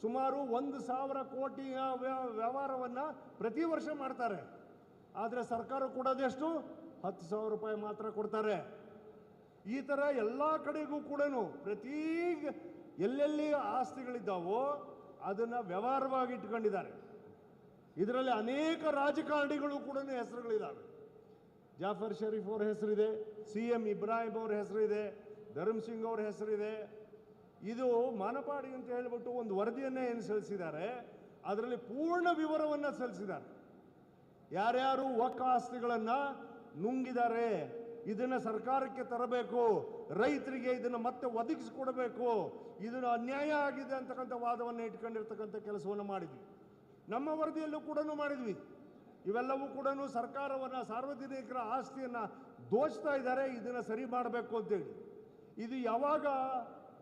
ಸುಮಾರು 1,000 ಕೋಟಿ ವ್ಯವಹಾರವನ್ನು ಪ್ರತಿ ವರ್ಷ ಮಾಡ್ತಾರೆ. ಆದರೆ ಸರ್ಕಾರ ಕೊಡೋದೆಷ್ಟು? 10,000 ರೂಪಾಯಿ ಮಾತ್ರ ಕೊಡ್ತಾರೆ. ಈ ಥರ ಎಲ್ಲ ಕಡೆಗೂ ಕೂಡ ಪ್ರತಿ ಎಲ್ಲೆಲ್ಲಿ ಆಸ್ತಿಗಳಿದ್ದಾವೋ ಅದನ್ನು ವ್ಯವಹಾರವಾಗಿ ಇಟ್ಕೊಂಡಿದ್ದಾರೆ. ಇದರಲ್ಲಿ ಅನೇಕ ರಾಜಕಾರಣಿಗಳು ಕೂಡ ಹೆಸರುಗಳಿದ್ದಾವೆ. ಜಾಫರ್ ಶರೀಫ್ ಅವ್ರ ಹೆಸರಿದೆ, CM ಇಬ್ರಾಹಿಂ ಅವ್ರ ಹೆಸರಿದೆ, ಧರ್ಮ್ ಸಿಂಗ್ ಅವ್ರ ಹೆಸರಿದೆ. ಇದು ಮಾನಪಾಡಿ ಅಂತ ಹೇಳಿಬಿಟ್ಟು ಒಂದು ವರದಿಯನ್ನೇ ಏನು ಸಲ್ಲಿಸಿದ್ದಾರೆ, ಅದರಲ್ಲಿ ಪೂರ್ಣ ವಿವರವನ್ನು ಸಲ್ಲಿಸಿದ್ದಾರೆ. ಯಾರ್ಯಾರು ವಕ್ಫ್ ಆಸ್ತಿಗಳನ್ನು ನುಂಗಿದ್ದಾರೆ, ಇದನ್ನು ಸರ್ಕಾರಕ್ಕೆ ತರಬೇಕು, ರೈತರಿಗೆ ಇದನ್ನು ಮತ್ತೆ ಒದಗಿಸಿಕೊಡಬೇಕು, ಇದನ್ನು ಅನ್ಯಾಯ ಆಗಿದೆ ಅಂತಕ್ಕಂಥ ವಾದವನ್ನು ಇಟ್ಕೊಂಡಿರ್ತಕ್ಕಂಥ ಕೆಲಸವನ್ನು ಮಾಡಿದ್ವಿ. ನಮ್ಮ ವರದಿಯಲ್ಲೂ ಕೂಡ ಮಾಡಿದ್ವಿ. ಇವೆಲ್ಲವೂ ಕೂಡ ಸರ್ಕಾರವನ್ನು, ಸಾರ್ವಜನಿಕರ ಆಸ್ತಿಯನ್ನು ದೋಚ್ತಾ ಇದ್ದಾರೆ, ಇದನ್ನು ಸರಿ ಮಾಡಬೇಕು ಅಂತೇಳಿ. ಇದು ಯಾವಾಗ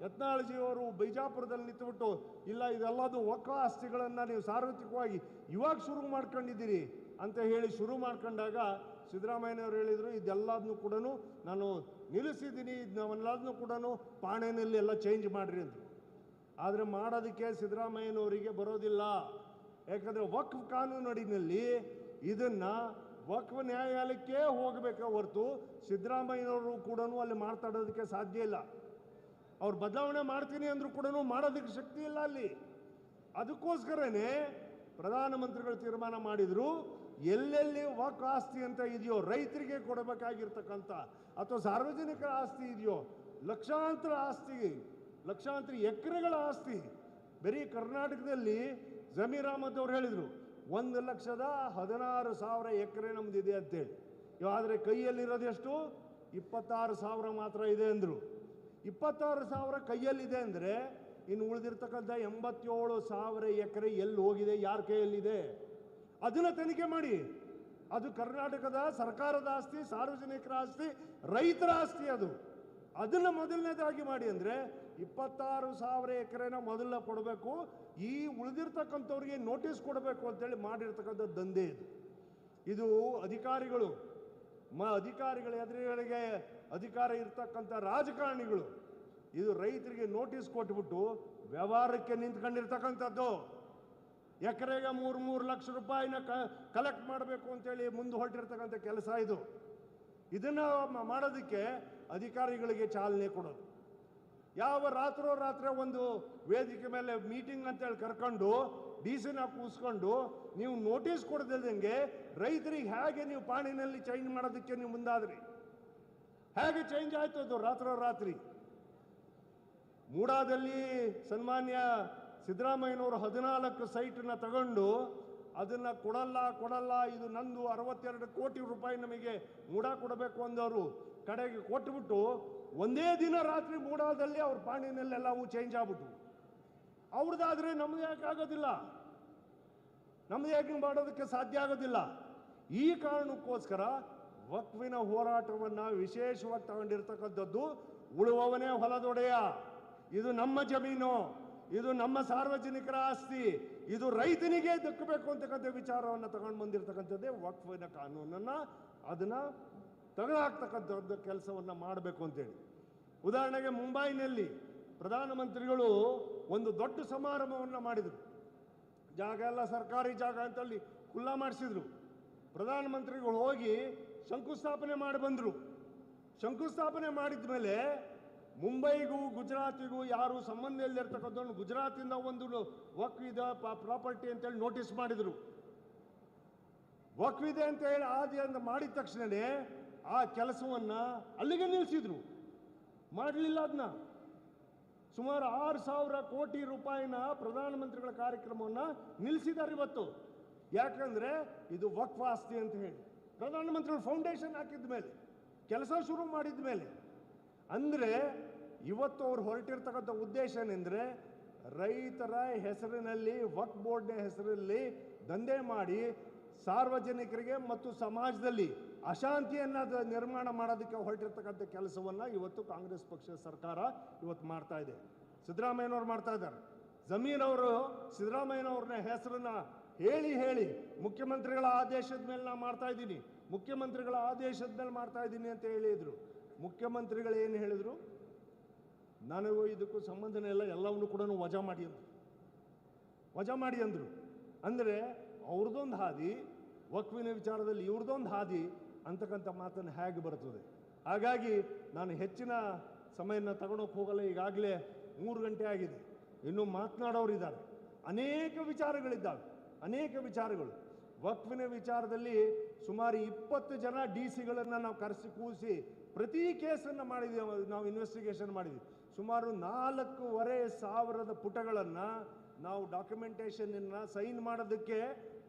ಯತ್ನಾಳಜಿಯವರು ಬಿಜಾಪುರದಲ್ಲಿ ನಿಂತುಬಿಟ್ಟು ಇಲ್ಲ ಇದೆಲ್ಲದು ವಕ್ಫ್ ಆಸ್ತಿಗಳನ್ನು ನೀವು ಸಾರ್ವತ್ರಿಕವಾಗಿ ಇವಾಗ ಶುರು ಮಾಡ್ಕೊಂಡಿದ್ದೀರಿ ಅಂತ ಹೇಳಿ ಶುರು ಮಾಡ್ಕೊಂಡಾಗ ಸಿದ್ದರಾಮಯ್ಯನವರು ಹೇಳಿದರು ಇದೆಲ್ಲದನ್ನು ಕೂಡ ನಾನು ನಿಲ್ಲಿಸಿದ್ದೀನಿ, ನಾವೆಲ್ಲದನ್ನು ಕೂಡ ಪಾಣೆನಲ್ಲಿ ಎಲ್ಲ ಚೇಂಜ್ ಮಾಡಿರಿ ಅಂತ. ಆದರೆ ಮಾಡೋದಕ್ಕೆ ಸಿದ್ದರಾಮಯ್ಯನವರಿಗೆ ಬರೋದಿಲ್ಲ. ಯಾಕಂದರೆ ವಕ್ಫ್ ಕಾನೂನು ಅಡಿನಲ್ಲಿ ಇದನ್ನು ವಕ್ಫ್ ನ್ಯಾಯಾಲಯಕ್ಕೆ ಹೋಗಬೇಕೆ ಹೊರತು ಸಿದ್ದರಾಮಯ್ಯನವರು ಕೂಡ ಅಲ್ಲಿ ಮಾತಾಡೋದಕ್ಕೆ ಸಾಧ್ಯ ಇಲ್ಲ. ಅವ್ರು ಬದಲಾವಣೆ ಮಾಡ್ತೀನಿ ಅಂದರೂ ಕೂಡ ಮಾಡೋದಕ್ಕೆ ಶಕ್ತಿ ಇಲ್ಲ ಅಲ್ಲಿ. ಅದಕ್ಕೋಸ್ಕರನೇ ಪ್ರಧಾನಮಂತ್ರಿಗಳು ತೀರ್ಮಾನ ಮಾಡಿದರು, ಎಲ್ಲೆಲ್ಲಿ ವಕ್ ಆಸ್ತಿ ಅಂತ ಇದೆಯೋ, ರೈತರಿಗೆ ಕೊಡಬೇಕಾಗಿರ್ತಕ್ಕಂಥ ಅಥವಾ ಸಾರ್ವಜನಿಕರ ಆಸ್ತಿ ಇದೆಯೋ, ಲಕ್ಷಾಂತರ ಆಸ್ತಿ, ಲಕ್ಷಾಂತರ ಎಕರೆಗಳ ಆಸ್ತಿ ಬರೀ ಕರ್ನಾಟಕದಲ್ಲಿ ಜಮೀರ್ ಅಹಮದ್ ಅವರು ಹೇಳಿದರು 1,16,000 ಎಕರೆ ನಮ್ದಿದೆ ಅಂತೇಳಿ. ಆದರೆ ಕೈಯಲ್ಲಿರೋದು ಎಷ್ಟು? 26,000 ಮಾತ್ರ ಇದೆ ಅಂದರು. 26,000 ಕೈಯಲ್ಲಿದೆ ಅಂದರೆ ಇನ್ನು ಉಳಿದಿರ್ತಕ್ಕಂಥ 87,000 ಎಕರೆ ಎಲ್ಲಿ ಹೋಗಿದೆ, ಯಾರ ಕೈಯಲ್ಲಿದೆ? ಅದನ್ನು ತನಿಖೆ ಮಾಡಿ. ಅದು ಕರ್ನಾಟಕದ ಸರ್ಕಾರದ ಆಸ್ತಿ, ಸಾರ್ವಜನಿಕರ ಆಸ್ತಿ, ರೈತರ ಆಸ್ತಿ. ಅದನ್ನು ಮೊದಲನೇದಾಗಿ ಮಾಡಿ. ಅಂದರೆ 26,000 ಎಕರೆನ ಮೊದಲ ಕೊಡಬೇಕು, ಈ ಉಳಿದಿರ್ತಕ್ಕಂಥವ್ರಿಗೆ ನೋಟಿಸ್ ಕೊಡಬೇಕು ಅಂತೇಳಿ ಮಾಡಿರ್ತಕ್ಕಂಥ ದಂಧೆ ಇದು ಅಧಿಕಾರಿಗಳು ಅಧಿಕಾರಿಗಳ ಎದುರುಗಳಿಗೆ ಅಧಿಕಾರ ಇರ್ತಕ್ಕಂಥ ರಾಜಕಾರಣಿಗಳು ಇದು ರೈತರಿಗೆ ನೋಟಿಸ್ ಕೊಟ್ಬಿಟ್ಟು ವ್ಯವಹಾರಕ್ಕೆ ನಿಂತ್ಕೊಂಡಿರ್ತಕ್ಕಂಥದ್ದು. ಎಕರೆಗೆ 3 ಲಕ್ಷ ರೂಪಾಯಿನ ಕಲೆಕ್ಟ್ ಮಾಡಬೇಕು ಅಂತೇಳಿ ಮುಂದೆ ಹೊರಟಿರ್ತಕ್ಕಂಥ ಕೆಲಸ ಇದು. ಇದನ್ನು ಮಾಡೋದಕ್ಕೆ ಅಧಿಕಾರಿಗಳಿಗೆ ಚಾಲನೆ ಕೊಡೋದು. ಯಾವ ರಾತ್ರಿ ಒಂದು ವೇದಿಕೆ ಮೇಲೆ ಮೀಟಿಂಗ್ ಅಂತೇಳಿ ಕರ್ಕೊಂಡು ಡಿಸಿನ ಕೂಸ್ಕೊಂಡು ನೀವು ನೋಟಿಸ್ ಕೊಡದಿಲ್ದಂಗೆ ರೈತರಿಗೆ ಹೇಗೆ ನೀವು ಪಾಣಿನಲ್ಲಿ ಚೇಂಜ್ ಮಾಡೋದಕ್ಕೆ ನೀವು ಮುಂದಾದ್ರಿ? ಹೇಗೆ ಚೇಂಜ್ ಆಯ್ತು ಅದು ರಾತ್ರಿ? ಮೂಡಾದಲ್ಲಿ ಸನ್ಮಾನ್ಯ ಸಿದ್ದರಾಮಯ್ಯನವರು 14 ಸೈಟನ್ನ ತಗೊಂಡು ಅದನ್ನು ಕೊಡಲ್ಲ ಇದು ನಂದು 62 ಕೋಟಿ ರೂಪಾಯಿ ನಮಗೆ ಮೂಡಾ ಕೊಡಬೇಕು ಅಂದವರು ಕಡೆಗೆ ಕೊಟ್ಟುಬಿಟ್ಟು ಒಂದೇ ದಿನ ರಾತ್ರಿ ಮೂಡಾದಲ್ಲಿ ಅವ್ರ ಪಾಣಿನಲ್ಲೆಲ್ಲವೂ ಚೇಂಜ್ ಆಗ್ಬಿಟ್ಟು ಅವ್ರದ್ದಾದ್ರೆ ನಮ್ದು ಯಾಕೆ ಆಗೋದಿಲ್ಲ? ನಮ್ದು ಯಾಕೆ ಮಾಡೋದಕ್ಕೆ ಸಾಧ್ಯ ಆಗೋದಿಲ್ಲ? ಈ ಕಾರಣಕ್ಕೋಸ್ಕರ ವಕ್ಫಿನ ಹೋರಾಟವನ್ನು ವಿಶೇಷವಾಗಿ ತಗೊಂಡಿರ್ತಕ್ಕಂಥದ್ದು ಉಳುವವನೇ ಹೊಲದೊಡೆಯ, ಇದು ನಮ್ಮ ಜಮೀನು, ಇದು ನಮ್ಮ ಸಾರ್ವಜನಿಕರ ಆಸ್ತಿ, ಇದು ರೈತನಿಗೆ ದಕ್ಕಬೇಕು ಅಂತಕ್ಕಂಥ ವಿಚಾರವನ್ನು ತಗೊಂಡು ಬಂದಿರತಕ್ಕಂಥದ್ದೇ ವಕ್ಫಿನ ಕಾನೂನನ್ನು ಅದನ್ನು ತೆಗೆದುಹಾಕ್ತಕ್ಕಂಥದ್ದು ಕೆಲಸವನ್ನು ಮಾಡಬೇಕು ಅಂತೇಳಿ. ಉದಾಹರಣೆಗೆ ಮುಂಬೈನಲ್ಲಿ ಪ್ರಧಾನಮಂತ್ರಿಗಳು ಒಂದು ದೊಡ್ಡ ಸಮಾರಂಭವನ್ನು ಮಾಡಿದರು. ಜಾಗ ಎಲ್ಲ ಸರ್ಕಾರಿ ಜಾಗ ಅಂತಲ್ಲಿ ಖುಲ್ಲಾ ಮಾಡಿಸಿದ್ರು. ಪ್ರಧಾನಮಂತ್ರಿಗಳು ಹೋಗಿ ಶಂಕುಸ್ಥಾಪನೆ ಮಾಡಿ ಬಂದರು. ಶಂಕುಸ್ಥಾಪನೆ ಮಾಡಿದ ಮೇಲೆ ಮುಂಬೈಗೂ ಗುಜರಾತಿಗೂ ಯಾರು ಸಂಬಂಧ ಇಲ್ಲದಿರ್ತಕ್ಕಂಥ ಗುಜರಾತಿಂದ ಒಂದು ವಕ್ಫ್ ಇದೆ ಪ್ರಾಪರ್ಟಿ ಅಂತೇಳಿ ನೋಟಿಸ್ ಮಾಡಿದರು. ವಕ್ಫ್ ಇದೆ ಅಂತ ಹೇಳಿ ಆದಿ ಅಂತ ಮಾಡಿದ ತಕ್ಷಣವೇ ಆ ಕೆಲಸವನ್ನು ಅಲ್ಲಿಗೆ ನಿಲ್ಲಿಸಿದ್ರು, ಮಾಡಲಿಲ್ಲ. ಅದನ್ನ ಸುಮಾರು 6,000 ಕೋಟಿ ರೂಪಾಯಿನ ಪ್ರಧಾನಮಂತ್ರಿಗಳ ಕಾರ್ಯಕ್ರಮವನ್ನು ನಿಲ್ಲಿಸಿದ್ದಾರೆ ಇವತ್ತು. ಯಾಕಂದ್ರೆ ಇದು ವಕ್ಫ್ ಆಸ್ತಿ ಅಂತ ಹೇಳಿ ಪ್ರಧಾನಮಂತ್ರಿಗಳು ಫೌಂಡೇಶನ್ ಹಾಕಿದ ಮೇಲೆ, ಕೆಲಸ ಶುರು ಮಾಡಿದ ಮೇಲೆ. ಅಂದರೆ ಇವತ್ತು ಅವ್ರು ಹೊರಟಿರ್ತಕ್ಕಂಥ ಉದ್ದೇಶ ಏನೆಂದರೆ ರೈತರ ಹೆಸರಿನಲ್ಲಿ ವಕ್ಫ್ ಬೋರ್ಡ್ನ ಹೆಸರಲ್ಲಿ ದಂಧೆ ಮಾಡಿ ಸಾರ್ವಜನಿಕರಿಗೆ ಮತ್ತು ಸಮಾಜದಲ್ಲಿ ಅಶಾಂತಿಯನ್ನು ನಿರ್ಮಾಣ ಮಾಡೋದಕ್ಕೆ ಹೊರಟಿರ್ತಕ್ಕಂಥ ಕೆಲಸವನ್ನು ಇವತ್ತು ಕಾಂಗ್ರೆಸ್ ಪಕ್ಷದ ಸರ್ಕಾರ ಇವತ್ತು ಮಾಡ್ತಾ ಇದೆ. ಸಿದ್ದರಾಮಯ್ಯನವ್ರು ಮಾಡ್ತಾ ಇದ್ದಾರೆ. ಜಮೀರ್ ಅವರು ಸಿದ್ದರಾಮಯ್ಯನವ್ರನ್ನ ಹೆಸರನ್ನ ಹೇಳಿ ಮುಖ್ಯಮಂತ್ರಿಗಳ ಆದೇಶದ ಮೇಲೆ ನಾನು ಮಾಡ್ತಾ ಇದ್ದೀನಿ, ಮುಖ್ಯಮಂತ್ರಿಗಳ ಆದೇಶದ ಮೇಲೆ ಮಾಡ್ತಾ ಇದ್ದೀನಿ ಅಂತ ಹೇಳಿದರು. ಮುಖ್ಯಮಂತ್ರಿಗಳು ಏನು ಹೇಳಿದರು? ನನಗೂ ಇದಕ್ಕೂ ಸಂಬಂಧನೇ ಇಲ್ಲ, ಎಲ್ಲವನ್ನೂ ಕೂಡ ವಜಾ ಮಾಡಿ ಅಂದರು. ಅಂದರೆ ಅವ್ರದ್ದೊಂದು ಹಾದಿ, ವಕ್ಫಿನ ವಿಚಾರದಲ್ಲಿ ಇವ್ರದ್ದೊಂದು ಹಾದಿ ಅಂತಕ್ಕಂಥ ಮಾತನ್ನು ಹೇಗೆ ಬರ್ತದೆ? ಹಾಗಾಗಿ ನಾನು ಹೆಚ್ಚಿನ ಸಮಯನ ತಗೊಳಕ್ಕೆ ಹೋಗಲ್ಲ. ಈಗಾಗಲೇ 3 ಗಂಟೆ ಆಗಿದೆ, ಇನ್ನೂ ಮಾತನಾಡೋರಿದ್ದಾರೆ. ಅನೇಕ ವಿಚಾರಗಳು ವಕ್ಫಿನ ವಿಚಾರದಲ್ಲಿ ಸುಮಾರು 20 ಜನ DC-ಗಳನ್ನು ನಾವು ಕರೆಸಿ ಕೂರಿಸಿ ಪ್ರತಿ ಕೇಸನ್ನು ಮಾಡಿದ್ದೀವಿ. ನಾವು ಇನ್ವೆಸ್ಟಿಗೇಷನ್ ಮಾಡಿದ್ವಿ. ಸುಮಾರು 4,500 ಪುಟಗಳನ್ನು ನಾವು ಡಾಕ್ಯುಮೆಂಟೇಷನ್ನ ಸೈನ್ ಮಾಡೋದಕ್ಕೆ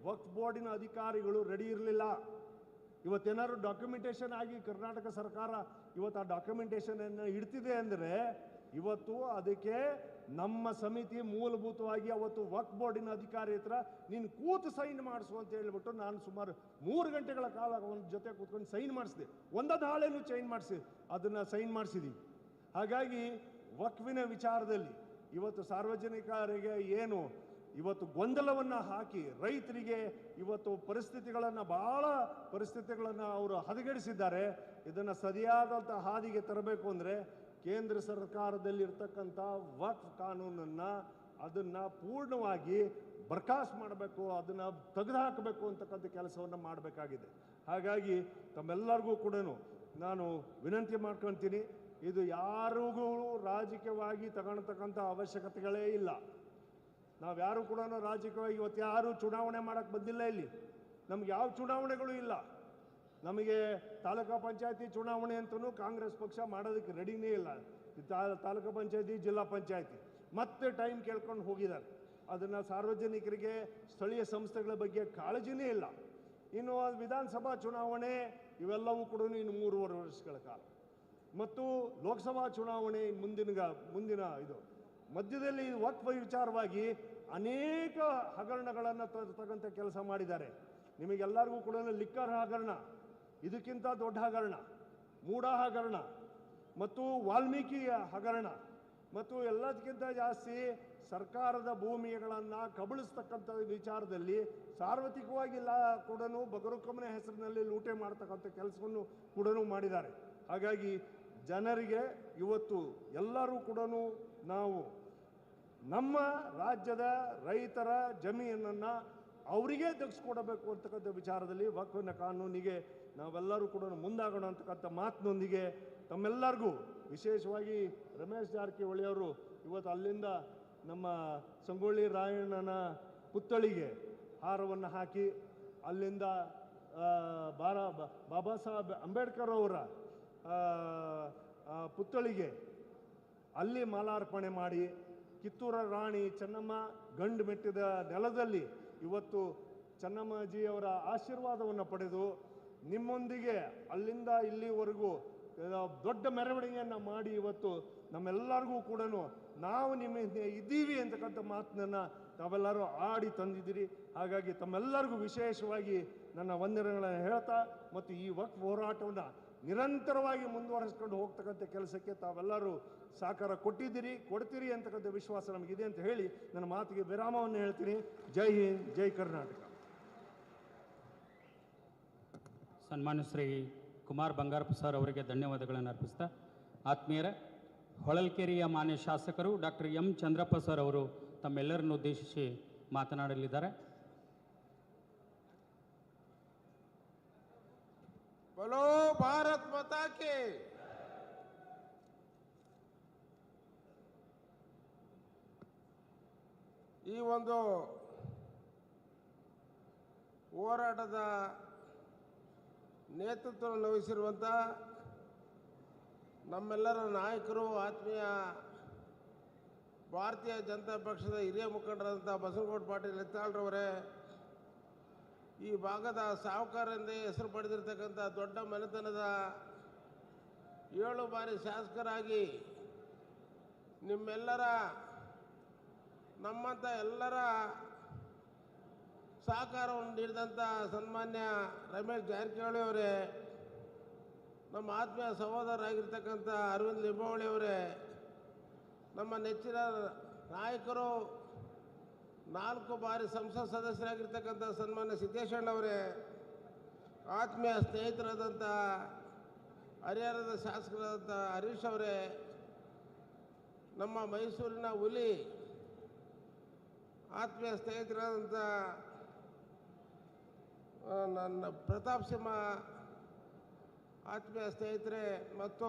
ವಕ್ಫ್ ಬೋರ್ಡಿನ ಅಧಿಕಾರಿಗಳು ರೆಡಿ ಇರಲಿಲ್ಲ. ಇವತ್ತೇನಾದ್ರು ಡಾಕ್ಯುಮೆಂಟೇಷನ್ ಆಗಿ ಕರ್ನಾಟಕ ಸರ್ಕಾರ ಇವತ್ತು ಆ ಡಾಕ್ಯುಮೆಂಟೇಷನನ್ನು ಇಡ್ತಿದೆ ಅಂದರೆ ಇವತ್ತು ಅದಕ್ಕೆ ನಮ್ಮ ಸಮಿತಿ ಮೂಲಭೂತವಾಗಿ ಅವತ್ತು ವಕ್ಫ್ ಬೋರ್ಡಿನ ಅಧಿಕಾರಿ ಹತ್ರ ನೀನು ಕೂತು ಸೈನ್ ಮಾಡಿಸು ಅಂತ ಹೇಳ್ಬಿಟ್ಟು ನಾನು ಸುಮಾರು 3 ಗಂಟೆಗಳ ಕಾಲ ಅವನ ಜೊತೆ ಕೂತ್ಕೊಂಡು ಸೈನ್ ಮಾಡಿಸಿದೆ. ಒಂದೊಂದು ಹಾಳೇನು ಅದನ್ನು ಸೈನ್ ಮಾಡಿಸಿದ್ದೀವಿ. ಹಾಗಾಗಿ ವಕ್ಫಿನ ವಿಚಾರದಲ್ಲಿ ಇವತ್ತು ಸಾರ್ವಜನಿಕರಿಗೆ ಏನು ಇವತ್ತು ಗೊಂದಲವನ್ನು ಹಾಕಿ ರೈತರಿಗೆ ಇವತ್ತು ಬಹಳ ಪರಿಸ್ಥಿತಿಗಳನ್ನು ಅವರು ಹದಗೆಡಿಸಿದ್ದಾರೆ. ಇದನ್ನು ಸರಿಯಾದಂಥ ಹಾದಿಗೆ ತರಬೇಕು ಅಂದರೆ ಕೇಂದ್ರ ಸರ್ಕಾರದಲ್ಲಿರ್ತಕ್ಕಂಥ ವಕ್ಫ್ ಕಾನೂನನ್ನು ಅದನ್ನು ಪೂರ್ಣವಾಗಿ ಬರ್ಖಾಸ್ತು ಮಾಡಬೇಕು, ಅದನ್ನು ತೆಗೆದುಹಾಕಬೇಕು ಅಂತಕ್ಕಂಥ ಕೆಲಸವನ್ನು ಮಾಡಬೇಕಾಗಿದೆ. ಹಾಗಾಗಿ ತಮ್ಮೆಲ್ಲರಿಗೂ ಕೂಡ ನಾನು ವಿನಂತಿ ಮಾಡ್ಕೊಳ್ತೀನಿ, ಇದು ಯಾರಿಗೂ ರಾಜಕೀಯವಾಗಿ ತಗೊಳ್ತಕ್ಕಂಥ ಅವಶ್ಯಕತೆಗಳೇ ಇಲ್ಲ. ನಾವ್ಯಾರು ಕೂಡ ರಾಜಕೀಯವಾಗಿ ಇವತ್ತು ಯಾರು ಚುನಾವಣೆ ಮಾಡೋಕ್ಕೆ ಬಂದಿಲ್ಲ. ಇಲ್ಲಿ ನಮ್ಗೆ ಯಾವ ಚುನಾವಣೆಗಳು ಇಲ್ಲ. ನಮಗೆ ತಾಲೂಕಾ ಪಂಚಾಯತಿ ಚುನಾವಣೆ ಅಂತಲೂ ಕಾಂಗ್ರೆಸ್ ಪಕ್ಷ ಮಾಡೋದಕ್ಕೆ ರೆಡಿನೇ ಇಲ್ಲ. ತಾಲೂಕು ಪಂಚಾಯತಿ, ಜಿಲ್ಲಾ ಪಂಚಾಯತಿ ಮತ್ತೆ ಟೈಮ್ ಕೇಳ್ಕೊಂಡು ಹೋಗಿದ್ದಾರೆ. ಅದನ್ನು ಸಾರ್ವಜನಿಕರಿಗೆ, ಸ್ಥಳೀಯ ಸಂಸ್ಥೆಗಳ ಬಗ್ಗೆ ಕಾಳಜಿನೇ ಇಲ್ಲ. ಇನ್ನು ವಿಧಾನಸಭಾ ಚುನಾವಣೆ ಇವೆಲ್ಲವೂ ಕೂಡ ಇನ್ನು 3.5 ವರ್ಷಗಳ ಕಾಲ, ಮತ್ತು ಲೋಕಸಭಾ ಚುನಾವಣೆ ಮುಂದಿನ ಇದು ಮಧ್ಯದಲ್ಲಿ ವಕ್ಫ್ ವಿಚಾರವಾಗಿ ಅನೇಕ ಹಗರಣಗಳನ್ನು ತಕ್ಕಂಥ ಕೆಲಸ ಮಾಡಿದ್ದಾರೆ. ನಿಮಗೆಲ್ಲರಿಗೂ ಕೂಡ ಲಿಕ್ಕರ್ ಹಗರಣ, ಇದಕ್ಕಿಂತ ದೊಡ್ಡ ಹಗರಣ, ಮೂಢ ಹಗರಣ ಮತ್ತು ವಾಲ್ಮೀಕಿ ಹಗರಣ, ಮತ್ತು ಎಲ್ಲದಕ್ಕಿಂತ ಜಾಸ್ತಿ ಸರ್ಕಾರದ ಭೂಮಿಗಳನ್ನು ಕಬಳಿಸ್ತಕ್ಕಂಥ ವಿಚಾರದಲ್ಲಿ ಸಾರ್ವತ್ರಿಕವಾಗಿ ಕೂಡ ಬಗರುಕಮ್ಮನ ಹೆಸರಿನಲ್ಲಿ ಲೂಟೆ ಮಾಡ್ತಕ್ಕಂಥ ಕೆಲಸವನ್ನು ಕೂಡ ಮಾಡಿದ್ದಾರೆ. ಹಾಗಾಗಿ ಜನರಿಗೆ ಇವತ್ತು ಎಲ್ಲರೂ ಕೂಡ ನಾವು ನಮ್ಮ ರಾಜ್ಯದ ರೈತರ ಜಮೀನನ್ನು ಅವರಿಗೆ ದಕ್ಕಿಸ್ಕೊಡಬೇಕು ಅಂತಕ್ಕಂಥ ವಿಚಾರದಲ್ಲಿ ವಕ್ಫ್ ಕಾನೂನಿಗೆ ನಾವೆಲ್ಲರೂ ಕೂಡ ಮುಂದಾಗೋಣ ಅಂತಕ್ಕಂಥ ಮಾತಿನೊಂದಿಗೆ ತಮ್ಮೆಲ್ಲರಿಗೂ, ವಿಶೇಷವಾಗಿ ರಮೇಶ್ ಜಾರಕಿಹೊಳಿ ಅವರು ಇವತ್ತು ಅಲ್ಲಿಂದ ನಮ್ಮ ಸಂಗೊಳ್ಳಿ ರಾಯಣ್ಣನ ಪುತ್ಥಳಿಗೆ ಹಾರವನ್ನು ಹಾಕಿ, ಅಲ್ಲಿಂದ ಬಾಬಾ ಸಾಹೇಬ್ ಅಂಬೇಡ್ಕರ್ ಅವರ ಪುತ್ಥಳಿಗೆ ಅಲ್ಲಿ ಮಾಲಾರ್ಪಣೆ ಮಾಡಿ, ಕಿತ್ತೂರ ರಾಣಿ ಚೆನ್ನಮ್ಮ ಗಂಡು ಮೆಟ್ಟಿದ ನೆಲದಲ್ಲಿ ಇವತ್ತು ಚೆನ್ನಮ್ಮಾಜಿಯವರ ಆಶೀರ್ವಾದವನ್ನು ಪಡೆದು ನಿಮ್ಮೊಂದಿಗೆ ಅಲ್ಲಿಂದ ಇಲ್ಲಿವರೆಗೂ ದೊಡ್ಡ ಮೆರವಣಿಗೆಯನ್ನು ಮಾಡಿ ಇವತ್ತು ನಮ್ಮೆಲ್ಲರಿಗೂ ಕೂಡ ನಾವು ನಿಮ್ಮ ಇದ್ದೀವಿ ಅಂತಕ್ಕಂಥ ಮಾತನ್ನ ತಾವೆಲ್ಲರೂ ಆಡಿ ತಂದಿದ್ದೀರಿ. ಹಾಗಾಗಿ ತಮ್ಮೆಲ್ಲರಿಗೂ ವಿಶೇಷವಾಗಿ ನನ್ನ ವಂದನೆಗಳನ್ನು ಹೇಳ್ತಾ, ಮತ್ತು ಈ ವಕ್ಫ್ ಹೋರಾಟವನ್ನು ನಿರಂತರವಾಗಿ ಮುಂದುವರಿಸ್ಕೊಂಡು ಹೋಗ್ತಕ್ಕಂಥ ಕೆಲಸಕ್ಕೆ ತಾವೆಲ್ಲರೂ ಸಹಕಾರ ಕೊಟ್ಟಿದ್ದೀರಿ, ಕೊಡ್ತೀರಿ ಅಂತಕ್ಕಂಥ ವಿಶ್ವಾಸ ನಮಗಿದೆ ಅಂತ ಹೇಳಿ ನನ್ನ ಮಾತಿಗೆ ವಿರಾಮವನ್ನು ಹೇಳ್ತೀನಿ. ಜೈ ಹಿಂದ್, ಜೈ ಕರ್ನಾಟಕ. ಸನ್ಮಾನ್ಯ ಶ್ರೀ ಕುಮಾರ್ ಬಂಗಾರಪ್ಪ ಸರ್ ಅವರಿಗೆ ಧನ್ಯವಾದಗಳನ್ನು ಅರ್ಪಿಸ್ತಾ, ಆತ್ಮೀಯರ ಹೊಳಲ್ಕೆರೆಯ ಮಾನ್ಯ ಶಾಸಕರು ಡಾಕ್ಟರ್ ಎಂ ಚಂದ್ರಪ್ಪ ಸರ್ ಅವರು ತಮ್ಮೆಲ್ಲರನ್ನು ಉದ್ದೇಶಿಸಿ ಮಾತನಾಡಲಿದ್ದಾರೆ. बोलो भारत माता के। ಈ ಒಂದು ಹೋರಾಟದ ನೇತೃತ್ವವನ್ನು ವಹಿಸಿರುವಂಥ ನಮ್ಮೆಲ್ಲರ ನಾಯಕರು, ಆತ್ಮೀಯ ಭಾರತೀಯ ಜನತಾ ಪಕ್ಷದ ಹಿರಿಯ ಮುಖಂಡರಾದಂಥ ಬಸವನಗೌಡ ಪಾಟೀಲ್ ಯತ್ನಾಳ್ರವರೇ, ಈ ಭಾಗದ ಸಾಹುಕಾರ ಎಂದೇ ಹೆಸರು ಪಡೆದಿರ್ತಕ್ಕಂಥ ದೊಡ್ಡ ಮನೆತನದ 7 ಬಾರಿ ಶಾಸಕರಾಗಿ ನಿಮ್ಮೆಲ್ಲರ, ನಮ್ಮಂಥ ಎಲ್ಲರ ಸಹಕಾರವನ್ನು ನೀಡಿದಂಥ ಸನ್ಮಾನ್ಯ ರಮೇಶ್ ಜಾರಕಿಹೊಳಿ ಅವರೇ, ನಮ್ಮ ಆತ್ಮೀಯ ಸಹೋದರರಾಗಿರ್ತಕ್ಕಂಥ ಅರವಿಂದ್ ಲಿಂಬಾವಳಿ ಅವರೇ, ನಮ್ಮ ನೆಚ್ಚಿನ ನಾಯಕರು, 4 ಬಾರಿ ಸಂಸತ್ ಸದಸ್ಯರಾಗಿರ್ತಕ್ಕಂಥ ಸನ್ಮಾನ್ಯ ಸಿದ್ದೇಶ್ವರನವರೇ, ಆತ್ಮೀಯ ಸ್ನೇಹಿತರಾದಂಥ ಹರಿಹರದ ಶಾಸಕರಾದಂಥ ಹರೀಶ್ ಅವರೇ, ನಮ್ಮ ಮೈಸೂರಿನ ಹುಲಿ ಆತ್ಮೀಯ ಸ್ನೇಹಿತರಾದಂಥ ನನ್ನ ಪ್ರತಾಪ್ ಸಿಂಹ ಆತ್ಮೀಯ ಸ್ನೇಹಿತರೆ, ಮತ್ತು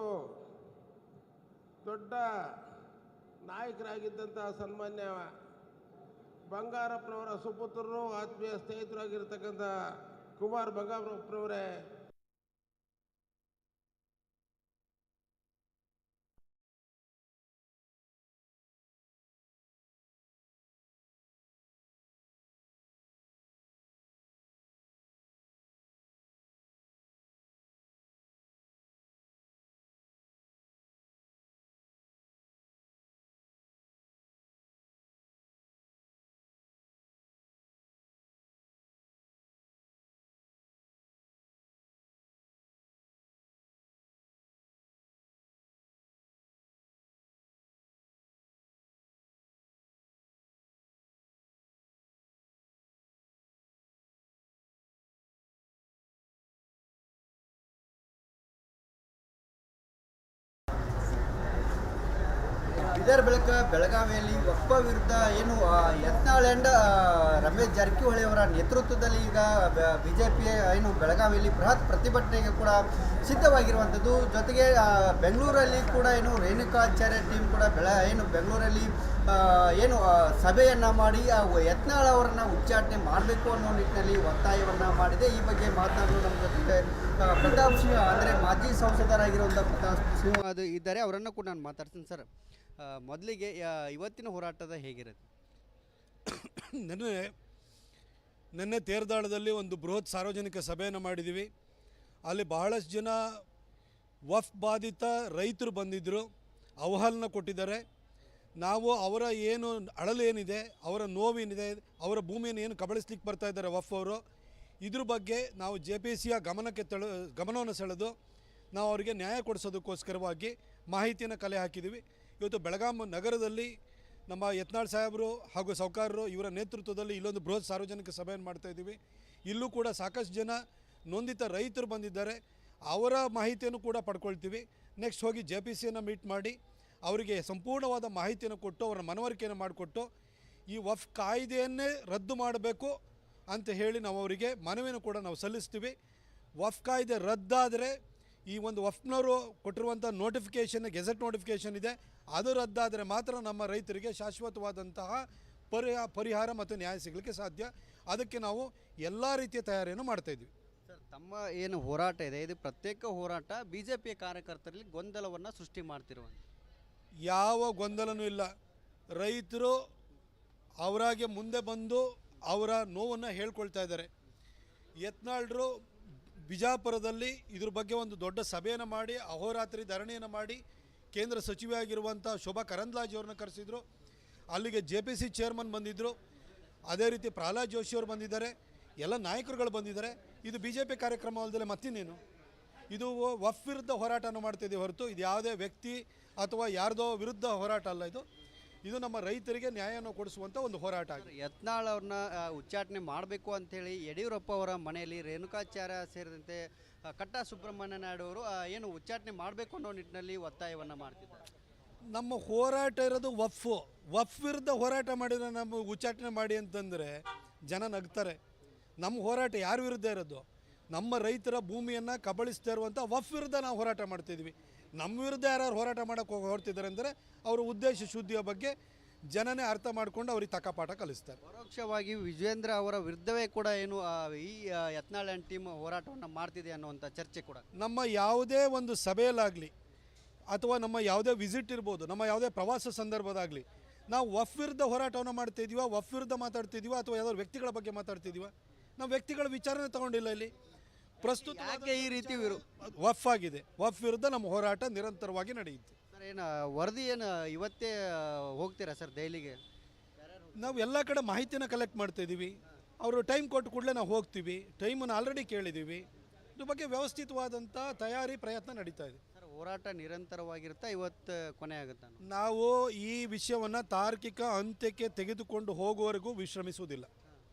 ದೊಡ್ಡ ನಾಯಕರಾಗಿದ್ದಂಥ ಸನ್ಮಾನ್ಯ ಬಂಗಾರಪ್ಪನವರ ಸುಪುತ್ರರು, ಆತ್ಮೀಯ ಸ್ನೇಹಿತರಾಗಿರ್ತಕ್ಕಂಥ ಕುಮಾರ್ ಬಂಗಾರಪ್ಪನವರೇ, ಇದೇ ಬಳಿಕ ಬೆಳಗಾವಿಯಲ್ಲಿ ವಕ್ಫ ವಿರುದ್ಧ ಏನು ಯತ್ನಾಳ್ ಆ್ಯಂಡ್ ರಮೇಶ್ ಜಾರಕಿಹೊಳಿ ಅವರ ನೇತೃತ್ವದಲ್ಲಿ ಈಗ BJP ಏನು ಬೆಳಗಾವಿಯಲ್ಲಿ ಬೃಹತ್ ಪ್ರತಿಭಟನೆಗೆ ಕೂಡ ಸಿದ್ಧವಾಗಿರುವಂಥದ್ದು. ಜೊತೆಗೆ ಬೆಂಗಳೂರಲ್ಲಿ ಕೂಡ ಏನು ರೇಣುಕಾಚಾರ್ಯ ಟೀಮ್ ಕೂಡ ಬೆಂಗಳೂರಲ್ಲಿ ಏನು ಸಭೆಯನ್ನು ಮಾಡಿ ಯತ್ನಾಳ್ ಅವರನ್ನು ಉಚ್ಚಾಟನೆ ಮಾಡಬೇಕು ಅನ್ನೋ ನಿಟ್ಟಿನಲ್ಲಿ ಒತ್ತಾಯವನ್ನು ಮಾಡಿದೆ. ಈ ಬಗ್ಗೆ ಮಾತನಾಡಲು ನಮ್ಮ ಜೊತೆಗೆ ಪ್ರತಾಪ್ ಸಿಂಹ ಅಂದರೆ ಮಾಜಿ ಸಂಸದರಾಗಿರುವಂಥ ಪ್ರತಾಪ್ ಸಿಂಹ ಅದು ಇದ್ದಾರೆ. ಅವರನ್ನು ಕೂಡ ನಾನು ಮಾತಾಡ್ತೀನಿ. ಸರ್, ಮೊದಲಿಗೆ ಇವತ್ತಿನ ಹೋರಾಟದ ಹೇಗಿರುತ್ತೆ? ನಿನ್ನೆ ತೇರದಾಳದಲ್ಲಿ ಒಂದು ಬೃಹತ್ ಸಾರ್ವಜನಿಕ ಸಭೆಯನ್ನು ಮಾಡಿದ್ದೀವಿ. ಅಲ್ಲಿ ಬಹಳಷ್ಟು ಜನ ವಫ್ ಬಾಧಿತ ರೈತರು ಬಂದಿದ್ದರು, ಅವಹಾಲನ್ನ ಕೊಟ್ಟಿದ್ದಾರೆ. ನಾವು ಅವರ ಏನು ಅಳಲೇನಿದೆ, ಅವರ ನೋವೇನಿದೆ, ಅವರ ಭೂಮಿಯನ್ನು ಏನು ಕಬಳಿಸ್ಲಿಕ್ಕೆ ಬರ್ತಾ ಇದ್ದಾರೆ ವಫ್ ಅವರು, ಇದ್ರ ಬಗ್ಗೆ ನಾವು JPCಯ ಗಮನವನ್ನು ಸೆಳೆದು ನಾವು ಅವರಿಗೆ ನ್ಯಾಯ ಕೊಡಿಸೋದಕ್ಕೋಸ್ಕರವಾಗಿ ಮಾಹಿತಿಯನ್ನು ಕಲೆ ಹಾಕಿದ್ದೀವಿ. ಇವತ್ತು ಬೆಳಗಾಂ ನಗರದಲ್ಲಿ ನಮ್ಮ ಯತ್ನಾಳ್ ಸಾಹೇಬರು ಹಾಗೂ ಸಾಹುಕಾರರು ಇವರ ನೇತೃತ್ವದಲ್ಲಿ ಇಲ್ಲೊಂದು ಬೃಹತ್ ಸಾರ್ವಜನಿಕ ಸಭೆಯನ್ನು ಮಾಡ್ತಾಯಿದ್ದೀವಿ. ಇಲ್ಲೂ ಕೂಡ ಸಾಕಷ್ಟು ಜನ ನೊಂದಿತ ರೈತರು ಬಂದಿದ್ದಾರೆ, ಅವರ ಮಾಹಿತಿಯನ್ನು ಕೂಡ ಪಡ್ಕೊಳ್ತೀವಿ. ನೆಕ್ಸ್ಟ್ ಹೋಗಿ JPCಯನ್ನು ಮೀಟ್ ಮಾಡಿ ಅವರಿಗೆ ಸಂಪೂರ್ಣವಾದ ಮಾಹಿತಿಯನ್ನು ಕೊಟ್ಟು ಅವರ ಮನವರಿಕೆಯನ್ನು ಮಾಡಿಕೊಟ್ಟು ಈ ವಫ್ ಕಾಯ್ದೆಯನ್ನೇ ರದ್ದು ಮಾಡಬೇಕು ಅಂತ ಹೇಳಿ ನಾವು ಅವರಿಗೆ ಮನವಿಯನ್ನು ಕೂಡ ನಾವು ಸಲ್ಲಿಸ್ತೀವಿ. ವಫ್ ಕಾಯ್ದೆ ರದ್ದಾದರೆ ಈ ಒಂದು ವಫ್ನವರು ಕೊಟ್ಟಿರುವಂಥ ಗೆಜೆಟ್ ನೋಟಿಫಿಕೇಷನ್ ಇದೆ, ಅದು ರದ್ದಾದರೆ ಮಾತ್ರ ನಮ್ಮ ರೈತರಿಗೆ ಶಾಶ್ವತವಾದಂತಹ ಪರಿಹಾರ ಮತ್ತು ನ್ಯಾಯ ಸಿಗಲಿಕ್ಕೆ ಸಾಧ್ಯ. ಅದಕ್ಕೆ ನಾವು ಎಲ್ಲ ರೀತಿಯ ತಯಾರಿಯನ್ನು ಮಾಡ್ತಾಯಿದ್ವಿ. ಸರ್, ತಮ್ಮ ಏನು ಹೋರಾಟ ಇದೆ ಇದು ಪ್ರತ್ಯೇಕ ಹೋರಾಟ, BJP ಕಾರ್ಯಕರ್ತರಲ್ಲಿ ಗೊಂದಲವನ್ನು ಸೃಷ್ಟಿ ಮಾಡ್ತಿರುವಂಥ? ಯಾವ ಗೊಂದಲನೂ ಇಲ್ಲ. ರೈತರು ಅವರಾಗೆ ಮುಂದೆ ಬಂದು ಅವರ ನೋವನ್ನು ಹೇಳ್ಕೊಳ್ತಾ ಇದ್ದಾರೆ. ಯತ್ನಾಳ್ರು ಬಿಜಾಪುರದಲ್ಲಿ ಇದ್ರ ಬಗ್ಗೆ ಒಂದು ದೊಡ್ಡ ಸಭೆಯನ್ನು ಮಾಡಿ ಅಹೋರಾತ್ರಿ ಧರಣಿಯನ್ನು ಮಾಡಿ ಕೇಂದ್ರ ಸಚಿವೆಯಾಗಿರುವಂಥ ಶೋಭಾ ಕರಂದ್ಲಾಜೆ ಅವ್ರನ್ನ ಕರೆಸಿದ್ರು. ಅಲ್ಲಿಗೆ JPC ಚೇರ್ಮನ್ ಬಂದಿದ್ದರು, ಅದೇ ರೀತಿ ಪ್ರಹ್ಲಾದ್ ಜೋಶಿ ಅವರು ಬಂದಿದ್ದಾರೆ, ಎಲ್ಲ ನಾಯಕರುಗಳು ಬಂದಿದ್ದಾರೆ. ಇದು BJP ಕಾರ್ಯಕ್ರಮ ಅಲ್ಲದೆ ಮತ್ತಿನ್ನೇನು? ಇದು ವಫ್ ವಿರುದ್ಧ ಹೋರಾಟವನ್ನು ಮಾಡ್ತಿದ್ದೀವಿ ಹೊರತು ಇದು ಯಾವುದೇ ವ್ಯಕ್ತಿ ಅಥವಾ ಯಾರ್ದೋ ವಿರುದ್ಧ ಹೋರಾಟ ಅಲ್ಲ. ಇದು ನಮ್ಮ ರೈತರಿಗೆ ನ್ಯಾಯವನ್ನು ಕೊಡಿಸುವಂಥ ಒಂದು ಹೋರಾಟ ಆಗಿದೆ. ಯತ್ನಾಳ್ ಅವ್ರನ್ನ ಉಚ್ಚಾಟನೆ ಮಾಡಬೇಕು ಅಂಥೇಳಿ ಯಡಿಯೂರಪ್ಪ ಅವರ ಮನೆಯಲ್ಲಿ ರೇಣುಕಾಚಾರ್ಯ ಸೇರಿದಂತೆ ಕಟ್ಟಾ ಸುಬ್ರಹ್ಮಣ್ಯ ನಾಯ್ಡು ಅವರು ಏನು ಉಚ್ಚಾಟನೆ ಮಾಡಬೇಕು ಅನ್ನೋ ನಿಟ್ಟಿನಲ್ಲಿ ಒತ್ತಾಯವನ್ನು ಮಾಡ್ತಿದ್ದಾರೆ. ನಮ್ಮ ಹೋರಾಟ ಇರೋದು ವಫ್ ವಿರುದ್ಧ ಹೋರಾಟ ಮಾಡಿದರೆ ನಮ್ಮ ಉಚ್ಚಾಟನೆ ಮಾಡಿ ಅಂತಂದರೆ ಜನ ನಗ್ತಾರೆ. ನಮ್ಮ ಹೋರಾಟ ಯಾರ ವಿರುದ್ಧ ಇರೋದು? ನಮ್ಮ ರೈತರ ಭೂಮಿಯನ್ನು ಕಬಳಿಸ್ತಾ ಇರುವಂಥ ವಫ್ ವಿರುದ್ಧ ನಾವು ಹೋರಾಟ ಮಾಡ್ತಿದ್ವಿ. ನಮ್ಮ ವಿರುದ್ಧ ಯಾರು ಹೋರಾಟ ಮಾಡೋಕ್ಕೆ ಹೊರಟಿದ್ದಾರೆ ಅಂದರೆ ಅವರ ಉದ್ದೇಶ ಶುದ್ಧಿಯ ಬಗ್ಗೆ ಜನನೇ ಅರ್ಥ ಮಾಡ್ಕೊಂಡು ಅವ್ರಿಗೆ ತಕ್ಕ ಪಾಠ ಕಲಿಸ್ತಾರೆ. ಪರೋಕ್ಷವಾಗಿ ವಿಜೇಂದ್ರ ಅವರ ವಿರುದ್ಧವೇ ಕೂಡ ಏನು ಈ ಯತ್ನಾಳ್ ಆ್ಯಂಡ್ ಟೀಮ್ ಹೋರಾಟವನ್ನು ಮಾಡ್ತಿದೆ ಅನ್ನುವಂಥ ಚರ್ಚೆ ಕೂಡ. ನಮ್ಮ ಯಾವುದೇ ಒಂದು ಸಭೆಯಲ್ಲಾಗಲಿ ಅಥವಾ ನಮ್ಮ ಯಾವುದೇ ವಿಸಿಟ್ ಇರ್ಬೋದು, ನಮ್ಮ ಯಾವುದೇ ಪ್ರವಾಸ ಸಂದರ್ಭದಾಗಲಿ ನಾವು ವಫ್ ವಿರುದ್ಧ ಹೋರಾಟವನ್ನು ಮಾಡ್ತಿದ್ದೀವ, ವಫ್ ವಿರುದ್ಧ ಮಾತಾಡ್ತಿದ್ದೀವ ಅಥವಾ ಯಾವುದಾದ್ರು ವ್ಯಕ್ತಿಗಳ ಬಗ್ಗೆ ಮಾತಾಡ್ತಿದ್ದೀವ? ನಾವು ವ್ಯಕ್ತಿಗಳ ವಿಚಾರನೆ ತಗೊಂಡಿಲ್ಲ. ಇಲ್ಲಿ ಪ್ರಸ್ತುತ ಯಾಕೆ ಈ ರೀತಿ ವಫ್ ಆಗಿದೆ. ವಫ್ ವಿರುದ್ಧ ನಮ್ಮ ಹೋರಾಟ ನಿರಂತರವಾಗಿ ನಡೆಯುತ್ತೆ. ಸರ್, ಏನು ವರದಿ ಏನು ಇವತ್ತೇ ಹೋಗ್ತೀರಾ ಸರ್ ದೆಹಲಿಗೆ? ನಾವು ಎಲ್ಲ ಕಡೆ ಮಾಹಿತಿನ ಕಲೆಕ್ಟ್ ಮಾಡ್ತಾ ಇದ್ದೀವಿ. ಅವರು ಟೈಮ್ ಕೊಟ್ಟು ಕೂಡಲೇ ನಾವು ಹೋಗ್ತೀವಿ. ಟೈಮನ್ನು ಆಲ್ರೆಡಿ ಕೇಳಿದ್ದೀವಿ. ಇದ್ರ ಬಗ್ಗೆ ವ್ಯವಸ್ಥಿತವಾದಂಥ ತಯಾರಿ ಪ್ರಯತ್ನ ನಡೀತಾ ಇದೆ. ಸರ್, ಹೋರಾಟ ನಿರಂತರವಾಗಿರುತ್ತಾ ಇವತ್ತು ಕೊನೆ ಆಗುತ್ತಾ? ನಾವು ಈ ವಿಷಯವನ್ನು ತಾರ್ಕಿಕ ಅಂತ್ಯಕ್ಕೆ ತೆಗೆದುಕೊಂಡು ಹೋಗುವವರೆಗೂ ವಿಶ್ರಮಿಸುವುದಿಲ್ಲ.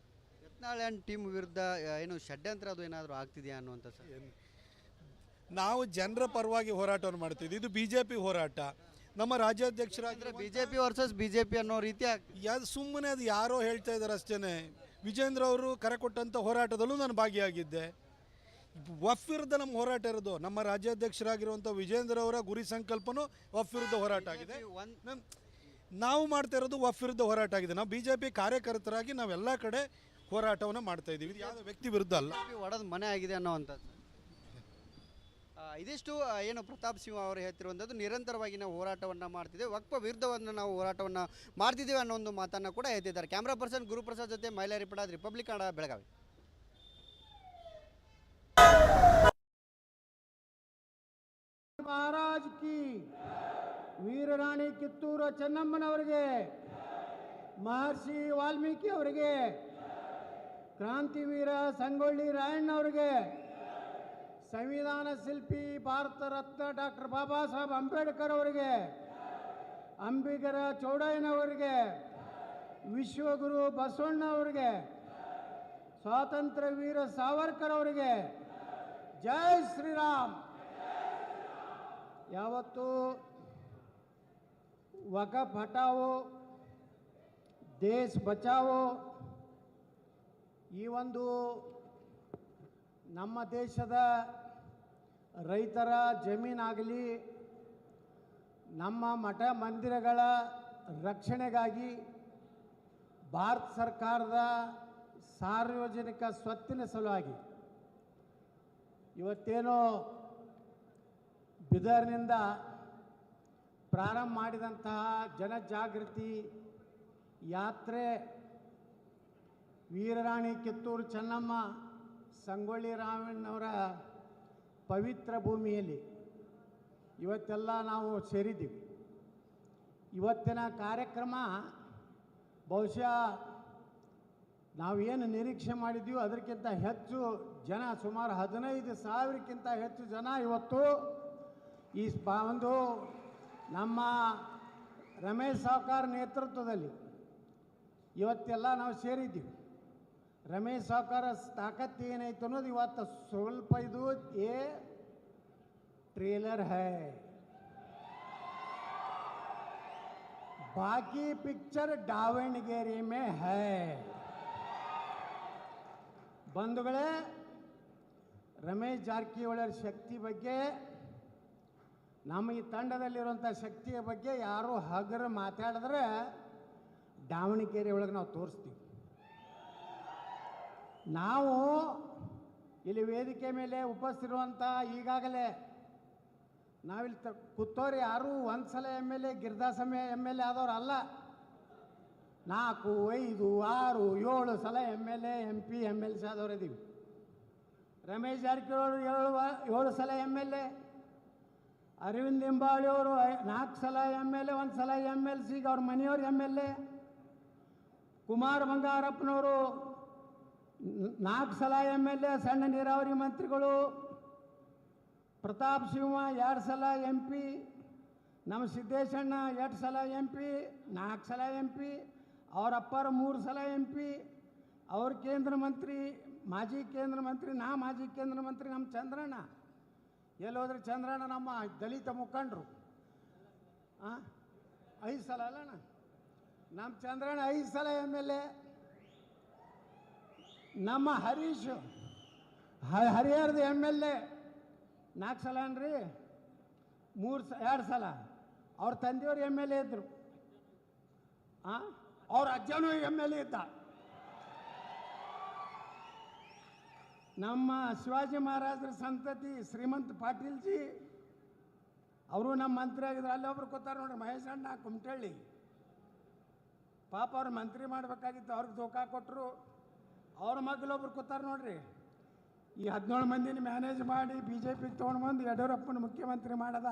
ಯತ್ನಾಳ್ ಆ್ಯಂಡ್ ಟೀಮ್ ವಿರುದ್ಧ ಏನು ಷಡ್ಯಂತ್ರ ಅದು ಏನಾದರೂ ಆಗ್ತಿದೆಯಾ ಅನ್ನುವಂಥ ಸರ್? ನಾವು ಜನರ ಪರವಾಗಿ ಹೋರಾಟವನ್ನು ಮಾಡ್ತಿದ್ವಿ. ಇದು BJP ಹೋರಾಟ. ನಮ್ಮ ರಾಜ್ಯಾಧ್ಯಕ್ಷರಾಗಿರೋ BJP ವರ್ಸಸ್ BJP ಅನ್ನೋ ರೀತಿ ಯಾವುದು ಸುಮ್ಮನೆ ಅದು ಯಾರೋ ಹೇಳ್ತಾ ಇದ್ದಾರೆ ಅಷ್ಟೇ. ವಿಜೇಂದ್ರ ಅವರು ಕರೆ ಕೊಟ್ಟಂಥ ಹೋರಾಟದಲ್ಲೂ ನಾನು ಭಾಗಿಯಾಗಿದ್ದೆ. ವಫ್ ವಿರುದ್ಧ ನಮ್ಮ ಹೋರಾಟ ಇರೋದು. ನಮ್ಮ ರಾಜ್ಯಾಧ್ಯಕ್ಷರಾಗಿರುವಂಥ ವಿಜೇಂದ್ರ ಅವರ ಗುರಿ ಸಂಕಲ್ಪನೂ ವಫ್ ವಿರುದ್ಧ ಹೋರಾಟ ಆಗಿದೆ. ನಾವು ಮಾಡ್ತಾ ಇರೋದು ವಫ್ ವಿರುದ್ಧ ಹೋರಾಟ ಆಗಿದೆ. ನಾವು BJP ಕಾರ್ಯಕರ್ತರಾಗಿ ನಾವೆಲ್ಲ ಕಡೆ ಹೋರಾಟವನ್ನು ಮಾಡ್ತಾ ಇದ್ದೀವಿ. ಇದು ಯಾವುದೇ ವ್ಯಕ್ತಿ ವಿರುದ್ಧ ಅಲ್ಲ. ಒಡೆದ ಮನೆ ಆಗಿದೆ ಅನ್ನೋವಂಥದ್ದು. ಇದಿಷ್ಟು ಏನು ಪ್ರತಾಪ್ ಸಿಂಹ ಅವರು ಹೇಳ್ತಿರುವಂಥದ್ದು. ನಿರಂತರವಾಗಿ ನಾವು ಹೋರಾಟವನ್ನು ಮಾಡ್ತಿದ್ದೇವೆ, ವಕ್ಫ ವಿರುದ್ಧವನ್ನು ನಾವು ಹೋರಾಟವನ್ನು ಮಾಡ್ತಿದ್ದೇವೆ ಅನ್ನೋ ಒಂದು ಮಾತನ್ನು ಕೂಡ ಹೇಳ್ತಿದ್ದಾರೆ. ಕ್ಯಾಮ್ರಾ ಪರ್ಸನ್ ಗುರುಪ್ರಸಾದ್ ಜೊತೆ ಮೈಲಾರಿ ಪಡಾದ್, ರಿಪಬ್ಲಿಕ್ ಕನ್ನಡ, ಬೆಳಗಾವಿ. ಮಹಾರಾಜ್ ಕಿ, ವೀರರಾಣಿ ಕಿತ್ತೂರು ಚೆನ್ನಮ್ಮನವರಿಗೆ, ಮಹರ್ಷಿ ವಾಲ್ಮೀಕಿ ಅವರಿಗೆ, ಕ್ರಾಂತಿವೀರ ಸಂಗೊಳ್ಳಿ ರಾಯಣ್ಣವರಿಗೆ, ಸಂವಿಧಾನ ಶಿಲ್ಪಿ ಭಾರತ ರತ್ನ ಡಾಕ್ಟರ್ ಬಾಬಾ ಸಾಹೇಬ್ ಅಂಬೇಡ್ಕರ್ ಅವರಿಗೆ, ಅಂಬಿಗರ ಚೌಡಯ್ಯನವರಿಗೆ, ವಿಶ್ವಗುರು ಬಸವಣ್ಣ ಅವರಿಗೆ, ಸ್ವಾತಂತ್ರ್ಯ ವೀರ ಸಾವರ್ಕರ್ ಅವರಿಗೆ ಜೈ ಶ್ರೀರಾಮ್. ಯಾವತ್ತು ವಕಫ್ ಹಟಾವೋ, ದೇಶ್ ಬಚಾವೋ, ಈ ಒಂದು ನಮ್ಮ ದೇಶದ ರೈತರ ಜಮೀನಾಗಲಿ, ನಮ್ಮ ಮಠ ಮಂದಿರಗಳ ರಕ್ಷಣೆಗಾಗಿ ಭಾರತ ಸರ್ಕಾರದ ಸಾರ್ವಜನಿಕ ಸ್ವತ್ತಿನ ಸಲುವಾಗಿ ಇವತ್ತೇನೋ ಬಿದರ್ನಿಂದ ಪ್ರಾರಂಭ ಮಾಡಿದಂತಹ ಜನಜಾಗೃತಿ ಯಾತ್ರೆ ವೀರರಾಣಿ ಕಿತ್ತೂರು ಚೆನ್ನಮ್ಮ ಸಂಗೊಳ್ಳಿ ರಾಮಣ್ಣವರ ಪವಿತ್ರ ಭೂಮಿಯಲ್ಲಿ ಇವತ್ತೆಲ್ಲ ನಾವು ಸೇರಿದ್ದೀವಿ. ಇವತ್ತಿನ ಕಾರ್ಯಕ್ರಮ ಬಹುಶಃ ನಾವೇನು ನಿರೀಕ್ಷೆ ಮಾಡಿದ್ದೀವಿ ಅದಕ್ಕಿಂತ ಹೆಚ್ಚು ಜನ, ಸುಮಾರು 15,000ಕ್ಕಿಂತ ಹೆಚ್ಚು ಜನ ಇವತ್ತು ಈ ಒಂದು ನಮ್ಮ ರಮೇಶ್ ಸಾವ್ಕಾರ್ ನೇತೃತ್ವದಲ್ಲಿ ಇವತ್ತೆಲ್ಲ ನಾವು ಸೇರಿದ್ದೀವಿ. ರಮೇಶ್ ಸಾವ್ಕಾರ ತಾಕತ್ತು ಏನೈತೆ ಅನ್ನೋದು ಇವತ್ತು ಸ್ವಲ್ಪ ಇದು ಟ್ರೇಲರ್ ಹೈ, ಬಾಕಿ ಪಿಕ್ಚರ್ ದಾವಣಗೆರೆ ಮೇ ಹೈ. ಬಂಧುಗಳೇ, ರಮೇಶ್ ಜಾರಕಿಹೊಳಿ ಶಕ್ತಿ ಬಗ್ಗೆ, ನಮ್ಮ ಈ ತಂಡದಲ್ಲಿರುವಂಥ ಶಕ್ತಿಯ ಬಗ್ಗೆ ಯಾರು ಹಗರು ಮಾತಾಡಿದ್ರೆ ದಾವಣಗೆರೆ ಒಳಗೆ ನಾವು ತೋರಿಸ್ತೀವಿ. ನಾವು ಇಲ್ಲಿ ವೇದಿಕೆ ಮೇಲೆ ಉಪಸ್ಥಿರುವಂಥ ಈಗಾಗಲೇ ನಾವಿಲ್ಲಿ ಕೂತೋರು ಯಾರೂ ಒಂದು ಸಲ MLA ಗಿರಿದಾಸಮೆ MLA ಆದವ್ರು ಅಲ್ಲ. 4, 5, 6, 7 ಸಲ MLA MP MLC ಆದವ್ರು ಇದ್ದೀವಿ. ರಮೇಶ್ ಜಾರಕಿಹೊಳಿ 7 ಸಲ MLA, ಅರವಿಂದ್ ಲಿಂಬಾವಳಿ ಅವರು 4 ಸಲ MLA, 1 ಸಲ MLC, ಅವ್ರ ಮನೆಯವ್ರು MLA. ಕುಮಾರ್ ಬಂಗಾರಪ್ಪನವರು 4 ಸಲ MLA, ಸಣ್ಣ ನೀರಾವರಿ ಮಂತ್ರಿಗಳು. ಪ್ರತಾಪ್ ಸಿಂಹ 2 ಸಲ MP, ನಮ್ಮ ಸಿದ್ದೇಶಣ್ಣ 2 ಸಲ MP, 4 ಸಲ MP, ಅವ್ರ ಅಪ್ಪರು 3 ಸಲ MP, ಅವ್ರ ಕೇಂದ್ರ ಮಂತ್ರಿ, ಮಾಜಿ ಕೇಂದ್ರ ಮಂತ್ರಿ, ಮಾಜಿ ಕೇಂದ್ರ ಮಂತ್ರಿ ನಮ್ಮ ಚಂದ್ರಣ್ಣ. ಎಲ್ಲೋದ್ರೆ ಚಂದ್ರಣ್ಣ ನಮ್ಮ ದಲಿತ ಮುಖಂಡರು 5 ಸಲ ಅಲ್ಲಣ್ಣ, ನಮ್ಮ ಚಂದ್ರಣ್ಣ 5 ಸಲ MLA. ನಮ್ಮ ಹರೀಶ್ ಹರಿಹರದ MLA 4 ಸಲ ಅನ್ರಿ, 2 ಸಲ. ಅವ್ರ ತಂದೆಯವರು MLA ಇದ್ರು, ಅವ್ರ ಅಜ್ಜನೂ MLA ಇದ್ದ. ನಮ್ಮ ಶಿವಾಜಿ ಮಹಾರಾಜರ ಸಂತತಿ ಶ್ರೀಮಂತ್ ಪಾಟೀಲ್ಜಿ ಅವರು ನಮ್ಮ ಮಂತ್ರಿ ಆಗಿದ್ರು. ಅಲ್ಲಿ ಒಬ್ರು ಕೂತಾರೆ ನೋಡ್ರಿ, ಮಹೇಶ್ ಅಣ್ಣ ಕುಮಟಳ್ಳಿ. ಪಾಪ ಅವ್ರು ಮಂತ್ರಿ ಮಾಡಬೇಕಾಗಿತ್ತು, ಅವ್ರಿಗೆ ಧೋಕಾ ಕೊಟ್ಟರು. ಅವ್ರ ಮಗಳೊಬ್ರು ಕೂತಾರೆ ನೋಡ್ರಿ, ಈ 17 ಮಂದಿನ ಮ್ಯಾನೇಜ್ ಮಾಡಿ BJPಗೆ ತೊಗೊಂಡು ಬಂದು ಯಡಿಯೂರಪ್ಪನ ಮುಖ್ಯಮಂತ್ರಿ ಮಾಡದ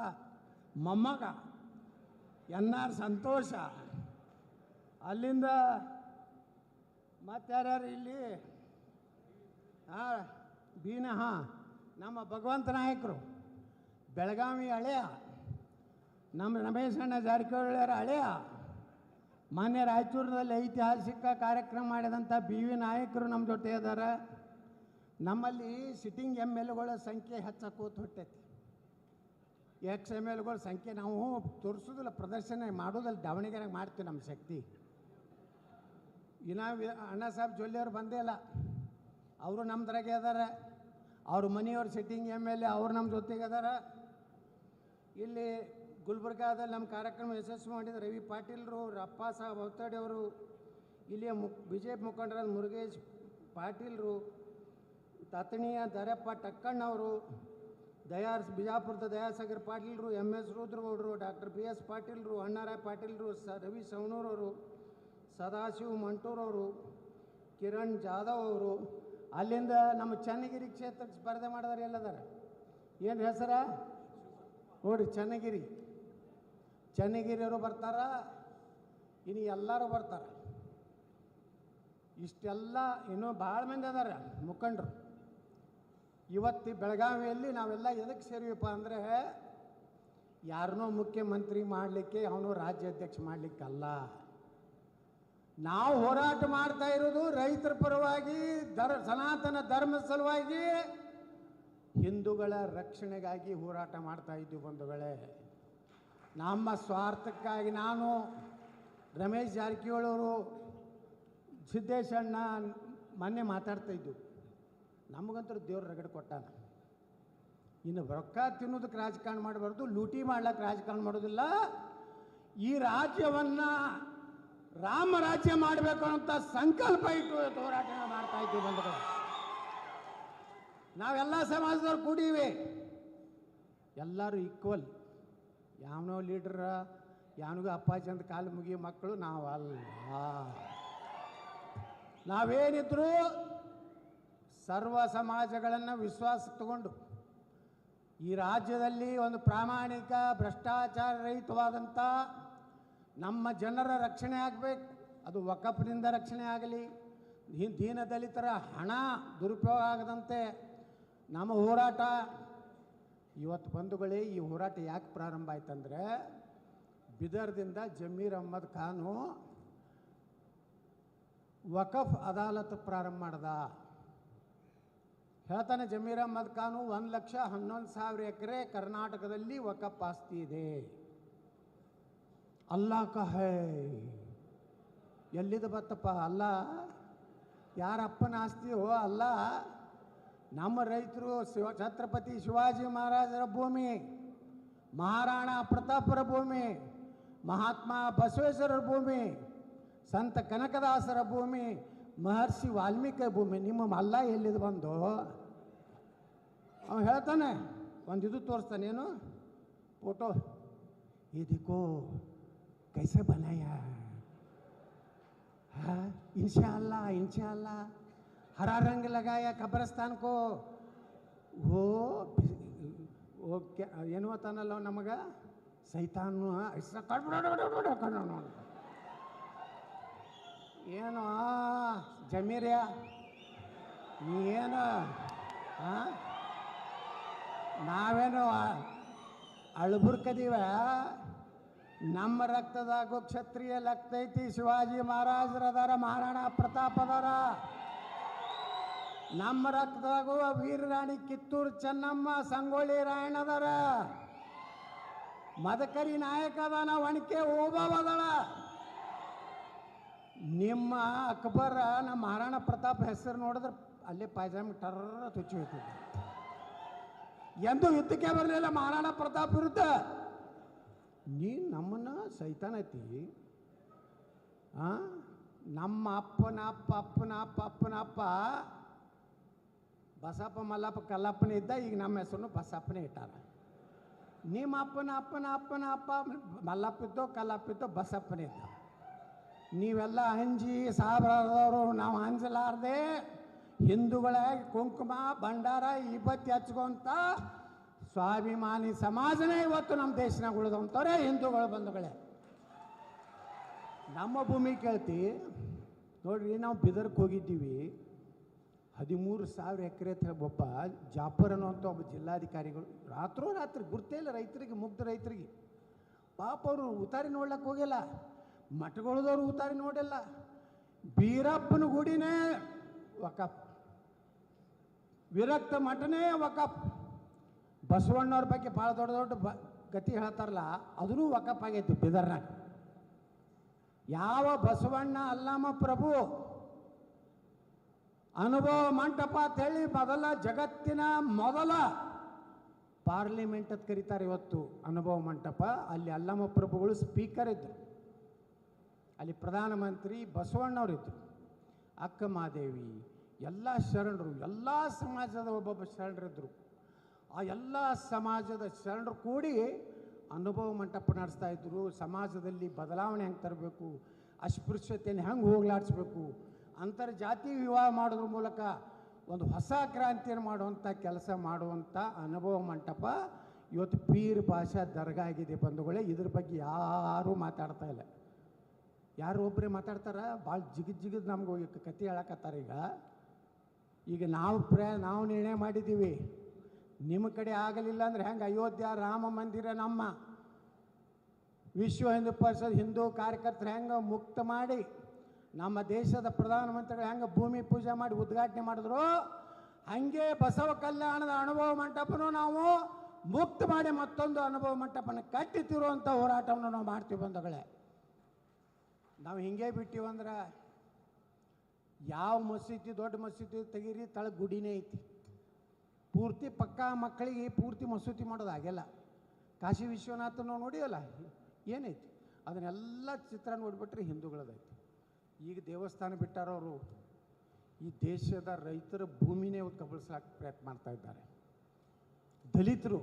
ಮೊಮ್ಮಗ NR ಸಂತೋಷ. ಅಲ್ಲಿಂದ ಮತ್ತಾರ್ಯಾರು ಇಲ್ಲಿ ನಮ್ಮ ಭಗವಂತ ನಾಯಕರು ಬೆಳಗಾವಿ ಹಳೆಯ, ನಮ್ಮ ರಮೇಶಣ್ಣ ಜಾರಕಿಹೊಳಿಯವರ ಹಳೆಯ, ಮಾನ್ಯ ರಾಯಚೂರಿನಲ್ಲಿ ಐತಿಹಾಸಿಕ ಕಾರ್ಯಕ್ರಮ ಮಾಡಿದಂಥ BV ನಾಯಕರು ನಮ್ಮ ಜೊತೆ ಇದ್ದಾರೆ. ನಮ್ಮಲ್ಲಿ ಸಿಟ್ಟಿಂಗ್ MLAಗಳ ಸಂಖ್ಯೆ ಹೆಚ್ಚಾಕೋತ ಹೊಟ್ಟೈತಿ. MLAಗಳ ಸಂಖ್ಯೆ ನಾವು ತೋರಿಸೋದಿಲ್ಲ, ಪ್ರದರ್ಶನ ಮಾಡೋದಲ್ಲಿ ದಾವಣಗೆರೆಗೆ ಮಾಡ್ತೀವಿ. ನಮ್ಮ ಶಕ್ತಿ ಇನ್ನು ಅಣ್ಣ ಸಾಹೇಬ್ ಜೊಲ್ಲೆಯವ್ರು ಬಂದೇ ಇಲ್ಲ, ಅವರು ನಮ್ಮದ್ರಾಗೆ ಅದಾರೆ. ಅವ್ರ ಮನೆಯವ್ರ ಸಿಟ್ಟಿಂಗ್ MLA ಅವ್ರು ನಮ್ಮ ಜೊತೆಗೆ ಅದಾರ. ಇಲ್ಲಿ ಗುಲ್ಬರ್ಗಾದಲ್ಲಿ ನಮ್ಮ ಕಾರ್ಯಕ್ರಮ ಯಶಸ್ವಿ ಮಾಡಿದ ರವಿ ಪಾಟೀಲ್ರು, ಅಪ್ಪ ಸಾಹೇಬ್ ಅವತಡೆ ಅವರು, ಇಲ್ಲಿಯ BJP ಮುಖಂಡರಾದ ಮುರುಗೇಶ್ ಪಾಟೀಲ್ರು, ತತಣಿಯ ದರಪ್ಪ ಟಕ್ಕಣ್ಣವರು, ಬಿಜಾಪುರದ ದಯಾಸಾಗರ್ ಪಾಟೀಲ್ರು, MS ರುದ್ರಗೌಡರು, ಡಾಕ್ಟರ್ BS ಪಾಟೀಲ್ರು, ಅಣ್ಣಾರಾಯ್ ಪಾಟೀಲ್ರು, ರವಿ ಸವಣೂರವರು, ಸದಾಶಿವ ಮಂಟೂರವರು, ಕಿರಣ್ ಜಾಧವ್ ಅವರು. ಅಲ್ಲಿಂದ ನಮ್ಮ ಚನ್ನಗಿರಿ ಕ್ಷೇತ್ರಕ್ಕೆ ಸ್ಪರ್ಧೆ ಮಾಡಿದಾರೆ. ಎಲ್ಲದಾರ ಏನು ಹೆಸರ ನೋಡಿರಿ, ಚನ್ನಗಿರಿಯವರು ಬರ್ತಾರ, ಇನ್ನು ಎಲ್ಲರೂ ಬರ್ತಾರೆ. ಇಷ್ಟೆಲ್ಲ ಇನ್ನೂ ಭಾಳ ಮಂದಿ ಅದಾರ ಮುಖಂಡರು. ಇವತ್ತು ಬೆಳಗಾವಿಯಲ್ಲಿ ನಾವೆಲ್ಲ ಎದಕ್ಕೆ ಸೇರಿವಪ್ಪ ಅಂದರೆ, ಯಾರನ್ನೋ ಮುಖ್ಯಮಂತ್ರಿ ಮಾಡಲಿಕ್ಕೆ, ಅವನು ರಾಜ್ಯಾಧ್ಯಕ್ಷ ಮಾಡಲಿಕ್ಕಲ್ಲ. ನಾವು ಹೋರಾಟ ಮಾಡ್ತಾ ಇರೋದು ರೈತರ ಪರವಾಗಿ, ಸನಾತನ ಧರ್ಮ ಸಲುವಾಗಿ, ಹಿಂದೂಗಳ ರಕ್ಷಣೆಗಾಗಿ ಹೋರಾಟ ಮಾಡ್ತಾ ಇದ್ದೀವಿ ಬಂಧುಗಳೇ. ನಮ್ಮ ಸ್ವಾರ್ಥಕ್ಕಾಗಿ ನಾನು ರಮೇಶ್ ಜಾರಕಿಹೊಳಿ ಅವರು ಸಿದ್ದೇಶಣ್ಣ ಮೊನ್ನೆ ಮಾತಾಡ್ತಾ ಇದ್ದು, ನಮಗಂತೂ ದೇವ್ರ ರಗಡೆ ಕೊಟ್ಟಾನ. ಇನ್ನು ರೊಕ್ಕ ತಿನ್ನೋದಕ್ಕೆ ರಾಜಕಾರಣ ಮಾಡಬಾರ್ದು, ಲೂಟಿ ಮಾಡ್ಲಿಕ್ಕೆ ರಾಜಕಾರಣ ಮಾಡೋದಿಲ್ಲ. ಈ ರಾಜ್ಯವನ್ನು ರಾಮ ರಾಜ್ಯ ಮಾಡಬೇಕು ಅಂತ ಸಂಕಲ್ಪ ಇಟ್ಟು ಹೋರಾಟ ಮಾಡ್ತಾ ಇದ್ದೀವಿ ಬಂಧುಗಳು. ನಾವೆಲ್ಲ ಸಮಾಜದವ್ರು ಕೂಡೀವಿ, ಎಲ್ಲರೂ ಈಕ್ವಲ್. ಯಾವನೋ ಲೀಡ್ರ ಯಾವನಿಗೂ ಅಪ್ಪಾಜಿ ಅಂತ ಕಾಲು ಮುಗಿಯೋ ಮಕ್ಕಳು ನಾವಲ್ಲ. ನಾವೇನಿದ್ರು ಸರ್ವ ಸಮಾಜಗಳನ್ನು ವಿಶ್ವಾಸ ತಗೊಂಡು ಈ ರಾಜ್ಯದಲ್ಲಿ ಒಂದು ಪ್ರಾಮಾಣಿಕ ಭ್ರಷ್ಟಾಚಾರ ರಹಿತವಾದಂಥ ನಮ್ಮ ಜನರ ರಕ್ಷಣೆ ಆಗಬೇಕು. ಅದು ವಕಫ್ನಿಂದ ರಕ್ಷಣೆ ಆಗಲಿ, ದೀನ ದಲಿತರ ಹಣ ದುರುಪಯೋಗ ಆಗದಂತೆ ನಮ್ಮ ಹೋರಾಟ. ಇವತ್ತು ಬಂಧುಗಳೇ, ಈ ಹೋರಾಟ ಯಾಕೆ ಪ್ರಾರಂಭ ಆಯ್ತಂದರೆ, ಬಿದರ್ದಿಂದ ಜಮೀರ್ ಅಹ್ಮದ್ ಖಾನು ವಕಫ್ ಅದಾಲತ್ ಪ್ರಾರಂಭ ಮಾಡ್ದ. ಹೇಳ್ತಾನೆ ಜಮೀರ್ ಅಹ್ಮದ್ ಖಾನು 1,11,000 ಎಕರೆ ಕರ್ನಾಟಕದಲ್ಲಿ ವಕಫ್ ಆಸ್ತಿ ಇದೆ. ಅಲ್ಲಾ ಕಾ ಹೈ, ಎಲ್ಲಿದೆ ಬತ್ತಪ್ಪ ಅಲ್ಲ? ಯಾರಪ್ಪನ ಆಸ್ತಿಯೋ ಅಲ್ಲ, ನಮ್ಮ ರೈತರು ಛತ್ರಪತಿ ಶಿವಾಜಿ ಮಹಾರಾಜರ ಭೂಮಿ, ಮಹಾರಾಣಾ ಪ್ರತಾಪರ ಭೂಮಿ, ಮಹಾತ್ಮ ಬಸವೇಶ್ವರರ ಭೂಮಿ, ಸಂತ ಕನಕದಾಸರ ಭೂಮಿ, ಮಹರ್ಷಿ ವಾಲ್ಮೀಕಿ ಭೂಮಿ. ನಿಮ್ಮ ಅಲ್ಲ ಎಲ್ಲಿದು ಬಂದು ಅವನು ಹೇಳ್ತಾನೆ, ಒಂದು ಇದು ತೋರಿಸ್ತಾನೆ, ಏನು ಫೋಟೋ, ಇದಕ್ಕೋ कैसे बनाया? हाँ, इंशाअल्लाह हरा रंग लगाया कब्रस्तान को. वो क्या ಏನು ಅಂತಾನಲ್ಲ ನಮಗೆ ಸೈತಾನು ಏನು ಜಮೀರ್ಯ ನೀ ಏನು ನಾವೇನು ಅಳ್ಬುರ್ಕದೀವ? ನಮ್ಮ ರಕ್ತದಾಗೂ ಕ್ಷತ್ರಿಯ ರಕ್ತ ಐತಿ. ಶಿವಾಜಿ ಮಹಾರಾಜರದಾರ, ಮಹಾರಾಣಾ ಪ್ರತಾಪದಾರ. ನಮ್ಮ ರಕ್ತದಾಗೂ ವೀರರಾಣಿ ಕಿತ್ತೂರು ಚೆನ್ನಮ್ಮ, ಸಂಗೊಳ್ಳಿ ರಾಯಣ್ಣದಾರ. ಮದಕರಿ ನಾಯಕ ಅದಾನ, ಒಣಕೆ ಓಬವ್ವದಾಳ. ನಿಮ್ಮ ಅಕ್ಬರ ನಮ್ಮ ಮಹಾರಾಣಾ ಪ್ರತಾಪ್ ಹೆಸರು ನೋಡಿದ್ರೆ ಅಲ್ಲೇ ಪಾಯ್ಜಾಮಿ ಟರ್ರ ತುಚ್ಚಿ ಹೋಗ್ತಿದ್ದ. ಎಂದೂ ಯುದ್ಧಕ್ಕೆ ಬರಲಿಲ್ಲ ಮಹಾರಾಣಾ ಪ್ರತಾಪ್ ವಿರುದ್ಧ. ನೀನು ನಮ್ಮನ್ನ ಸೈತಾನ ಐತಿ. ನಮ್ಮ ಅಪ್ಪನ ಅಪ್ಪ ಬಸಪ್ಪ ಮಲ್ಲಪ್ಪ ಕಲ್ಲಪ್ಪನ ಇದ್ದ, ಈಗ ನಮ್ಮ ಹೆಸರು ಬಸಪ್ಪನೇ ಇಟ್ಟಾರ. ನಿಮ್ಮ ಅಪ್ಪನ ಅಪ್ಪ ಮಲ್ಲಪ್ಪ ಇದ್ದೋ ಕಲ್ಲಪ್ಪ ಇದ್ದೋ ಬಸಪ್ಪನೇ ಇದ್ದ. ನೀವೆಲ್ಲ ಅಂಜಿ ಸಾಬ್ರದವರು, ನಾವು ಅಂಜಲಾರ್ದೆ ಹಿಂದೂಗಳಾಗಿ ಕುಂಕುಮ ಭಂಡಾರ ಇಬ್ಬತ್ತಿ ಹಚ್ಕೊಂತ ಸ್ವಾಭಿಮಾನಿ ಸಮಾಜನೇ ಇವತ್ತು ನಮ್ಮ ದೇಶನಾಗ ಉಳಿದಂಥವ್ರೆ ಹಿಂದೂಗಳು ಬಂಧುಗಳೇ. ನಮ್ಮ ಭೂಮಿ ಕೇಳ್ತಿ ನೋಡ್ರಿ, ನಾವು ಬಿದರ್ಕ್ಕೆ ಹೋಗಿದ್ದೀವಿ. 13,000 ಎಕರೆ ಒಬ್ಬ ಜಾಫರ್ ಅನ್ನುವಂಥ ಒಬ್ಬ ಜಿಲ್ಲಾಧಿಕಾರಿಗಳು ರಾತ್ರಿ ಗುರ್ತೇ ಇಲ್ಲ ರೈತರಿಗೆ, ಮುಗ್ಧ ರೈತರಿಗೆ. ಪಾಪ ಅವರು ಉತಾರಿ ನೋಡ್ಲಿಕ್ಕೆ ಹೋಗಿಲ್ಲ, ಮಠಗಳದವ್ರು ಉತಾರಿ ನೋಡಿಲ್ಲ. ಬೀರಪ್ಪನ ಗುಡಿನೇ ವಕಫ್, ವಿರಕ್ತ ಮಠನೇ ವಕಫ್. ಬಸವಣ್ಣವ್ರ ಬಗ್ಗೆ ಭಾಳ ದೊಡ್ಡ ಗತಿ ಹೇಳ್ತಾರಲ್ಲ, ಅದೂ ವಕಫ್ ಆಗೈತಿ ಬಿದರ್ನಾಗ. ಯಾವ ಬಸವಣ್ಣ ಅಲ್ಲಮ ಪ್ರಭು ಅನುಭವ ಮಂಟಪ ಅಂತೇಳಿ ಜಗತ್ತಿನ ಮೊದಲ ಪಾರ್ಲಿಮೆಂಟ್ ಅಂತ ಕರೀತಾರೆ ಇವತ್ತು ಅನುಭವ ಮಂಟಪ. ಅಲ್ಲಿ ಅಲ್ಲಮ ಪ್ರಭುಗಳು ಸ್ಪೀಕರ್ ಇದ್ದರು, ಅಲ್ಲಿ ಪ್ರಧಾನಮಂತ್ರಿ ಬಸವಣ್ಣವರಿದ್ದರು, ಅಕ್ಕ ಮಹಾದೇವಿ, ಎಲ್ಲ ಶರಣರು, ಎಲ್ಲ ಸಮಾಜದ ಒಬ್ಬೊಬ್ಬ ಶರಣರಿದ್ದರು. ಆ ಎಲ್ಲ ಸಮಾಜದ ಶರಣರು ಕೂಡಿ ಅನುಭವ ಮಂಟಪ ನಡೆಸ್ತಾ ಇದ್ದರು. ಸಮಾಜದಲ್ಲಿ ಬದಲಾವಣೆ ಹೆಂಗೆ ತರಬೇಕು, ಅಸ್ಪೃಶ್ಯತೆಯನ್ನು ಹೆಂಗೆ ಹೋಗ್ಲಾಡಿಸ್ಬೇಕು, ಅಂತರ್ಜಾತಿ ವಿವಾಹ ಮಾಡೋದ್ರ ಮೂಲಕ ಒಂದು ಹೊಸ ಕ್ರಾಂತಿಯನ್ನು ಮಾಡುವಂಥ ಕೆಲಸ ಮಾಡುವಂಥ ಅನುಭವ ಮಂಟಪ ಇವತ್ತು ಪೀರ್ ಭಾಷಾ ದರ್ಗಾ ಆಗಿದೆ ಬಂಧುಗಳೇ. ಇದ್ರ ಬಗ್ಗೆ ಯಾರೂ ಮಾತಾಡ್ತಾ ಇಲ್ಲ. ಯಾರು ಒಬ್ಬರೇ ಮಾತಾಡ್ತಾರ, ಭಾಳ ಜಿಗಿದ್ ನಮ್ಗೆ ಹೋಗಿ ಕತೆ ಹೇಳಕತ್ತಾರೆ. ಈಗ ನಾವು ನಿರ್ಣಯ ಮಾಡಿದ್ದೀವಿ, ನಿಮ್ಮ ಕಡೆ ಆಗಲಿಲ್ಲ ಅಂದ್ರೆ ಹೆಂಗೆ ಅಯೋಧ್ಯ ರಾಮ ಮಂದಿರ ನಮ್ಮ ವಿಶ್ವ ಹಿಂದೂ ಪರಿಷತ್ ಹಿಂದೂ ಕಾರ್ಯಕರ್ತರು ಹೆಂಗೆ ಮುಕ್ತ ಮಾಡಿ, ನಮ್ಮ ದೇಶದ ಪ್ರಧಾನಮಂತ್ರಿಗಳು ಹೆಂಗೆ ಭೂಮಿ ಪೂಜೆ ಮಾಡಿ ಉದ್ಘಾಟನೆ ಮಾಡಿದ್ರು, ಹಾಗೆ ಬಸವ ಕಲ್ಯಾಣದ ಅನುಭವ ಮಂಟಪನೂ ನಾವು ಮುಕ್ತ ಮಾಡಿ ಮತ್ತೊಂದು ಅನುಭವ ಮಂಟಪನ ಕಟ್ಟಿತಿರುವಂಥ ಹೋರಾಟವನ್ನು ನಾವು ಮಾಡ್ತೀವಿ ಬಂಧುಗಳೇ. ನಾವು ಹಿಂಗೆ ಬಿಟ್ಟಿವಂದ್ರೆ ಯಾವ ಮಸೀದಿ ದೊಡ್ಡ ಮಸೀದಿ ತೆಗೀರಿ ತಳ ಗುಡಿನೇ ಐತಿ. ಪೂರ್ತಿ ಪಕ್ಕಾ ಮಕ್ಕಳಿಗೆ ಪೂರ್ತಿ ಮಸೂತಿ ಮಾಡೋದಾಗೆಲ್ಲ. ಕಾಶಿ ವಿಶ್ವನಾಥ ನಾವು ನೋಡಿಯಲ್ಲ ಏನೈತಿ, ಅದನ್ನೆಲ್ಲ ಚಿತ್ರ ನೋಡಿಬಿಟ್ರೆ ಹಿಂದೂಗಳದೈತಿ. ಈಗ ದೇವಸ್ಥಾನ ಬಿಟ್ಟಾರವರು ಈ ದೇಶದ ರೈತರ ಭೂಮಿನೇ ಕಬಳಿಸಕ್ಕೆ ಪ್ರಯತ್ನ ಮಾಡ್ತಾ ಇದ್ದಾರೆ. ದಲಿತರು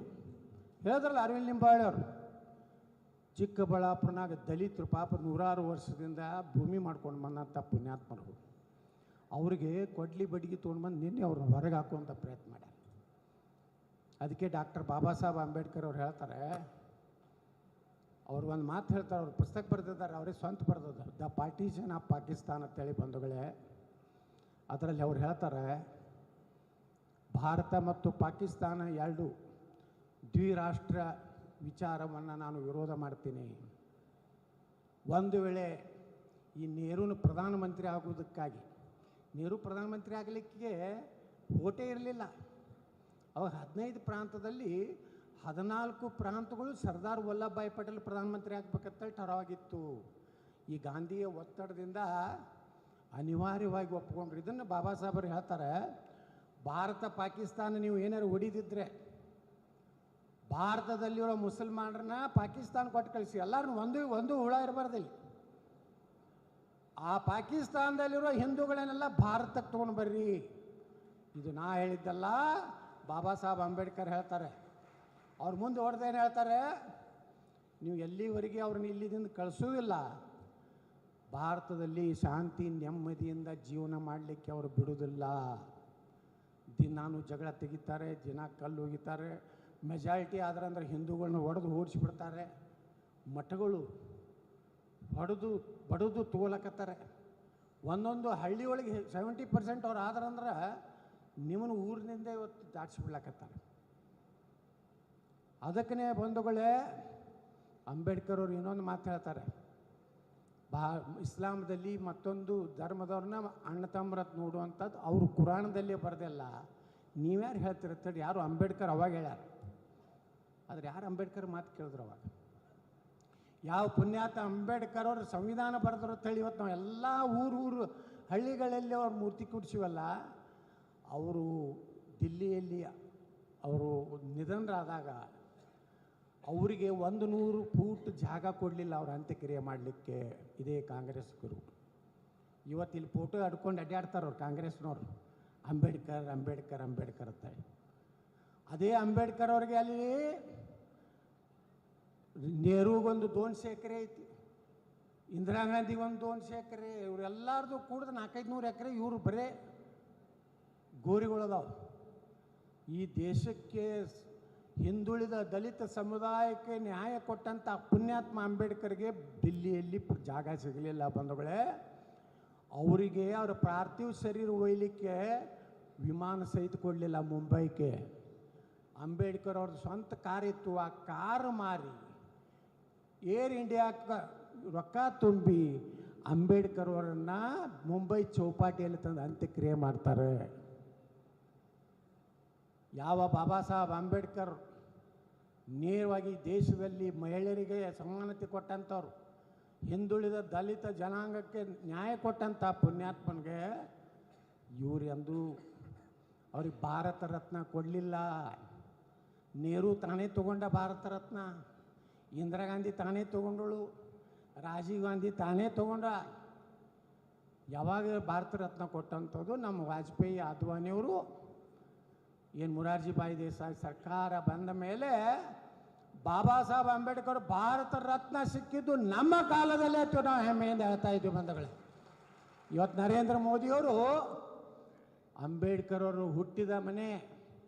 ಹೇಳಿದ್ರಲ್ಲ ಅರವಿಂದ್ ಲಿಂಬಾವಳಿ ಅವರು, ಚಿಕ್ಕಬಳ್ಳಾಪುರನಾಗ ದಲಿತರು ಪಾಪ 100 ವರ್ಷದಿಂದ ಭೂಮಿ ಮಾಡ್ಕೊಂಡು ಬಂದಂಥ ಪುಣ್ಯಾತ್ಮರು, ಅವ್ರಿಗೆ ಕೊಡ್ಲಿ ಬಡಿಗೆ ತೊಗೊಂಡು ಬಂದು ನಿನ್ನೆ ಅವ್ರನ್ನ ಹೊರಗೆ ಹಾಕುವಂಥ ಪ್ರಯತ್ನ ಮಾಡ್ಯಾರ. ಅದಕ್ಕೆ ಡಾಕ್ಟರ್ ಬಾಬಾ ಸಾಹೇಬ್ ಅಂಬೇಡ್ಕರ್ ಅವ್ರು ಹೇಳ್ತಾರೆ, ಅವ್ರು ಒಂದು ಮಾತು ಹೇಳ್ತಾರೆ, ಅವ್ರು ಪುಸ್ತಕ ಬರೆದಿದ್ದಾರೆ, ಅವರೇ ಸ್ವಂತ ಬರೆದಿದ್ದಾರೆ, ದ ಪಾರ್ಟಿಷನ್ ಆಫ್ ಪಾಕಿಸ್ತಾನ ಅಂತೇಳಿ ಬಂಧುಗಳೇ. ಅದರಲ್ಲಿ ಅವ್ರು ಹೇಳ್ತಾರೆ, ಭಾರತ ಮತ್ತು ಪಾಕಿಸ್ತಾನ ಎರಡು ದ್ವಿರಾಷ್ಟ್ರ ವಿಚಾರವನ್ನು ನಾನು ವಿರೋಧ ಮಾಡ್ತೀನಿ. ಒಂದು ವೇಳೆ ಈ ನೆಹರೂನು ಪ್ರಧಾನಮಂತ್ರಿ ಆಗೋದಕ್ಕಾಗಿ, ನೆಹರು ಪ್ರಧಾನಮಂತ್ರಿ ಆಗಲಿಕ್ಕೆ ಓಟೇ ಇರಲಿಲ್ಲ. ಅವಾಗ 15 ಪ್ರಾಂತದಲ್ಲಿ 14 ಪ್ರಾಂತಗಳು ಸರ್ದಾರ್ ವಲ್ಲಭಭಾಯಿ ಪಟೇಲ್ ಪ್ರಧಾನಮಂತ್ರಿ ಆಗಬೇಕಂತೇಳಿ ಠರಾವಾಗಿತ್ತು. ಈ ಗಾಂಧಿಯ ಒತ್ತಡದಿಂದ ಅನಿವಾರ್ಯವಾಗಿ ಒಪ್ಕೊಂಡ್ರು. ಇದನ್ನು ಬಾಬಾ ಸಾಹೇಬರು ಹೇಳ್ತಾರೆ, ಭಾರತ ಪಾಕಿಸ್ತಾನ ನೀವು ಏನಾರು ಹೊಡಿದಿದ್ರೆ ಭಾರತದಲ್ಲಿರೋ ಮುಸಲ್ಮಾನರನ್ನ ಪಾಕಿಸ್ತಾನ ಕೊಟ್ಟು ಕಳಿಸಿ, ಎಲ್ಲರೂ ಒಂದು ಹುಳ ಇರಬಾರ್ದಿಲ್ಲ. ಆ ಪಾಕಿಸ್ತಾನದಲ್ಲಿರೋ ಹಿಂದೂಗಳನ್ನೆಲ್ಲ ಭಾರತಕ್ಕೆ ತೊಗೊಂಡು ಬರ್ರಿ. ಇದು ನಾ ಹೇಳಿದ್ದಲ್ಲ, ಬಾಬಾ ಸಾಹೇಬ್ ಅಂಬೇಡ್ಕರ್ ಹೇಳ್ತಾರೆ. ಅವ್ರು ಮುಂದೆ ಹೊಡೆದೇನು ಹೇಳ್ತಾರೆ, ನೀವು ಎಲ್ಲಿವರೆಗೆ ಅವ್ರನ್ನ ಇಲ್ಲಿದಿಂದ ಕಳಿಸೋದಿಲ್ಲ, ಭಾರತದಲ್ಲಿ ಶಾಂತಿ ನೆಮ್ಮದಿಯಿಂದ ಜೀವನ ಮಾಡಲಿಕ್ಕೆ ಅವರು ಬಿಡೋದಿಲ್ಲ. ದಿನಾನು ಜಗಳ ತೆಗಿತಾರೆ, ದಿನ ಕಲ್ಲು ಒಗಿತಾರೆ, ಮೆಜಾರಿಟಿ ಆದ್ರೆ ಅಂದ್ರೆ ಹಿಂದೂಗಳನ್ನ ಹೊಡೆದು ಓಡಿಸಿಬಿಡ್ತಾರೆ, ಮಠಗಳು ಬಡದು ತೋಲಕತ್ತಾರೆ. ಒಂದೊಂದು ಹಳ್ಳಿ ಒಳಗೆ 70% ಅವ್ರು ಆದ್ರಂದ್ರೆ ನಿಮ್ಮನ್ನು ಊರಿನಿಂದ ಇವತ್ತು ದಾಟಿಸ್ಬಿಡ್ಲಕತ್ತಾರೆ. ಅದಕ್ಕೇ ಬಂಧುಗಳೇ, ಅಂಬೇಡ್ಕರ್ ಅವರು ಇನ್ನೊಂದು ಮಾತು ಹೇಳ್ತಾರೆ, ಇಸ್ಲಾಮದಲ್ಲಿ ಮತ್ತೊಂದು ಧರ್ಮದವ್ರನ್ನ ಅಣ್ಣ ತಮ್ಮರತ್ ನೋಡುವಂಥದ್ದು ಅವರು ಕುರಾಣದಲ್ಲೇ ಬರೆದಿಲ್ಲ. ನೀವ್ಯಾರು ಹೇಳ್ತಿರ್ತೀರಿ? ಯಾರು ಅಂಬೇಡ್ಕರ್ ಅವಾಗ ಹೇಳ್ಯಾರ, ಆದರೆ ಯಾರು ಅಂಬೇಡ್ಕರ್ ಮಾತು ಕೇಳಿದ್ರು ಅವಾಗ? ಯಾವ ಪುಣ್ಯಾತ ಅಂಬೇಡ್ಕರ್ ಅವರು ಸಂವಿಧಾನ ಬರೆದ್ರು ಅಂತೇಳಿ ಇವತ್ತು ನಾವು ಎಲ್ಲ ಊರು ಹಳ್ಳಿಗಳಲ್ಲಿ ಅವ್ರ ಮೂರ್ತಿ ಕೂಡಿಸಿವಲ್ಲ. ಅವರು ದಿಲ್ಲಿಯಲ್ಲಿ ಅವರು ನಿಧನರಾದಾಗ ಅವರಿಗೆ 100 ಫೂಟ್ ಜಾಗ ಕೊಡಲಿಲ್ಲ ಅವ್ರ ಅಂತ್ಯಕ್ರಿಯೆ ಮಾಡಲಿಕ್ಕೆ ಇದೇ ಕಾಂಗ್ರೆಸ್ಗರು. ಇವತ್ತು ಇಲ್ಲಿ ಫೋಟೋ ಅಡ್ಕೊಂಡು ಅಡ್ಡಾಡ್ತಾರೆ ಅವ್ರು ಕಾಂಗ್ರೆಸ್ನವ್ರು, ಅಂಬೇಡ್ಕರ್ ಅಂಬೇಡ್ಕರ್ ಅಂಬೇಡ್ಕರ್ ಅಂತ. ಅದೇ ಅಂಬೇಡ್ಕರ್ ಅವ್ರಿಗೆ ಅಲ್ಲಿ ನೆಹರೂಗೊಂದು 200 ಎಕರೆ ಐತಿ, ಇಂದಿರಾ ಗಾಂಧಿಗೆ ಒಂದು 200 ಎಕರೆ, ಇವರೆಲ್ಲರದು ಕೂಡ 400-500 ಎಕರೆ ಇವರು ಬರೇ ಗೋರಿಗಳದಾವ. ಈ ದೇಶಕ್ಕೆ ಹಿಂದುಳಿದ ದಲಿತ ಸಮುದಾಯಕ್ಕೆ ನ್ಯಾಯ ಕೊಟ್ಟಂಥ ಪುಣ್ಯಾತ್ಮ ಅಂಬೇಡ್ಕರ್ಗೆ ದಿಲ್ಲಿಯಲ್ಲಿ ಜಾಗ ಸಿಗಲಿಲ್ಲ ಬಂಧುಗಳೇ. ಅವರಿಗೆ ಅವರ ಪಾರ್ಥಿವ ಶರೀರ ಒಯ್ಯಲಿಕ್ಕೆ ವಿಮಾನ ಸಹಿತ ಕೊಡಲಿಲ್ಲ ಮುಂಬೈಗೆ. ಅಂಬೇಡ್ಕರ್ ಅವ್ರದ್ದು ಸ್ವಂತ ಕಾರ್ ಇತ್ತು, ಆ ಕಾರು ಮಾರಿ ಏರ್ ಇಂಡಿಯಾಕ್ಕೆ ರೊಕ್ಕ ತುಂಬಿ ಅಂಬೇಡ್ಕರ್ ಅವರನ್ನು ಮುಂಬೈ ಚೌಪಾಟಿಯಲ್ಲಿ ತಂದು ಅಂತ್ಯಕ್ರಿಯೆ ಮಾಡ್ತಾರೆ. ಯಾವ ಬಾಬಾ ಸಾಹೇಬ್ ಅಂಬೇಡ್ಕರ್ ನೇರವಾಗಿ ದೇಶದಲ್ಲಿ ಮಹಿಳೆಯರಿಗೆ ಸಮಾನತೆ ಕೊಟ್ಟಂಥವ್ರು, ಹಿಂದುಳಿದ ದಲಿತ ಜನಾಂಗಕ್ಕೆ ನ್ಯಾಯ ಕೊಟ್ಟಂಥ ಪುಣ್ಯಾತ್ಮನಿಗೆ ಇವರು ಎಂದೂ ಅವ್ರಿಗೆ ಭಾರತ ರತ್ನ ಕೊಡಲಿಲ್ಲ. ನೆಹರು ತಾನೇ ತಗೊಂಡ ಭಾರತ ರತ್ನ, ಇಂದಿರಾ ಗಾಂಧಿ ತಾನೇ ತಗೊಂಡಳು, ರಾಜೀವ್ ಗಾಂಧಿ ತಾನೇ ತಗೊಂಡ. ಯಾವಾಗ ಭಾರತ ರತ್ನ ಕೊಟ್ಟಂಥದ್ದು ನಮ್ಮ ವಾಜಪೇಯಿ ಅದ್ವಾನಿಯವರು. ಏನು ಮೊರಾರ್ಜಿ ಭಾಯಿ ದೇಸಾಯಿ ಸರ್ಕಾರ ಬಂದ ಮೇಲೆ ಬಾಬಾ ಸಾಹೇಬ್ ಅಂಬೇಡ್ಕರ್ ಭಾರತ ರತ್ನ ಸಿಕ್ಕಿದ್ದು ನಮ್ಮ ಕಾಲದಲ್ಲೇ ಇತ್ತು. ನಾವು ಹೆಮ್ಮೆಯಿಂದ ಹೇಳ್ತಾ ಇದ್ದೀವಿ ಬಂಧುಗಳೇ. ಇವತ್ತು ನರೇಂದ್ರ ಮೋದಿಯವರು ಅಂಬೇಡ್ಕರ್ ಅವರು ಹುಟ್ಟಿದ ಮನೆ,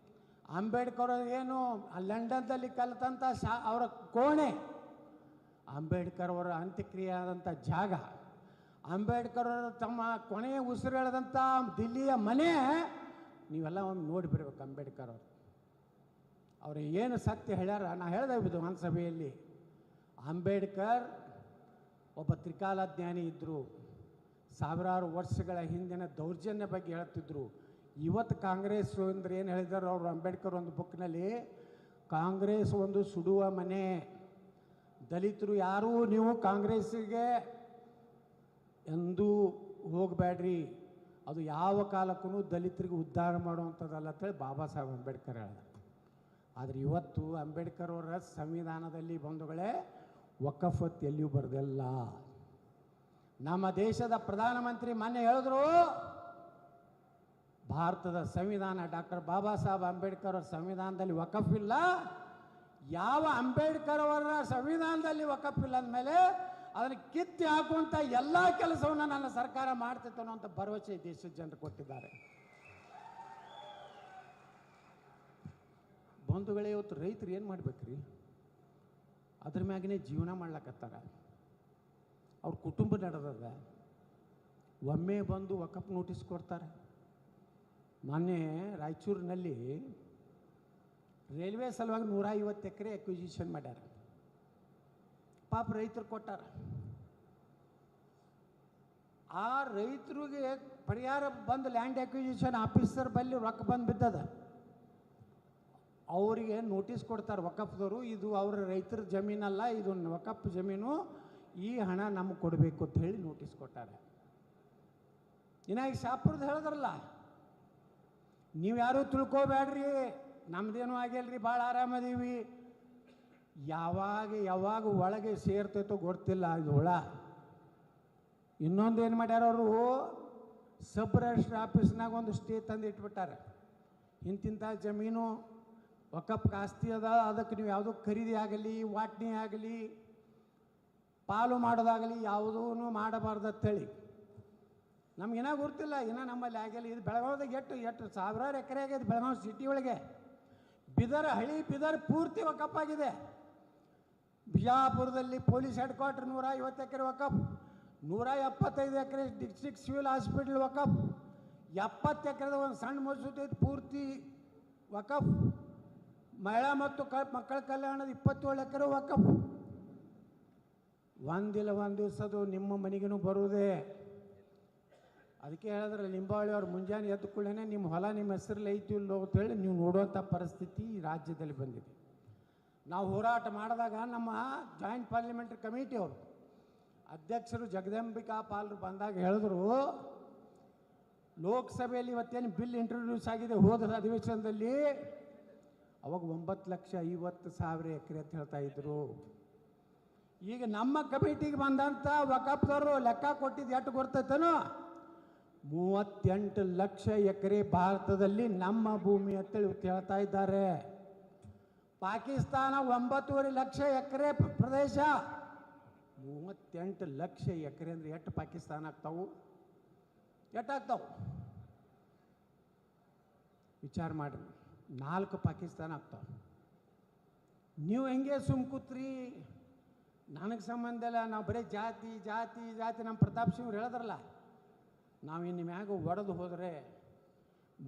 ಅಂಬೇಡ್ಕರ್ ಏನು ಲಂಡನ್ದಲ್ಲಿ ಕಲಿತಂಥ ಅವರ ಕೋಣೆ, ಅಂಬೇಡ್ಕರ್ ಅವರ ಅಂತ್ಯಕ್ರಿಯೆ ಆದಂಥ ಜಾಗ, ಅಂಬೇಡ್ಕರ್ ಅವರು ತಮ್ಮ ಕೊನೆಯ ಉಸಿರೆಳೆದಂಥ ದಿಲ್ಲಿಯ ಮನೆ, ನೀವೆಲ್ಲ ಒಂದು ನೋಡಿ ಬರಬೇಕು. ಅಂಬೇಡ್ಕರ್ ಅವರು ಏನು ಸತ್ಯ ಹೇಳ್ಯಾರ ನಾ ಹೇಳ್ದೆ ವಿಧಾನಸಭೆಯಲ್ಲಿ. ಅಂಬೇಡ್ಕರ್ ಒಬ್ಬ ತ್ರಿಕಾಲಜ್ಞಾನಿ ಇದ್ದರು, ಸಾವಿರಾರು ವರ್ಷಗಳ ಹಿಂದಿನ ದೌರ್ಜನ್ಯ ಬಗ್ಗೆ ಹೇಳ್ತಿದ್ರು. ಇವತ್ತು ಕಾಂಗ್ರೆಸ್ ಅಂದ್ರೆ ಏನು ಹೇಳಿದಾರೆ ಅವರು, ಅಂಬೇಡ್ಕರ್ ಒಂದು ಬುಕ್ನಲ್ಲಿ ಕಾಂಗ್ರೆಸ್ ಒಂದು ಸುಡುವ ಮನೆ. ದಲಿತರು ಯಾರೂ ನೀವು ಕಾಂಗ್ರೆಸ್ಸಿಗೆ ಎಂದೂ ಹೋಗಬೇಡ್ರಿ, ಅದು ಯಾವ ಕಾಲಕ್ಕೂ ದಲಿತರಿಗೆ ಉದ್ಧಾರ ಮಾಡುವಂಥದ್ದಲ್ಲ ಅಂತೇಳಿ ಬಾಬಾ ಸಾಹೇಬ್ ಅಂಬೇಡ್ಕರ್ ಹೇಳಿದ್ರು. ಆದರೆ ಇವತ್ತು ಅಂಬೇಡ್ಕರ್ ಅವರ ಸಂವಿಧಾನದಲ್ಲಿ ಬಂಧುಗಳೇ ವಕಫತ್ ಎಲ್ಲಿಯೂ ಬರೆದಿಲ್ಲ. ನಮ್ಮ ದೇಶದ ಪ್ರಧಾನಮಂತ್ರಿ ಮೊನ್ನೆ ಹೇಳಿದ್ರು, ಭಾರತದ ಸಂವಿಧಾನ ಡಾಕ್ಟರ್ ಬಾಬಾ ಸಾಹೇಬ್ ಅಂಬೇಡ್ಕರ್ ಅವರ ಸಂವಿಧಾನದಲ್ಲಿ ವಕಫ್ ಇಲ್ಲ. ಯಾವ ಅಂಬೇಡ್ಕರ್ ಅವರ ಸಂವಿಧಾನದಲ್ಲಿ ವಕಫ್ ಇಲ್ಲ ಅಂದಮೇಲೆ ಅದನ್ನು ಕಿತ್ತಿ ಹಾಕುವಂಥ ಎಲ್ಲ ಕೆಲಸವನ್ನು ನನ್ನ ಸರ್ಕಾರ ಮಾಡ್ತಿತ್ತು ಅನ್ನೋಂಥ ಭರವಸೆ ದೇಶದ ಜನರು ಕೊಟ್ಟಿದ್ದಾರೆ. ಬಂಧುಗಳೇ, ಇವತ್ತು ರೈತರು ಏನು ಮಾಡ್ಬೇಕ್ರಿ? ಅದ್ರ ಮ್ಯಾಗನೇ ಜೀವನ ಮಾಡ್ಲಕತ್ತಾರ, ಅವ್ರ ಕುಟುಂಬ ನಡೆದದ. ಒಮ್ಮೆ ಬಂದು ವಕಫ್ ನೋಟಿಸ್ ಕೊಡ್ತಾರೆ. ಮೊನ್ನೆ ರಾಯಚೂರಿನಲ್ಲಿ ರೈಲ್ವೆ ಸಲುವಾಗಿ 150 ಎಕರೆ ಅಕ್ವಿಸಿಷನ್ ಮಾಡ್ಯಾರ. ಪಾಪ ರೈತರು ಕೊಟ್ಟಾರ. ಆ ರೈತರಿಗೆ ಪರಿಹಾರ ಬಂದು ಲ್ಯಾಂಡ್ ಅಕ್ವಿಸಿಷನ್ ಆಫೀಸರ್ ಬಲ್ಲಿ ರೊಕ್ಕ ಬಂದು ಬಿದ್ದದ. ಅವರಿಗೆ ನೋಟಿಸ್ ಕೊಡ್ತಾರೆ ವಕಫ್ದವರು, ಇದು ಅವರ ರೈತರ ಜಮೀನಲ್ಲ, ಇದು ವಕಫ್ ಜಮೀನು, ಈ ಹಣ ನಮಗೆ ಕೊಡಬೇಕು ಅಂತ ಹೇಳಿ ನೋಟಿಸ್ ಕೊಟ್ಟಾರೆ. ಇನ್ನಾಗ ಶಾಪುರದ್ದು ಹೇಳಿದ್ರಲ್ಲ, ನೀವು ಯಾರೂ ತಿಳ್ಕೊಬೇಡ್ರಿ, ನಮ್ದೇನೂ ಆಗಿಲ್ರಿ, ಭಾಳ ಆರಾಮದೀವಿ. ಯಾವಾಗ ಒಳಗೆ ಸೇರ್ತೈತೋ ಗೊತ್ತಿಲ್ಲ ಇದು ಹುಳ. ಇನ್ನೊಂದು ಏನು ಮಾಡ್ಯಾರ ಅವರು, ಸಬ್ ರಿಜಿಸ್ಟ್ರ್ ಆಫೀಸ್ನಾಗ ಒಂದು ಸ್ಟೇ ತಂದು ಇಟ್ಬಿಟ್ಟಾರೆ. ಇಂತಿಂಥ ಜಮೀನು ವಕಫ್ ಆಸ್ತಿ ಅದ, ಅದಕ್ಕೆ ನೀವು ಯಾವುದೋ ಖರೀದಿ ಆಗಲಿ, ವಾಟ್ನಿ ಆಗಲಿ, ಪಾಲು ಮಾಡೋದಾಗಲಿ ಯಾವುದೂ ಮಾಡಬಾರ್ದು ಅಂತೇಳಿ. ನಮಗೇನ ಗೊತ್ತಿಲ್ಲ, ಇನ್ನೂ ನಮ್ಮಲ್ಲಿ ಆಗಿಲ್ಲ. ಇದು ಬೆಳಗಾವಿದಾಗ ಎಷ್ಟು ಸಾವಿರಾರು ಎಕರೆ ಆಗಿದೆ. ಬೆಳಗಾವಿ ಸಿಟಿ ಒಳಗೆ ಬಿದರ್, ಹಳಿ ಬಿದರ್ ಪೂರ್ತಿ ವಕಫ್ ಆಗಿದೆ. ಬಿಜಾಪುರದಲ್ಲಿ ಪೊಲೀಸ್ ಹೆಡ್ ಕ್ವಾರ್ಟರ್ 150 ಎಕರೆ ವಕಫ್, 175 ಎಕರೆ ಡಿಸ್ಟ್ರಿಕ್ಟ್ ಸಿವಿಲ್ ಹಾಸ್ಪಿಟಲ್ ವಕಫ್, 70 ಎಕರೆದ ಒಂದು ಸಣ್ಣ ಮಸೂದೆ ಪೂರ್ತಿ ವಕಫ್, ಮಹಿಳಾ ಮತ್ತು ಮಕ್ಕಳ ಕಲ್ಯಾಣದ 27 ಎಕರೆ ವಕಫ್. ಒಂದಿಲ್ಲ ಒಂದು ದಿವಸದು ನಿಮ್ಮ ಮನೆಗೂ ಬರುವುದೇ. ಅದಕ್ಕೆ ಹೇಳಿದ್ರೆ ಲಿಂಬಾವಳಿ ಅವ್ರು ಮುಂಜಾನೆ ಎದ್ದ ಕೂಡಲೇ ನಿಮ್ಮ ಹೊಲ ನಿಮ್ಮ ಹೆಸರಲ್ಲಿ ಐತಿ ಇಲ್ಲೋ ಅಂತೇಳಿ ನೀವು ನೋಡುವಂಥ ಪರಿಸ್ಥಿತಿ ಈ ರಾಜ್ಯದಲ್ಲಿ ಬಂದಿದೆ. ನಾವು ಹೋರಾಟ ಮಾಡಿದಾಗ ನಮ್ಮ ಜಾಯಿಂಟ್ ಪಾರ್ಲಿಮೆಂಟ್ರಿ ಕಮಿಟಿ ಅವರು ಅಧ್ಯಕ್ಷರು ಜಗದಂಬಿಕಾ ಪಾಲ್ರು ಬಂದಾಗ ಹೇಳಿದ್ರು, ಲೋಕಸಭೆಯಲ್ಲಿ ಇವತ್ತೇನು ಬಿಲ್ ಇಂಟ್ರೊಡ್ಯೂಸ್ ಆಗಿದೆ ಹೋದ ಅಧಿವೇಶನದಲ್ಲಿ, ಅವಾಗ 9,50,000 ಎಕರೆ ಅಂತ ಹೇಳ್ತಾ ಇದ್ರು. ಈಗ ನಮ್ಮ ಕಮಿಟಿಗೆ ಬಂದಂಥ ವಕಫ್ದವರು ಲೆಕ್ಕ ಕೊಟ್ಟಿದ್ದು ಎಷ್ಟು ಗೊತ್ತೈತೇನೋ, 38 ಲಕ್ಷ ಎಕರೆ ಭಾರತದಲ್ಲಿ ನಮ್ಮ ಭೂಮಿ ಅಂತೇಳಿ ಹೇಳ್ತಾ ಇದ್ದಾರೆ. ಪಾಕಿಸ್ತಾನ 9.5 ಲಕ್ಷ ಎಕರೆ ಪ್ರದೇಶ, 38 ಲಕ್ಷ ಎಕರೆ ಅಂದರೆ ಎಷ್ಟು ಪಾಕಿಸ್ತಾನ ಆಗ್ತಾವು? ಎಷ್ಟಾಗ್ತಾವು ವಿಚಾರ ಮಾಡಿರಿ. 4 ಪಾಕಿಸ್ತಾನ ಆಗ್ತಾವೆ. ನೀವು ಹೆಂಗೆ ಸುಮ್ಕೂತ್ರಿ? ನನಗೆ ಸಂಬಂಧ ಇಲ್ಲ, ನಾವು ಬರೀ ಜಾತಿ ಜಾತಿ ಜಾತಿ. ನಮ್ಮ ಪ್ರತಾಪ್ ಸಿಂಗ್ ಹೇಳಿದ್ರಲ್ಲ, ನಾವು ಇನ್ನು ಮ್ಯಾಗ ಒಡೆದು ಹೋದರೆ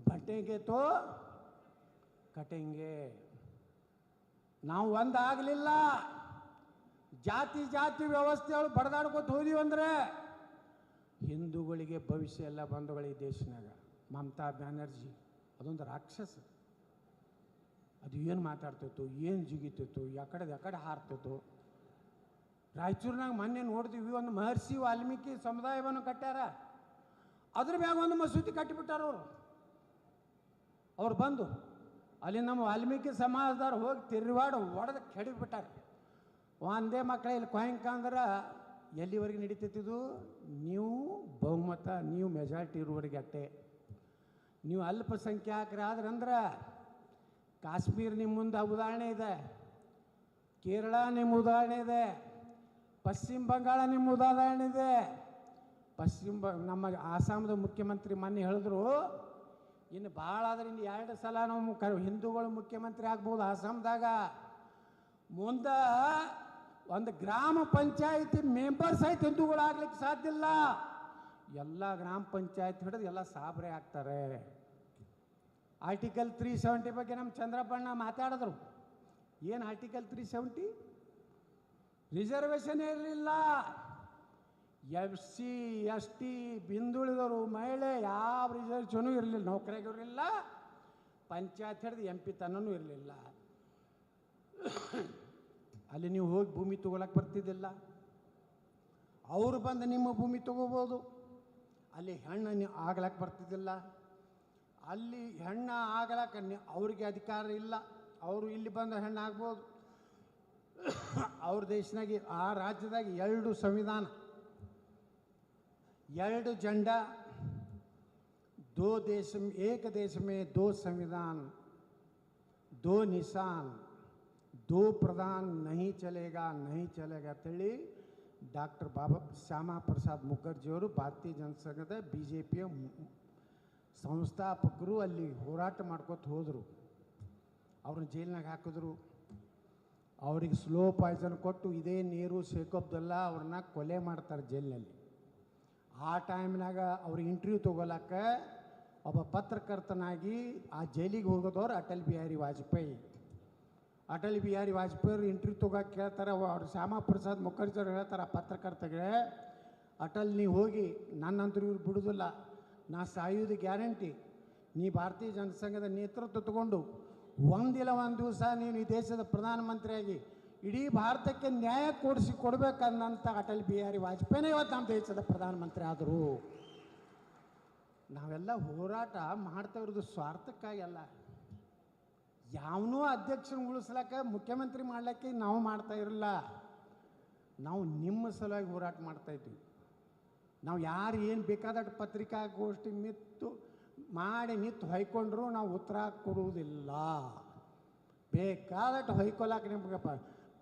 ಬಟ್ಟೆಗೆ ತೋ ಕಟೆಂಗೆ. ನಾವು ಒಂದಾಗಲಿಲ್ಲ, ಜಾತಿ ಜಾತಿ ವ್ಯವಸ್ಥೆಗಳು ಬಡದಾಡ್ಕೊತ ಹೋದೀವಿ ಅಂದರೆ ಹಿಂದೂಗಳಿಗೆ ಭವಿಷ್ಯ ಎಲ್ಲ ಬಂಧುಗಳಿಗೆ ದೇಶನಾಗ. ಮಮತಾ ಬ್ಯಾನರ್ಜಿ ಅದೊಂದು ರಾಕ್ಷಸ. ಅದು ಏನು ಮಾತಾಡ್ತಿತ್ತು, ಏನು ಜಿಗಿತಿತ್ತು, ಯಾಕಡೆ ಹಾರ್ತಿತ್ತು. ರಾಯಚೂರಿನಾಗ ಮೊನ್ನೆ ನೋಡ್ತೀವಿ, ಒಂದು ಮಹರ್ಷಿ ವಾಲ್ಮೀಕಿ ಸಮುದಾಯವನ್ನು ಕಟ್ಟ್ಯಾರ, ಅದ್ರ ಮ್ಯಾಗ ಒಂದು ಮಸೂತಿ ಕಟ್ಟಿಬಿಟ್ಟಾರ ಅವ್ರು ಬಂದು. ಅಲ್ಲಿ ನಮ್ಮ ವಾಲ್ಮೀಕಿ ಸಮಾಜದವ್ರು ಹೋಗಿ ತಿರುವಾಡು ಒಡೆದು ಕೆಡಿಬಿಟ್ಟಾರೆ. ಒಂದೇ ಮಕ್ಕಳ ಇಲ್ಲಿ ಕೊಯಂಕ ಅಂದ್ರೆ ಎಲ್ಲಿವರೆಗೆ ನಡೀತಿದ್ದು? ನೀವು ಬಹುಮತ, ನೀವು ಮೆಜಾರಿಟಿ ಇರುವವರೆಗೆ ಅಟ್ಟೆ. ನೀವು ಅಲ್ಪಸಂಖ್ಯಾತರಾದ್ರಂದ್ರೆ ಕಾಶ್ಮೀರ ನಿಮ್ಮ ಮುಂದೆ ಉದಾಹರಣೆ ಇದೆ, ಕೇರಳ ನಿಮ್ಮ ಉದಾಹರಣೆ ಇದೆ, ಪಶ್ಚಿಮ ಬಂಗಾಳ ನಿಮ್ಮ ಉದಾಹರಣೆ ಇದೆ. ನಮ್ಮ ಆಸಾಮದ ಮುಖ್ಯಮಂತ್ರಿ ಮೊನ್ನೆ ಹೇಳಿದ್ರು, ಇನ್ನು ಭಾಳ ಆದ್ರೆ ಇನ್ನು 2 ಸಲ ನಾವು ಹಿಂದೂಗಳು ಮುಖ್ಯಮಂತ್ರಿ ಆಗ್ಬೋದು ಆಸಾಮದಾಗ. ಮುಂದೆ ಒಂದು ಗ್ರಾಮ ಪಂಚಾಯಿತಿ ಮೆಂಬರ್ಸ್ ಆಯ್ತು ಹಿಂದೂಗಳು ಆಗ್ಲಿಕ್ಕೆ ಸಾಧ್ಯ ಇಲ್ಲ. ಎಲ್ಲ ಗ್ರಾಮ ಪಂಚಾಯತ್ ಹಿಡಿದು ಎಲ್ಲ ಸಾಬ್ರೆ ಆಗ್ತಾರೆ. ಆರ್ಟಿಕಲ್ 370 ಬಗ್ಗೆ ನಮ್ಮ ಚಂದ್ರಪ್ಪಣ್ಣ ಮಾತಾಡಿದ್ರು. ಏನು ಆರ್ಟಿಕಲ್ 370? ರಿಸರ್ವೇಷನ್ ಇರಲಿಲ್ಲ. FC ST ಹಿಂದುಳಿದವರು ಮಹಿಳೆ ಯಾವ ರಿಸರ್ವೇಷನೂ ಇರಲಿಲ್ಲ, ನೌಕರಿಗೂ ಇರಲಿಲ್ಲ, ಪಂಚಾಯತ್ ಹಿಡಿದು MP ತನೂ ಇರಲಿಲ್ಲ. ಅಲ್ಲಿ ನೀವು ಹೋಗಿ ಭೂಮಿ ತೊಗೊಳಕ್ಕೆ ಬರ್ತಿದ್ದಿಲ್ಲ. ಅವರು ಬಂದು ನಿಮ್ಮ ಭೂಮಿ ತೊಗೋಬೋದು. ಅಲ್ಲಿ ಹೆಣ್ಣು ನೀವು ಆಗ್ಲಕ್ಕೆ ಬರ್ತಿದ್ದಿಲ್ಲ. ಅಲ್ಲಿ ಹೆಣ್ಣು ಆಗ್ಲಕ್ಕೆ ಅವ್ರಿಗೆ ಅಧಿಕಾರ ಇಲ್ಲ. ಅವರು ಇಲ್ಲಿ ಬಂದು ಹೆಣ್ಣು ಆಗ್ಬೋದು. ಅವ್ರ ದೇಶನಾಗ ಆ ರಾಜ್ಯದಾಗ 2 ಸಂವಿಧಾನ, 2 झंडा, 2 देश में, 1 देश में 2 संविधान, 2 निशान, 2 प्रधान नहीं चलेगा ಅಂತೇಳಿ ಡಾಕ್ಟರ್ ಶ್ಯಾಮಾ ಪ್ರಸಾದ್ ಮುಖರ್ಜಿಯವರು ಭಾರತೀಯ ಜನಸಂಘದ BJPಯ ಸಂಸ್ಥಾಪಕರು ಅಲ್ಲಿ ಹೋರಾಟ ಮಾಡ್ಕೊತ ಹೋದರು. ಅವ್ರನ್ನ ಜೈಲಿನಾಗ ಹಾಕಿದ್ರು. ಅವ್ರಿಗೆ ಸ್ಲೋ ಪಾಯ್ಸನ್ ಕೊಟ್ಟು ಇದೇ ನೀರು ಶೇಖ್ ಅಬ್ದುಲ್ಲಾ ಅವ್ರನ್ನ ಕೊಲೆ ಮಾಡ್ತಾರೆ ಜೈಲಿನಲ್ಲಿ. ಆ ಟೈಮ್ನಾಗ ಅವ್ರ ಇಂಟರ್ವ್ಯೂ ತೊಗೊಳಕ್ಕೆ ಒಬ್ಬ ಪತ್ರಕರ್ತನಾಗಿ ಆ ಜೈಲಿಗೆ ಹೋಗೋದವ್ರು ಅಟಲ್ ಬಿಹಾರಿ ವಾಜಪೇಯಿ. ಅಟಲ್ ಬಿಹಾರಿ ವಾಜಪೇಯಿ ಇಂಟರ್ವ್ಯೂ ತೊಗೋಕೆ ಕೇಳ್ತಾರೆ. ಅವ್ರು ಶ್ಯಾಮಾ ಪ್ರಸಾದ್ ಮುಖರ್ಜಿ ಅವ್ರು ಹೇಳ್ತಾರೆ ಆ ಪತ್ರಕರ್ತಗೆ, ಅಟಲ್ ನೀ ಹೋಗಿ ನನ್ನಂತರೂ ಇವ್ರು ಬಿಡೋದಿಲ್ಲ, ನಾ ಸಾಯೋದು ಗ್ಯಾರಂಟಿ. ನೀ ಭಾರತೀಯ ಜನಸಂಘದ ನೇತೃತ್ವ ತಗೊಂಡು ಒಂದಿಲ್ಲ ಒಂದು ದಿವಸ ನೀನು ಈ ದೇಶದ ಪ್ರಧಾನಮಂತ್ರಿಯಾಗಿ ಇಡೀ ಭಾರತಕ್ಕೆ ನ್ಯಾಯ ಕೊಡಬೇಕನ್ನಂಥ ಅಟಲ್ ಬಿಹಾರಿ ವಾಜಪೇಯಿನೇ ಇವತ್ತು ನಮ್ಮ ದೇಶದ ಪ್ರಧಾನಮಂತ್ರಿ ಆದರು. ನಾವೆಲ್ಲ ಹೋರಾಟ ಮಾಡ್ತಾ ಇರೋದು ಸ್ವಾರ್ಥಕ್ಕಾಗಲ್ಲ. ಯಾವನೂ ಅಧ್ಯಕ್ಷನ ಉಳಿಸ್ಲಿಕ್ಕೆ, ಮುಖ್ಯಮಂತ್ರಿ ಮಾಡ್ಲಿಕ್ಕೆ ನಾವು ಮಾಡ್ತಾ ಇರಲ್ಲ. ನಾವು ನಿಮ್ಮ ಸಲುವಾಗಿ ಹೋರಾಟ ಮಾಡ್ತಾಯಿದ್ವಿ. ನಾವು ಯಾರು ಏನು ಬೇಕಾದಷ್ಟು ಪತ್ರಿಕಾಗೋಷ್ಠಿ ನಿಂತು ಹೊಯ್ಕೊಂಡ್ರು ನಾವು ಉತ್ತರ ಕೊಡುವುದಿಲ್ಲ. ಬೇಕಾದಟ್ಟು ಹೊಯ್ಕೊಳಕ್ಕೆ ನಿಮ್ಗೆ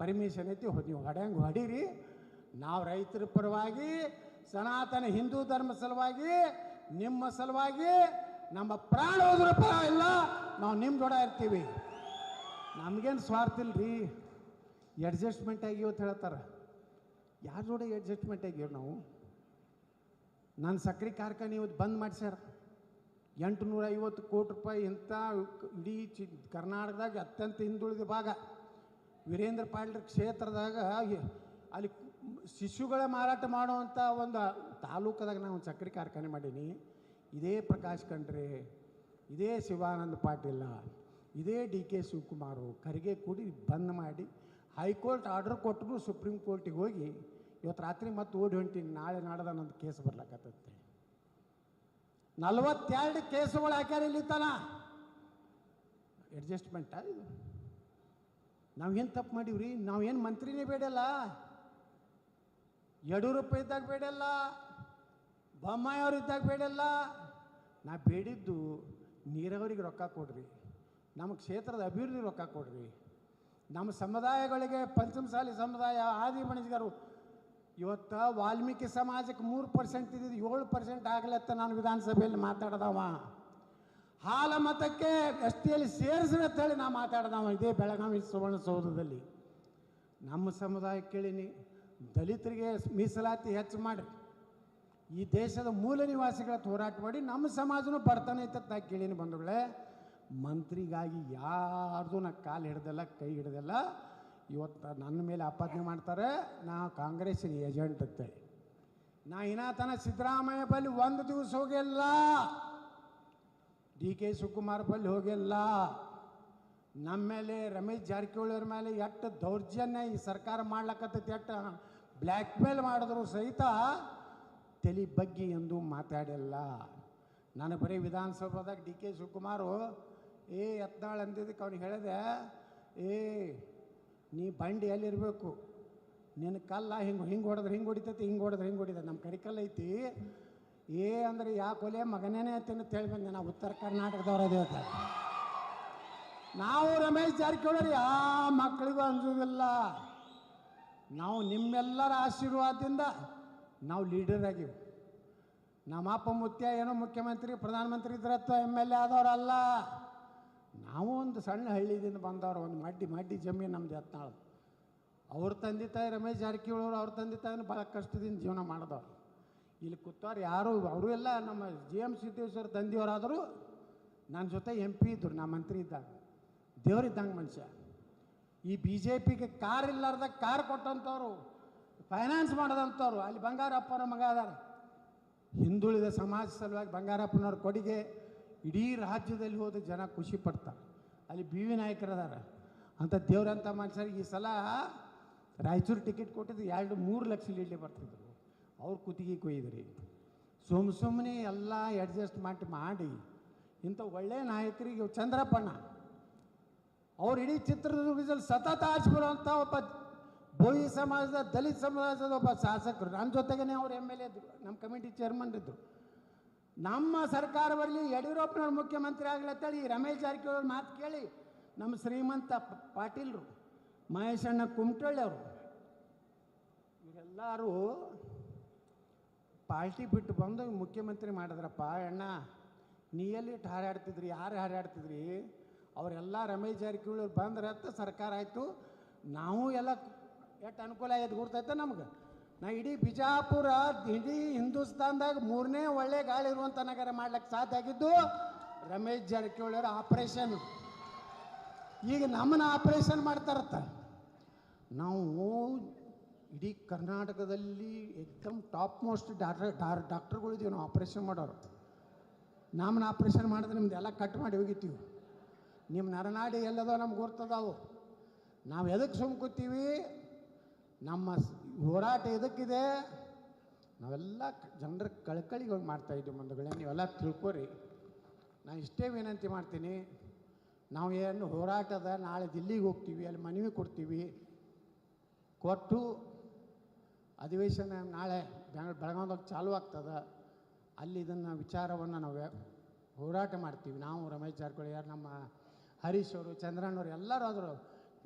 ಪರ್ಮಿಷನ್ ಐತಿ, ನೀವು ಹೊಡೆಯಂಗೆ ಹೊಡೀರಿ. ನಾವು ರೈತರ ಪರವಾಗಿ, ಸನಾತನ ಹಿಂದೂ ಧರ್ಮ ಸಲುವಾಗಿ, ನಿಮ್ಮ ಸಲುವಾಗಿ, ನಮ್ಮ ಪ್ರಾಣ ಹೋದ್ರ ಪರ ಇಲ್ಲ, ನಾವು ನಿಮ್ಮ ಜೋಡ ಇರ್ತೀವಿ. ನಮಗೇನು ಸ್ವಾರ್ಥ ಇಲ್ರಿ. ಅಡ್ಜಸ್ಟ್ಮೆಂಟ್ ಆಗಿವ ಅಂತ ಹೇಳ್ತಾರೆ. ಯಾರ ಜೋಡ ಅಡ್ಜಸ್ಟ್ಮೆಂಟ್ ಆಗಿವ್ ನಾವು? ನಾನು ಸಕ್ರೆ ಕಾರ್ಖಾನೆ ಇವತ್ತು ಬಂದ್ ಮಾಡಿಸ್ಯಾರ. 850 ಕೋಟಿ ರೂಪಾಯಿ ಇಂಥ ಇಡೀ ಕರ್ನಾಟಕದಾಗ ಅತ್ಯಂತ ಹಿಂದುಳಿದ ಭಾಗ ವೀರೇಂದ್ರ ಪಾಟೀಲ್ ಕ್ಷೇತ್ರದಾಗ ಅಲ್ಲಿ ಶಿಶುಗಳ ಮಾರಾಟ ಮಾಡುವಂಥ ಒಂದು ತಾಲೂಕದಾಗ ನಾವು ಒಂದು ಸಕ್ರೆ ಕಾರ್ಖಾನೆ ಮಾಡೀನಿ. ಇದೇ ಪ್ರಕಾಶ್ ಖಂಡ್ರೆ, ಇದೇ ಶಿವಾನಂದ ಪಾಟೀಲ, ಇದೇ DK ಶಿವಕುಮಾರು ಖರ್ಗೆ ಕೂಡಿ ಬಂದ್ ಮಾಡಿ ಹೈಕೋರ್ಟ್ ಆರ್ಡರ್ ಕೊಟ್ಟರು. ಸುಪ್ರೀಂ ಕೋರ್ಟಿಗೆ ಹೋಗಿ ಇವತ್ತು ರಾತ್ರಿ ಮತ್ತೆ ಓಡಿ ಹೊಂಟೀನಿ. ನಾಳೆ ನಾಡ್ದ ನಂದು ಕೇಸ್ ಬರ್ಲಕತ್ತೈತೆ. 42 ಕೇಸುಗಳು ಹಾಕ್ಯಾರ ಇಲ್ಲಿ ತನ. ಅಡ್ಜಸ್ಟ್ಮೆಂಟಾ ಇದು? ನಾವೇನು ತಪ್ಪು ಮಾಡೀವ್ರಿ? ನಾವೇನು ಮಂತ್ರಿನೇ ಬೇಡಲ್ಲ, ಯಡಿಯೂರಪ್ಪ ಇದ್ದಾಗ ಬೇಡಲ್ಲ, ಬೊಮ್ಮಾಯಿ ಅವ್ರು ಇದ್ದಾಗ ಬೇಡಲ್ಲ. ನಾ ಬೇಡಿದ್ದು ನೀರಾವರಿಗೆ ರೊಕ್ಕ ಕೊಡ್ರಿ, ನಮ್ಮ ಕ್ಷೇತ್ರದ ಅಭಿವೃದ್ಧಿ ರೊಕ್ಕ ಕೊಡ್ರಿ, ನಮ್ಮ ಸಮುದಾಯಗಳಿಗೆ ಪಂಚಮಸಾಲಿ ಸಮುದಾಯ, ಆದಿ ಬಣಿಜರು. ಇವತ್ತು ವಾಲ್ಮೀಕಿ ಸಮಾಜಕ್ಕೆ 3% ಇದ್ದಿದ್ದು 7% ಆಗಲತ್ತ. ನಾನು ವಿಧಾನಸಭೆಯಲ್ಲಿ ಮಾತಾಡ್ದವ. ಹಾಲ ಮತಕ್ಕೆ STಯಲ್ಲಿ ಸೇರಿಸ್ರಿ ಅಂತೇಳಿ ನಾ ಮಾತಾಡ್ದವ ಇದೇ ಬೆಳಗಾವಿ ಸುವರ್ಣಸೌಧದಲ್ಲಿ. ನಮ್ಮ ಸಮುದಾಯ ಕೇಳೀನಿ, ದಲಿತರಿಗೆ ಮೀಸಲಾತಿ ಹೆಚ್ಚು ಮಾಡಿ, ಈ ದೇಶದ ಮೂಲ ನಿವಾಸಿಗಳ ಹೋರಾಟ ಮಾಡಿ ನಮ್ಮ ಸಮಾಜನೂ ಬರ್ತಾನೆ ಐತೆ ನಾ ಕೇಳೀನಿ. ಬಂಧುಗಳೇ, ಮಂತ್ರಿಗಾಗಿ ಯಾರ್ದು ನಾ ಕಾಲು ಹಿಡ್ದಲ್ಲ, ಕೈ ಹಿಡ್ದಲ್ಲ. ಇವತ್ತು ನನ್ನ ಮೇಲೆ ಆಪಾದನೆ ಮಾಡ್ತಾರೆ ನಾ ಕಾಂಗ್ರೆಸ್ಸಿನ ಏಜೆಂಟ್ ಅಂತೇಳಿ. ನಾ ಇನ್ನಾತನ ಸಿದ್ದರಾಮಯ್ಯ ಬಳಿ ಒಂದು ದಿವಸ ಹೋಗಿಲ್ಲ, DK ಶಿವಕುಮಾರ್ ಬಳಿ ಹೋಗಿಲ್ಲ. ನಮ್ಮ ಮೇಲೆ ರಮೇಶ್ ಜಾರಕಿಹೊಳಿ ಅವ್ರ ಮೇಲೆ ಎಷ್ಟು ದೌರ್ಜನ್ಯ ಈ ಸರ್ಕಾರ ಮಾಡ್ಲಕ್ಕತ್ತೈತಿ, ಎಷ್ಟು ಬ್ಲ್ಯಾಕ್ ಮೇಲ್ ಮಾಡಿದ್ರು ಸಹಿತ ತಲೆ ಬಗ್ಗೆ ಎಂದೂ ಮಾತಾಡಿಲ್ಲ. ನಾನು ಬರೀ ವಿಧಾನಸೌಧದಾಗ DK ಶಿವಕುಮಾರು ಯತ್ನಾಳ್ ಅಂದಿದ್ದಕ್ಕೆ ಅವ್ನಿಗೆ ಹೇಳಿದೆ, ನೀ ಬಂಡಿ ಎಲ್ಲಿರಬೇಕು, ನಿನ್ನ ಕಲ್ಲ ಹಿಂಗೆ ಹೊಡೆದ್ರೆ ಹಿಂಗೆ ಹೊಡಿತೈತಿ, ಹಿಂಗೆ ಹೊಡೆದ್ರೆ ಹಿಂಗೆ ಹೊಡಿತೈತಿ. ನಮ್ಮ ಕಡೆ ಕಲ್ಲ ಐತಿ. ಅಂದ್ರೆ ಯಾಕೆ ಕೊಲೆ ಮಗನೇನೆ ಅಂತ ಹೇಳಿ ಬಂದೆ. ನಾವು ಉತ್ತರ ಕರ್ನಾಟಕದವ್ರದೇ ಹೇಳ್ತಾರೆ. ನಾವು ರಮೇಶ್ ಜಾರಕಿಹೊಳಿ ಯಾವ ಮಕ್ಕಳಿಗೂ ಅಂಜೋದಿಲ್ಲ. ನಾವು ನಿಮ್ಮೆಲ್ಲರ ಆಶೀರ್ವಾದದಿಂದ ನಾವು ಲೀಡರ್ ಆಗಿವಿ. ನಮ್ಮ ಅಪ್ಪ ಮುತ್ಯ ಏನೋ ಮುಖ್ಯಮಂತ್ರಿ ಪ್ರಧಾನಮಂತ್ರಿ ಇದ್ರತ್ತ MLA ಆದವರಲ್ಲ. ನಾವು ಒಂದು ಸಣ್ಣ ಹಳ್ಳಿದಿಂದ ಬಂದವರು. ಒಂದು ಮಡ್ಡಿ ಜಮೀನು ನಮ್ದು ಯತ್ನಾಳ್. ಅವ್ರ ತಂದೆ ತಾಯಿ ರಮೇಶ್ ಜಾರಕಿಹೊಳಿ ಅವ್ರ ತಂದೆ ತಾಯಿನ ಭಾಳ ಕಷ್ಟದಿಂದ ಜೀವನ ಮಾಡಿದವ್ರು. ಇಲ್ಲಿ ಕೂತವ್ರು ಯಾರು ಅವರು ಎಲ್ಲ ನಮ್ಮ GM ಸಿದ್ದೇಶ್ವರ ತಂದೆಯವರಾದರೂ ನನ್ನ ಜೊತೆ MP ಇದ್ದರು. ನಾ ಮಂತ್ರಿ ಇದ್ದಾಗ ದೇವರಿದ್ದಂಗೆ ಮನುಷ್ಯ. ಈ BJPಗೆ ಕಾರ್ ಇಲ್ಲಾರ್ದಾಗ ಕಾರ್ ಕೊಟ್ಟಂಥವ್ರು, ಫೈನಾನ್ಸ್ ಮಾಡೋದಂಥವ್ರು. ಅಲ್ಲಿ ಬಂಗಾರಪ್ಪನ ಮಗ ಅದಾರ. ಹಿಂದುಳಿದ ಸಮಾಜ ಸಲುವಾಗಿ ಬಂಗಾರಪ್ಪನವ್ರ ಕೊಡುಗೆ ಇಡೀ ರಾಜ್ಯದಲ್ಲಿ ಹೋದ ಜನ ಖುಷಿ ಪಡ್ತಾರೆ. ಅಲ್ಲಿ BV ನಾಯಕರು ಅದಾರ. ಅಂತ ದೇವ್ರಂಥ ಮನುಷ್ಯರಿಗೆ ಈ ಸಲ ರಾಯಚೂರು ಟಿಕೆಟ್ ಕೊಟ್ಟಿದ್ದು 2-3 ಲಕ್ಷ ಲೀಡ್ಲಿ ಬರ್ತಿದ್ರು. ಅವ್ರು ಕುತ್ತಿಗೆ ಕೊಯ್ದ್ರಿ. ಸುಮ್ಮನೆ ಎಲ್ಲ ಅಡ್ಜಸ್ಟ್ ಮಾಡಿ ಇಂಥ ಒಳ್ಳೆಯ ನಾಯಕರಿಗೆ ಚಂದ್ರಪ್ಪಣ್ಣ ಅವ್ರು ಇಡೀ ಚಿತ್ರದುರ್ಗದಲ್ಲಿ ಸತತ ಆರಿಸ್ಬಿಡುವಂಥ ಒಬ್ಬ ಬೋಯಿ ಸಮಾಜದ ದಲಿತ ಸಮಾಜದ ಒಬ್ಬ ಶಾಸಕರು. ನನ್ನ ಜೊತೆಗೇ ಅವ್ರು MLA ಇದ್ದರು, ನಮ್ಮ ಕಮಿಟಿ ಚೇರ್ಮನ್ ಇದ್ದರು. ನಮ್ಮ ಸರ್ಕಾರ ಬರಲಿ, ಯಡಿಯೂರಪ್ಪನವ್ರು ಮುಖ್ಯಮಂತ್ರಿ ಆಗ್ಲತ್ತೇಳಿ ರಮೇಶ್ ಜಾರಕಿಹೊಳಿ ಮಾತು ಕೇಳಿ ನಮ್ಮ ಶ್ರೀಮಂತ ಪಾಟೀಲ್ರು, ಮಹೇಶಣ್ಣ ಕುಮಟಳ್ಳಿ ಅವರು ಇವರೆಲ್ಲರೂ ಪಾರ್ಟಿ ಬಿಟ್ಟು ಬಂದು ಮುಖ್ಯಮಂತ್ರಿ ಮಾಡಿದ್ರಪ್ಪ. ಅಣ್ಣ ನೀ ಎಲ್ಲಿ ಹಾರಾಡ್ತಿದ್ರಿ, ಯಾರು ಹಾರಾಡ್ತಿದ್ರಿ? ಅವರೆಲ್ಲ ರಮೇಶ್ ಜಾರಕಿಹೊಳಿ ಅವ್ರು ಬಂದ್ರೆ ಅಂತ ಸರ್ಕಾರ ಆಯಿತು. ನಾವು ಎಲ್ಲ ಎಷ್ಟು ಅನುಕೂಲ ಆಯ್ತು ಗುರ್ತೈತೆ ನಮ್ಗೆ. ನಾ ಇಡೀ ಬಿಜಾಪುರ, ಇಡೀ ಹಿಂದೂಸ್ತಾನ್ದಾಗ 3ನೇ ಒಳ್ಳೆ ಗಾಳಿ ಇರುವಂಥ ನಗರ ಮಾಡ್ಲಿಕ್ಕೆ ಸಾಧ್ಯ ಆಗಿದ್ದು ರಮೇಶ್ ಜಾರಕಿಹೊಳಿ ಅವರ ಆಪ್ರೇಷನ್. ಈಗ ನಮ್ಮನ್ನ ಆಪ್ರೇಷನ್ ಮಾಡ್ತಾರತ್ತ. ನಾವು ಇಡೀ ಕರ್ನಾಟಕದಲ್ಲಿ ಏಕದಮ್ ಟಾಪ್ ಮೋಸ್ಟ್ ಡಾಕ್ಟರ್ಗಳಿದ್ದೀವಿ ನಾವು ಆಪ್ರೇಷನ್ ಮಾಡೋರು. ನಮ್ಮನ್ನ ಆಪ್ರೇಷನ್ ಮಾಡಿದ್ರೆ ನಿಮ್ದೆಲ್ಲ ಕಟ್ ಮಾಡಿ ಹೋಗಿತೀವಿ. ನಿಮ್ಮ ನರನಾಡಿ ಎಲ್ಲದೋ ನಮ್ಗೆ ಗುರ್ತದಾವು. ನಾವು ಎದಕ್ಕೆ ಸುಮ್ಕೋತೀವಿ? ನಮ್ಮ ಹೋರಾಟ ಎದಕ್ಕಿದೆ? ನಾವೆಲ್ಲ ಜನರ ಕಳ್ಕಳಿಗೆ ಹೋಗಿ ಮಾಡ್ತಾಯಿದ್ದೀವಿ ಬಂಧುಗಳೇ, ನೀವೆಲ್ಲ ತಿಳ್ಕೊರಿ. ನಾನು ಇಷ್ಟೇ ವಿನಂತಿ ಮಾಡ್ತೀನಿ, ನಾವು ಏನು ಹೋರಾಟದ ನಾಳೆ ದಿಲ್ಲಿಗೆ ಹೋಗ್ತೀವಿ, ಅಲ್ಲಿ ಮನವಿ ಕೊಡ್ತೀವಿ, ಕೊಟ್ಟು ಅಧಿವೇಶನ ನಾಳೆ ಬೆಳಗಾವಿದಾಗ ಚಾಲೂ ಆಗ್ತದೆ. ಅಲ್ಲಿ ಇದನ್ನು ವಿಚಾರವನ್ನು ನಾವು ಹೋರಾಟ ಮಾಡ್ತೀವಿ. ನಾವು ರಮೇಶ್ ಜಾರಕಿಹೊಳಿ, ಯಾರು ನಮ್ಮ ಹರೀಶ್ ಅವರು, ಚಂದ್ರಣ್ಣವ್ರು ಎಲ್ಲರೂ ಆದರೂ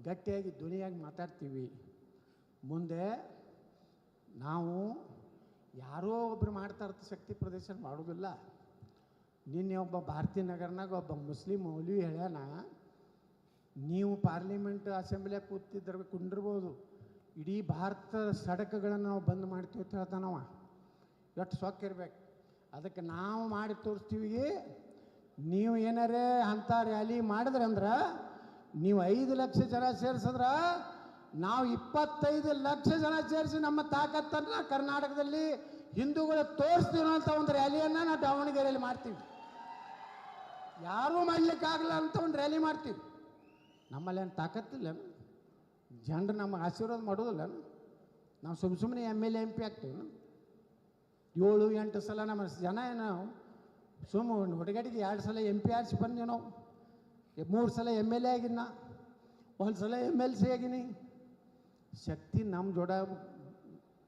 ಗಟ್ಟಿಯಾಗಿ ಧ್ವನಿಯಾಗಿ ಮಾತಾಡ್ತೀವಿ. ಮುಂದೆ ನಾವು ಯಾರೋ ಒಬ್ಬರು ಮಾಡ್ತಾ ಇರ್ತ ಶಕ್ತಿ ಪ್ರದರ್ಶನ ಮಾಡೋದಿಲ್ಲ. ನಿನ್ನೆ ಒಬ್ಬ ಭಾರತೀಯ ನಗರನಾಗ ಒಬ್ಬ ಮುಸ್ಲಿಂ ಮೌಲ್ವಿ ಹೇಳ್ಯಾನ, ನೀವು ಪಾರ್ಲಿಮೆಂಟ್ ಅಸೆಂಬ್ಲಿಯಾಗ ಕುಂಡಿರ್ಬೋದು, ಇಡೀ ಭಾರತದ ಸಡಕಗಳನ್ನು ನಾವು ಬಂದ್ ಮಾಡ್ತೀವಿ ಅಂತ ಹೇಳ್ತಾನವ. ಎಷ್ಟು ಸೊಕ್ಕಿರ್ಬೇಕು. ಅದಕ್ಕೆ ನಾವು ಮಾಡಿ ತೋರಿಸ್ತೀವಿ. ನೀವು ಏನಾರೇ ಅಂಥ ರ್ಯಾಲಿ ಮಾಡಿದ್ರೆ ಅಂದ್ರೆ, ನೀವು 5 ಲಕ್ಷ ಜನ ಸೇರಿಸಿದ್ರೆ ನಾವು 25 ಲಕ್ಷ ಜನ ಸೇರಿಸಿ ನಮ್ಮ ತಾಕತ್ತನ್ನು ಕರ್ನಾಟಕದಲ್ಲಿ ಹಿಂದೂಗಳು ತೋರಿಸ್ತೀವಿ ಅಂತ ಒಂದು ರ್ಯಾಲಿಯನ್ನು ನಾವು ದಾವಣಗೆರೆಯಲ್ಲಿ ಮಾಡ್ತೀವಿ. ಯಾರೂ ಮಾಡಲಿಕ್ಕಾಗಲ್ಲ ಅಂತ ಒಂದು ರ್ಯಾಲಿ ಮಾಡ್ತೀವಿ. ನಮ್ಮಲ್ಲೇನು ತಾಕತ್ತಿಲ್ಲ, ಜನರು ನಮಗೆ ಆಶೀರ್ವಾದ ಮಾಡೋದಿಲ್ಲ. ನಾವು ಸುಮ್ಮನೆ MLA MP ಆಗ್ತೀವಿ. 7-8 ಸಲ ನಮ್ಮ ಜನ ಏನು ಸುಮ್ಮ ಹೊರಗಡೆಗೆ 2 ಸಲ MP ಆರಿಸಿ ಬಂದು ನಾವು 3 ಸಲ MLA ಆಗಿನ, 1 ಸಲ MLC ಆಗಿನಿ. ಶಕ್ತಿ ನಮ್ಮ ಜೋಡ.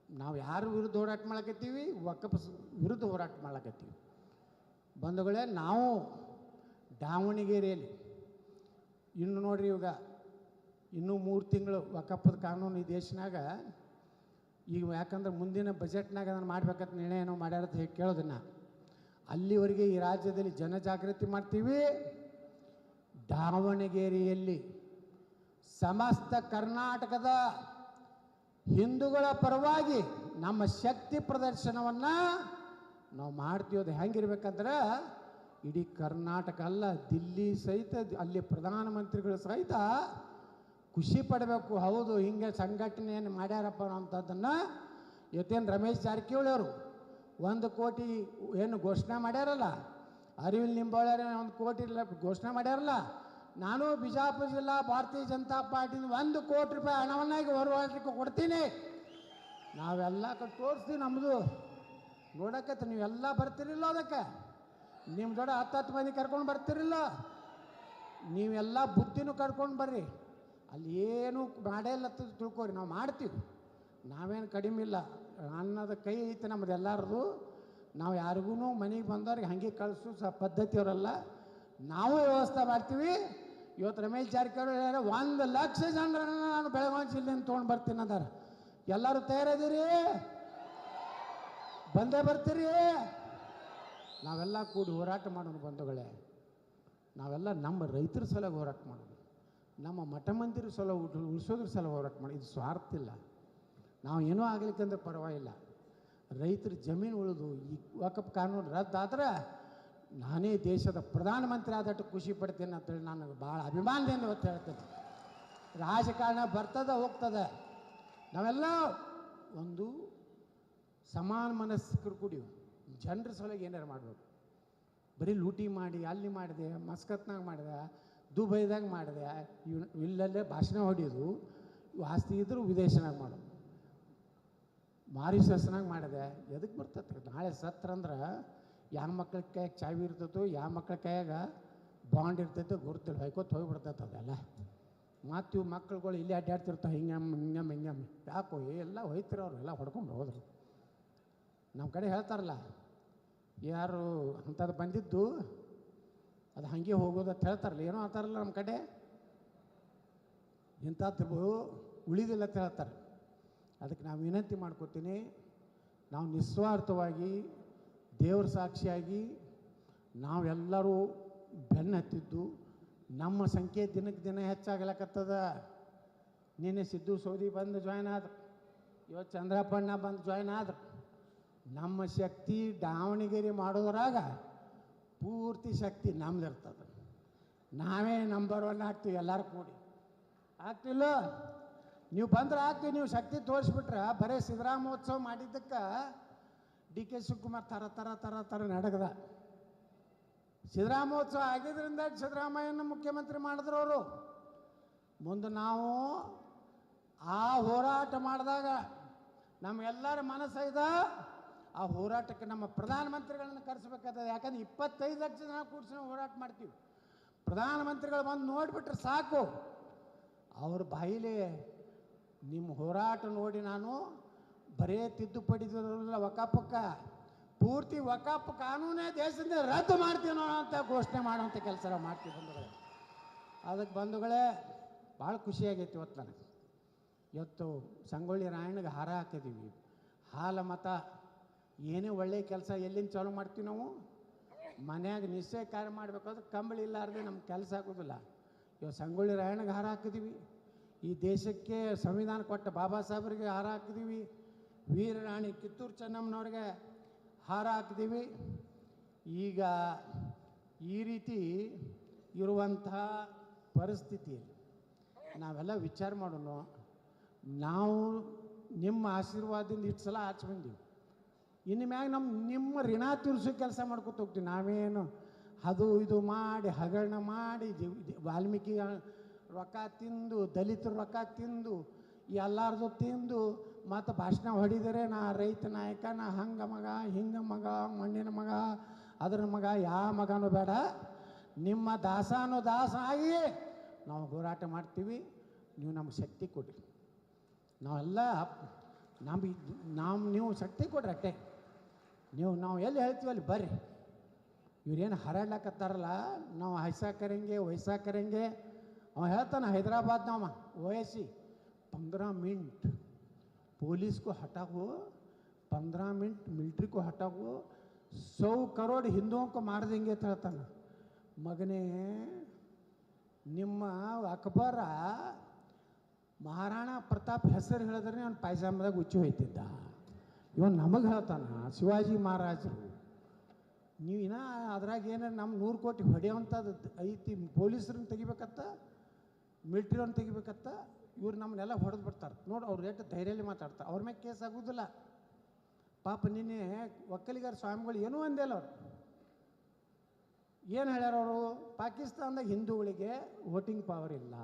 ನಾವು ಯಾರ ವಿರುದ್ಧ ಹೋರಾಟ ಮಾಡಕತ್ತೀವಿ? ವಕಫ್ ವಿರುದ್ಧ ಹೋರಾಟ ಮಾಡಕತ್ತೀವಿ ಬಂಧುಗಳೇ. ನಾವು ದಾವಣಗೆರೆಯಲ್ಲಿ ಇನ್ನು ನೋಡ್ರಿ, ಇವಾಗ ಇನ್ನೂ 3 ತಿಂಗಳು ವಕಫದ ಕಾನೂನು ಈ ದೇಶನಾಗ ಈಗ, ಯಾಕಂದ್ರೆ ಮುಂದಿನ ಬಜೆಟ್ನಾಗ ಅದನ್ನು ಮಾಡ್ಬೇಕಂತ ನಿರ್ಣಯ ಏನೋ ಮಾಡ್ಯಾರ ಅಂತ ಹೇಳಿ ಕೇಳೋದನ್ನು. ಅಲ್ಲಿವರೆಗೆ ಈ ರಾಜ್ಯದಲ್ಲಿ ಜನಜಾಗೃತಿ ಮಾಡ್ತೀವಿ. ದಾವಣಗೆರೆಯಲ್ಲಿ ಸಮಸ್ತ ಕರ್ನಾಟಕದ ಹಿಂದೂಗಳ ಪರವಾಗಿ ನಮ್ಮ ಶಕ್ತಿ ಪ್ರದರ್ಶನವನ್ನು ನಾವು ಮಾಡ್ತೀವಿ. ಅದು ಹೆಂಗಿರ್ಬೇಕಂದ್ರೆ, ಇಡೀ ಕರ್ನಾಟಕ ಅಲ್ಲ, ದಿಲ್ಲಿ ಸಹಿತ, ಅಲ್ಲಿ ಪ್ರಧಾನಮಂತ್ರಿಗಳು ಸಹಿತ ಖುಷಿ ಪಡಬೇಕು. ಹೌದು, ಹಿಂಗೆ ಸಂಘಟನೆಯನ್ನು ಮಾಡ್ಯಾರಪ್ಪ ಅಂಥದ್ದನ್ನು. ಇವತ್ತೇನು ರಮೇಶ್ ಜಾರಕಿಹೊಳಿ ಅವರು 1 ಕೋಟಿ ಏನು ಘೋಷಣೆ ಮಾಡ್ಯಾರಲ್ಲ, ಅರವಿಂದ್ ಲಿಂಬಾವಳಿ 1 ಕೋಟಿ ಘೋಷಣೆ ಮಾಡ್ಯಾರಲ್ಲ, ನಾನು ಬಿಜಾಪುರ ಜಿಲ್ಲಾ ಭಾರತೀಯ ಜನತಾ ಪಾರ್ಟಿಯಿಂದ 1 ಕೋಟಿ ರೂಪಾಯಿ ಹಣವನ್ನು ಈಗ ಹೊರವಾಡಲಿಕ್ಕೆ ಕೊಡ್ತೀನಿ. ನಾವೆಲ್ಲ ತೋರಿಸ್ತೀವಿ ನಮ್ಮದು ನೋಡೋಕತ್ತೆ. ನೀವೆಲ್ಲ ಬರ್ತಿರಿಲ್ಲ, ಅದಕ್ಕೆ ನಿಮ್ಮ ದೊಡ್ಡ 10 ಮಂದಿ ಕರ್ಕೊಂಡು ಬರ್ತಿರಿಲ್ಲ. ನೀವೆಲ್ಲ ಬುದ್ಧಿನೂ ಕರ್ಕೊಂಡು ಬರ್ರಿ. ಅಲ್ಲಿ ಏನು ಮಾಡೇ ಇಲ್ಲ ತಿಳ್ಕೊರಿ, ನಾವು ಮಾಡ್ತೀವಿ. ನಾವೇನು ಕಡಿಮೆ ಇಲ್ಲ ಅನ್ನೋದು ಕೈ ಐತೆ ನಮ್ಮದು ಎಲ್ಲರದು. ನಾವು ಯಾರಿಗೂ ಮನೆಗೆ ಬಂದವ್ರಿಗೆ ಹಾಗೆ ಕಳಿಸೋ ಪದ್ಧತಿಯವರಲ್ಲ, ನಾವು ವ್ಯವಸ್ಥೆ ಮಾಡ್ತೀವಿ. ಇವತ್ತು ರಮೇಶ್ ಜಾರಕಿಹೊಳಿ 1 ಲಕ್ಷ ಜನರನ್ನು ನಾನು ಬೆಳಗಾವಿ ಜಿಲ್ಲೆಯಿಂದ ತೊಗೊಂಡು ಬರ್ತೀನಿ ಅಂದಾರ. ಎಲ್ಲರೂ ತಯಾರಿದ್ದೀರಿ? ಬಂದೇ ಬರ್ತೀರಿ? ನಾವೆಲ್ಲ ಕೂಡಿ ಹೋರಾಟ ಮಾಡೋಣ ಬಂಧುಗಳೇ. ನಾವೆಲ್ಲ ನಮ್ಮ ರೈತರ ಸಲ ಹೋರಾಟ ಮಾಡೋದು, ನಮ್ಮ ಮಠ ಮಂದಿರ ಸಲ ಉಳಿಸೋದ್ರ ಸಲ ಹೋರಾಟ ಮಾಡಿ. ಇದು ಸ್ವಾರ್ಥ ಇಲ್ಲ. ನಾವು ಏನೂ ಆಗಲಿಕ್ಕಂದ್ರೆ ಪರವಾಗಿಲ್ಲ. ರೈತರ ಜಮೀನು ಉಳಿದು ಈ ವಕಫ್ ಕಾನೂನು ರದ್ದಾದ್ರೆ ನಾನೇ ದೇಶದ ಪ್ರಧಾನಮಂತ್ರಿ ಆದಟ್ಟು ಖುಷಿ ಪಡ್ತೇನೆ ಅಂತೇಳಿ ನನಗೆ ಭಾಳ ಅಭಿಮಾನದಿಂದ ಇವತ್ತು ಹೇಳ್ತೇನೆ. ರಾಜಕಾರಣ ಬರ್ತದೆ ಹೋಗ್ತದೆ. ನಾವೆಲ್ಲ ಒಂದು ಸಮಾನ ಮನಸ್ಕರು ಕೂಡಿ ಜನರ ಸಲುವಾಗಿ ಏನಾರು ಮಾಡಬೇಕು. ಬರೀ ಲೂಟಿ ಮಾಡಿ ಅಲ್ಲಿ ಮಾಡಿದೆ, ಮಸ್ಕತ್ನಾಗ ಮಾಡಿದೆ, ದುಬೈದಾಗ ಮಾಡಿದೆ, ಇಲ್ಲಲ್ಲೇ ಭಾಷಣ ಹೊಡೆಯೋದು, ಇವು ಆಸ್ತಿ ಇದ್ದರೂ ವಿದೇಶನಾಗ ಮಾಡೋದು, ಮಾರಿಷಸ್ನಾಗ ಮಾಡಿದೆ. ಎದಕ್ಕೆ ಬರ್ತೈತೆ? ನಾಳೆ ಸತ್ರಂದ್ರೆ ಯಾವ ಮಕ್ಳ ಕೈಯಾಗ ಚಾವಿ ಇರ್ತೈತೋ, ಯಾವ ಮಕ್ಳ ಕೈಯಾಗ ಬಾಂಡ್ ಇರ್ತೈತೋ ಗುರುತಿಲ್ಲ, ಹೊಯ್ಕೋತ ಹೋಗಿಬಿಡ್ತೈತೆ ಅದೆಲ್ಲ. ಮತ್ತು ಇವು ಮಕ್ಳುಗಳು ಇಲ್ಲಿ ಅಡ್ಡಾಡ್ತಿರ್ತಾವೆ, ಹಿಂಗಮ್ಮ ಯಾಕೋ ಎಲ್ಲ ಹೋಯ್ತಿರೋರು ಎಲ್ಲ ಹೊಡ್ಕೊಂಡು ಹೋದ್ರು. ನಮ್ಮ ಕಡೆ ಹೇಳ್ತಾರಲ್ಲ, ಯಾರು ಅಂಥದ್ದು ಬಂದಿದ್ದು ಅದು ಹಾಗೆ ಹೋಗೋದು ಅಂತ ಹೇಳ್ತಾರಲ್ಲ, ಏನೋ ಅಂತಾರಲ್ಲ ನಮ್ಮ ಕಡೆ, ಇಂಥದ್ದು ಉಳಿದಿಲ್ಲ ಅಂತ ಹೇಳ್ತಾರೆ. ಅದಕ್ಕೆ ನಾವು ವಿನಂತಿ ಮಾಡ್ಕೋತೀನಿ, ನಾವು ನಿಸ್ವಾರ್ಥವಾಗಿ ದೇವ್ರ ಸಾಕ್ಷಿಯಾಗಿ ನಾವೆಲ್ಲರೂ ಬೆನ್ನು ಹತ್ತಿದ್ದು, ನಮ್ಮ ಸಂಖ್ಯೆ ದಿನಕ್ಕೆ ದಿನ ಹೆಚ್ಚಾಗಲಕ್ಕತ್ತದ. ನಿನ್ನೆ ಸಿದ್ದು ಸೌದಿ ಬಂದು ಜಾಯ್ನ್ ಆದ್ರು, ಇವತ್ತು ಚಂದ್ರಪ್ಪಣ್ಣ ಬಂದು ಜಾಯ್ನ್ ಆದ್ರು. ನಮ್ಮ ಶಕ್ತಿ ದಾವಣಗೆರೆ ಮಾಡೋದ್ರಾಗ ಪೂರ್ತಿ ಶಕ್ತಿ ನಮ್ದು ಇರ್ತದೆ. ನಾವೇ ನಂಬರ್ 1 ಆಗ್ತೀವಿ ಎಲ್ಲರೂ ಕೂಡಿ. ಆಗ್ತಿಲ್ಲ? ನೀವು ಬಂದ್ರೆ ಆಗ್ತೀವಿ. ನೀವು ಶಕ್ತಿ ತೋರಿಸ್ಬಿಟ್ರೆ ಬರೀ ಸಿದ್ದರಾಮೋತ್ಸವ ಮಾಡಿದ್ದಕ್ಕೆ ಡಿ ಕೆ ಶಿವಕುಮಾರ್ ತರ ತರ ತರ ತರ ನಡಗದ. ಸಿದ್ದರಾಮೋತ್ಸವ ಆಗಿದ್ದರಿಂದ ಸಿದ್ದರಾಮಯ್ಯನ ಮುಖ್ಯಮಂತ್ರಿ ಮಾಡಿದ್ರು ಅವರು. ಮುಂದೆ ನಾವು ಆ ಹೋರಾಟ ಮಾಡಿದಾಗ ನಮಗೆಲ್ಲರ ಮನಸ್ಸೈದ ಆ ಹೋರಾಟಕ್ಕೆ ನಮ್ಮ ಪ್ರಧಾನಮಂತ್ರಿಗಳನ್ನ ಕರೆಸ್ಬೇಕಾಗ್ತದೆ. ಯಾಕಂದ್ರೆ 25 ಲಕ್ಷ ಜನ ಕೂಡಿಸಿ ನಾವು ಹೋರಾಟ ಮಾಡ್ತೀವಿ. ಪ್ರಧಾನಮಂತ್ರಿಗಳು ಬಂದು ನೋಡಿಬಿಟ್ರೆ ಸಾಕು, ಅವ್ರ ಬಾಯಿಲೆ ನಿಮ್ಮ ಹೋರಾಟ ನೋಡಿ ನಾನು ಬರೇ ತಿದ್ದುಪಡಿದಿರಲ್ಲ ವಕಾಪಕ್ಕೆ, ಪೂರ್ತಿ ವಕಾಪ್ ಕಾನೂನೇ ದೇಶದಿಂದ ರದ್ದು ಮಾಡ್ತೀನೋ ಅಂತ ಘೋಷಣೆ ಮಾಡುವಂಥ ಕೆಲಸ ಮಾಡ್ತೀವಿ ಬಂಧುಗಳೇ. ಅದಕ್ಕೆ ಬಂಧುಗಳೇ ಭಾಳ ಖುಷಿಯಾಗೈತಿ ಇವತ್ತು ನನಗೆ. ಇವತ್ತು ಸಂಗೊಳ್ಳಿ ರಾಯಣ್ಣಗೆ ಹಾರ ಹಾಕಿದ್ದೀವಿ. ಹಾಲ ಮತ ಏನೇ ಒಳ್ಳೆಯ ಕೆಲಸ ಎಲ್ಲಿಂದ ಚಾಲೂ ಮಾಡ್ತೀವಿ ನಾವು? ಮನ್ಯಾಗ ನಿಶ್ಚಯ ಕಾರ್ಯ ಮಾಡಬೇಕಾದ್ರೆ ಕಂಬಳಿ ಇಲ್ಲಾರ್ದೆ ನಮ್ಮ ಕೆಲಸ ಆಗೋದಿಲ್ಲ. ಇವತ್ತು ಸಂಗೊಳ್ಳಿ ರಾಯಣ್ಣಗೆ ಹಾರ ಹಾಕಿದ್ದೀವಿ. ಈ ದೇಶಕ್ಕೆ ಸಂವಿಧಾನ ಕೊಟ್ಟ ಬಾಬಾ ಸಾಹೇಬರಿಗೆ ಹಾರ ಹಾಕಿದ್ದೀವಿ. ವೀರರಾಣಿ ಕಿತ್ತೂರು ಚೆನ್ನಮ್ಮನವ್ರಿಗೆ ಹಾರ ಹಾಕಿದ್ದೀವಿ. ಈಗ ಈ ರೀತಿ ಇರುವಂತಹ ಪರಿಸ್ಥಿತಿಯಲ್ಲಿ ನಾವೆಲ್ಲ ವಿಚಾರ ಮಾಡೋಣ. ನಾವು ನಿಮ್ಮ ಆಶೀರ್ವಾದದಿಂದ ಇಷ್ಟು ಸಲ ಆಚೆ ಬಂದೀವಿ. ಇನ್ನು ಮ್ಯಾಗ ನಿಮ್ಮ ಋಣ ತೀರಿಸೋ ಕೆಲಸ ಮಾಡ್ಕೊತ ಹೋಗ್ತೀವಿ. ನಾವೇನು ಅದು ಇದು ಮಾಡಿ ಹಗರಣ ಮಾಡಿ ವಾಲ್ಮೀಕಿ ರೊಕ್ಕ ತಿಂದು, ದಲಿತರ ರೊಕ್ಕ ತಿಂದು, ಎಲ್ಲಾರ್ದು ತಿಂದು ಮತ್ತು ಭಾಷಣ ಹೊಡಿದರೆ ನಾ ರೈತ ನಾಯಕ, ನಾ ಹಂಗ ಮಗ, ಹಿಂಗ ಮಗ, ಮಣ್ಣಿನ ಮಗ, ಅದರ ಮಗ, ಯಾವ ಮಗನೂ ಬೇಡ. ನಿಮ್ಮ ದಾಸಾನು ದಾಸ ಆಗಿ ನಾವು ಹೋರಾಟ ಮಾಡ್ತೀವಿ. ನೀವು ನಮ್ಗೆ ಶಕ್ತಿ ಕೊಡ್ರಿ. ನಾವೆಲ್ಲ ನೀವು ಶಕ್ತಿ ಕೊಡ್ರಿ ಅಷ್ಟೇ. ನಾವು ಎಲ್ಲಿ ಹೇಳ್ತೀವಿ ಅಲ್ಲಿ ಬರ್ರಿ. ಇವ್ರೇನು ಹರಡ್ಲಕತ್ತಾರಲ್ಲ, ನಾವು ವೈಸಾ ಕರೆಂಗೆ ಅವ ಹೇಳ್ತಾನೆ ಹೈದರಾಬಾದ್ನವ ಓಯಸಿ 15 मिनट पुलिस को हटा हो, 15 मिनट मिलिट्री को हटा हो, 100 करोड़ हिंदुओं को मार देंगे ಅಂತ ಹೇಳ್ತಾನೆ. ಮಗನೇ, ನಿಮ್ಮ ಅಕ್ಬರ ಮಹಾರಾಣಾ ಪ್ರತಾಪ್ ಹೆಸರು ಹೇಳಿದ್ರೆ ಅವ್ನು ಪೈಜಾಮದಾಗ ಉಚ್ಚಿ ಹೋಯ್ತಿದ್ದ. ಇವನು ನಮಗೆ ಹೇಳ್ತಾನ ಶಿವಾಜಿ ಮಹಾರಾಜರು. ನೀವು ಇನ್ನ ಅದ್ರಾಗ ಏನಾರು ನಮ್ಮ 100 ಕೋಟಿ ಹೊಡೆಯುವಂಥದ್ದು ಐತಿ. ಪೊಲೀಸರನ್ನ ತೆಗಿಬೇಕತ್ತ, ಮಿಲಿಟ್ರಿಯವ್ರನ್ನ ತೆಗಿಬೇಕತ್ತ. ಇವ್ರು ನಮ್ಮನ್ನೆಲ್ಲ ಹೊಡೆದು ಬಿಡ್ತಾರೆ ನೋಡಿ. ಅವ್ರು ರೇಟ್ ಧೈರ್ಯದಲ್ಲಿ ಮಾತಾಡ್ತಾರೆ. ಅವ್ರ ಮೇಲೆ ಕೇಸ್ ಆಗೋದಿಲ್ಲ. ಪಾಪ ನಿನ್ನೆ ಒಕ್ಕಲಿಗರ ಸ್ವಾಮಿಗಳು ಏನೂ ಅಂದಿಲ್ಲ. ಅವ್ರು ಏನು ಹೇಳ್ಯಾರ? ಅವರು ಪಾಕಿಸ್ತಾನದಾಗ ಹಿಂದೂಗಳಿಗೆ ವೋಟಿಂಗ್ ಪವರ್ ಇಲ್ಲ,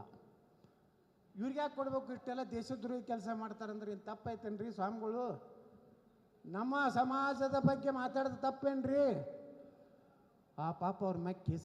ಇವ್ರಿಗೆ ಯಾಕೆ ಕೊಡ್ಬೇಕು? ಇಷ್ಟೆಲ್ಲ ದೇಶದ್ರೋಹಿ ಕೆಲಸ ಮಾಡ್ತಾರಂದ್ರೆ ಏನು ತಪ್ಪೈತೇನ್ರಿ ಸ್ವಾಮಿಗಳು? ನಮ್ಮ ಸಮಾಜದ ಬಗ್ಗೆ ಮಾತಾಡೋದು ತಪ್ಪೇನ್ರಿ? ಆ ಪಾಪ ಅವ್ರ ಮ್ಯಾಗ ಕೇಸ್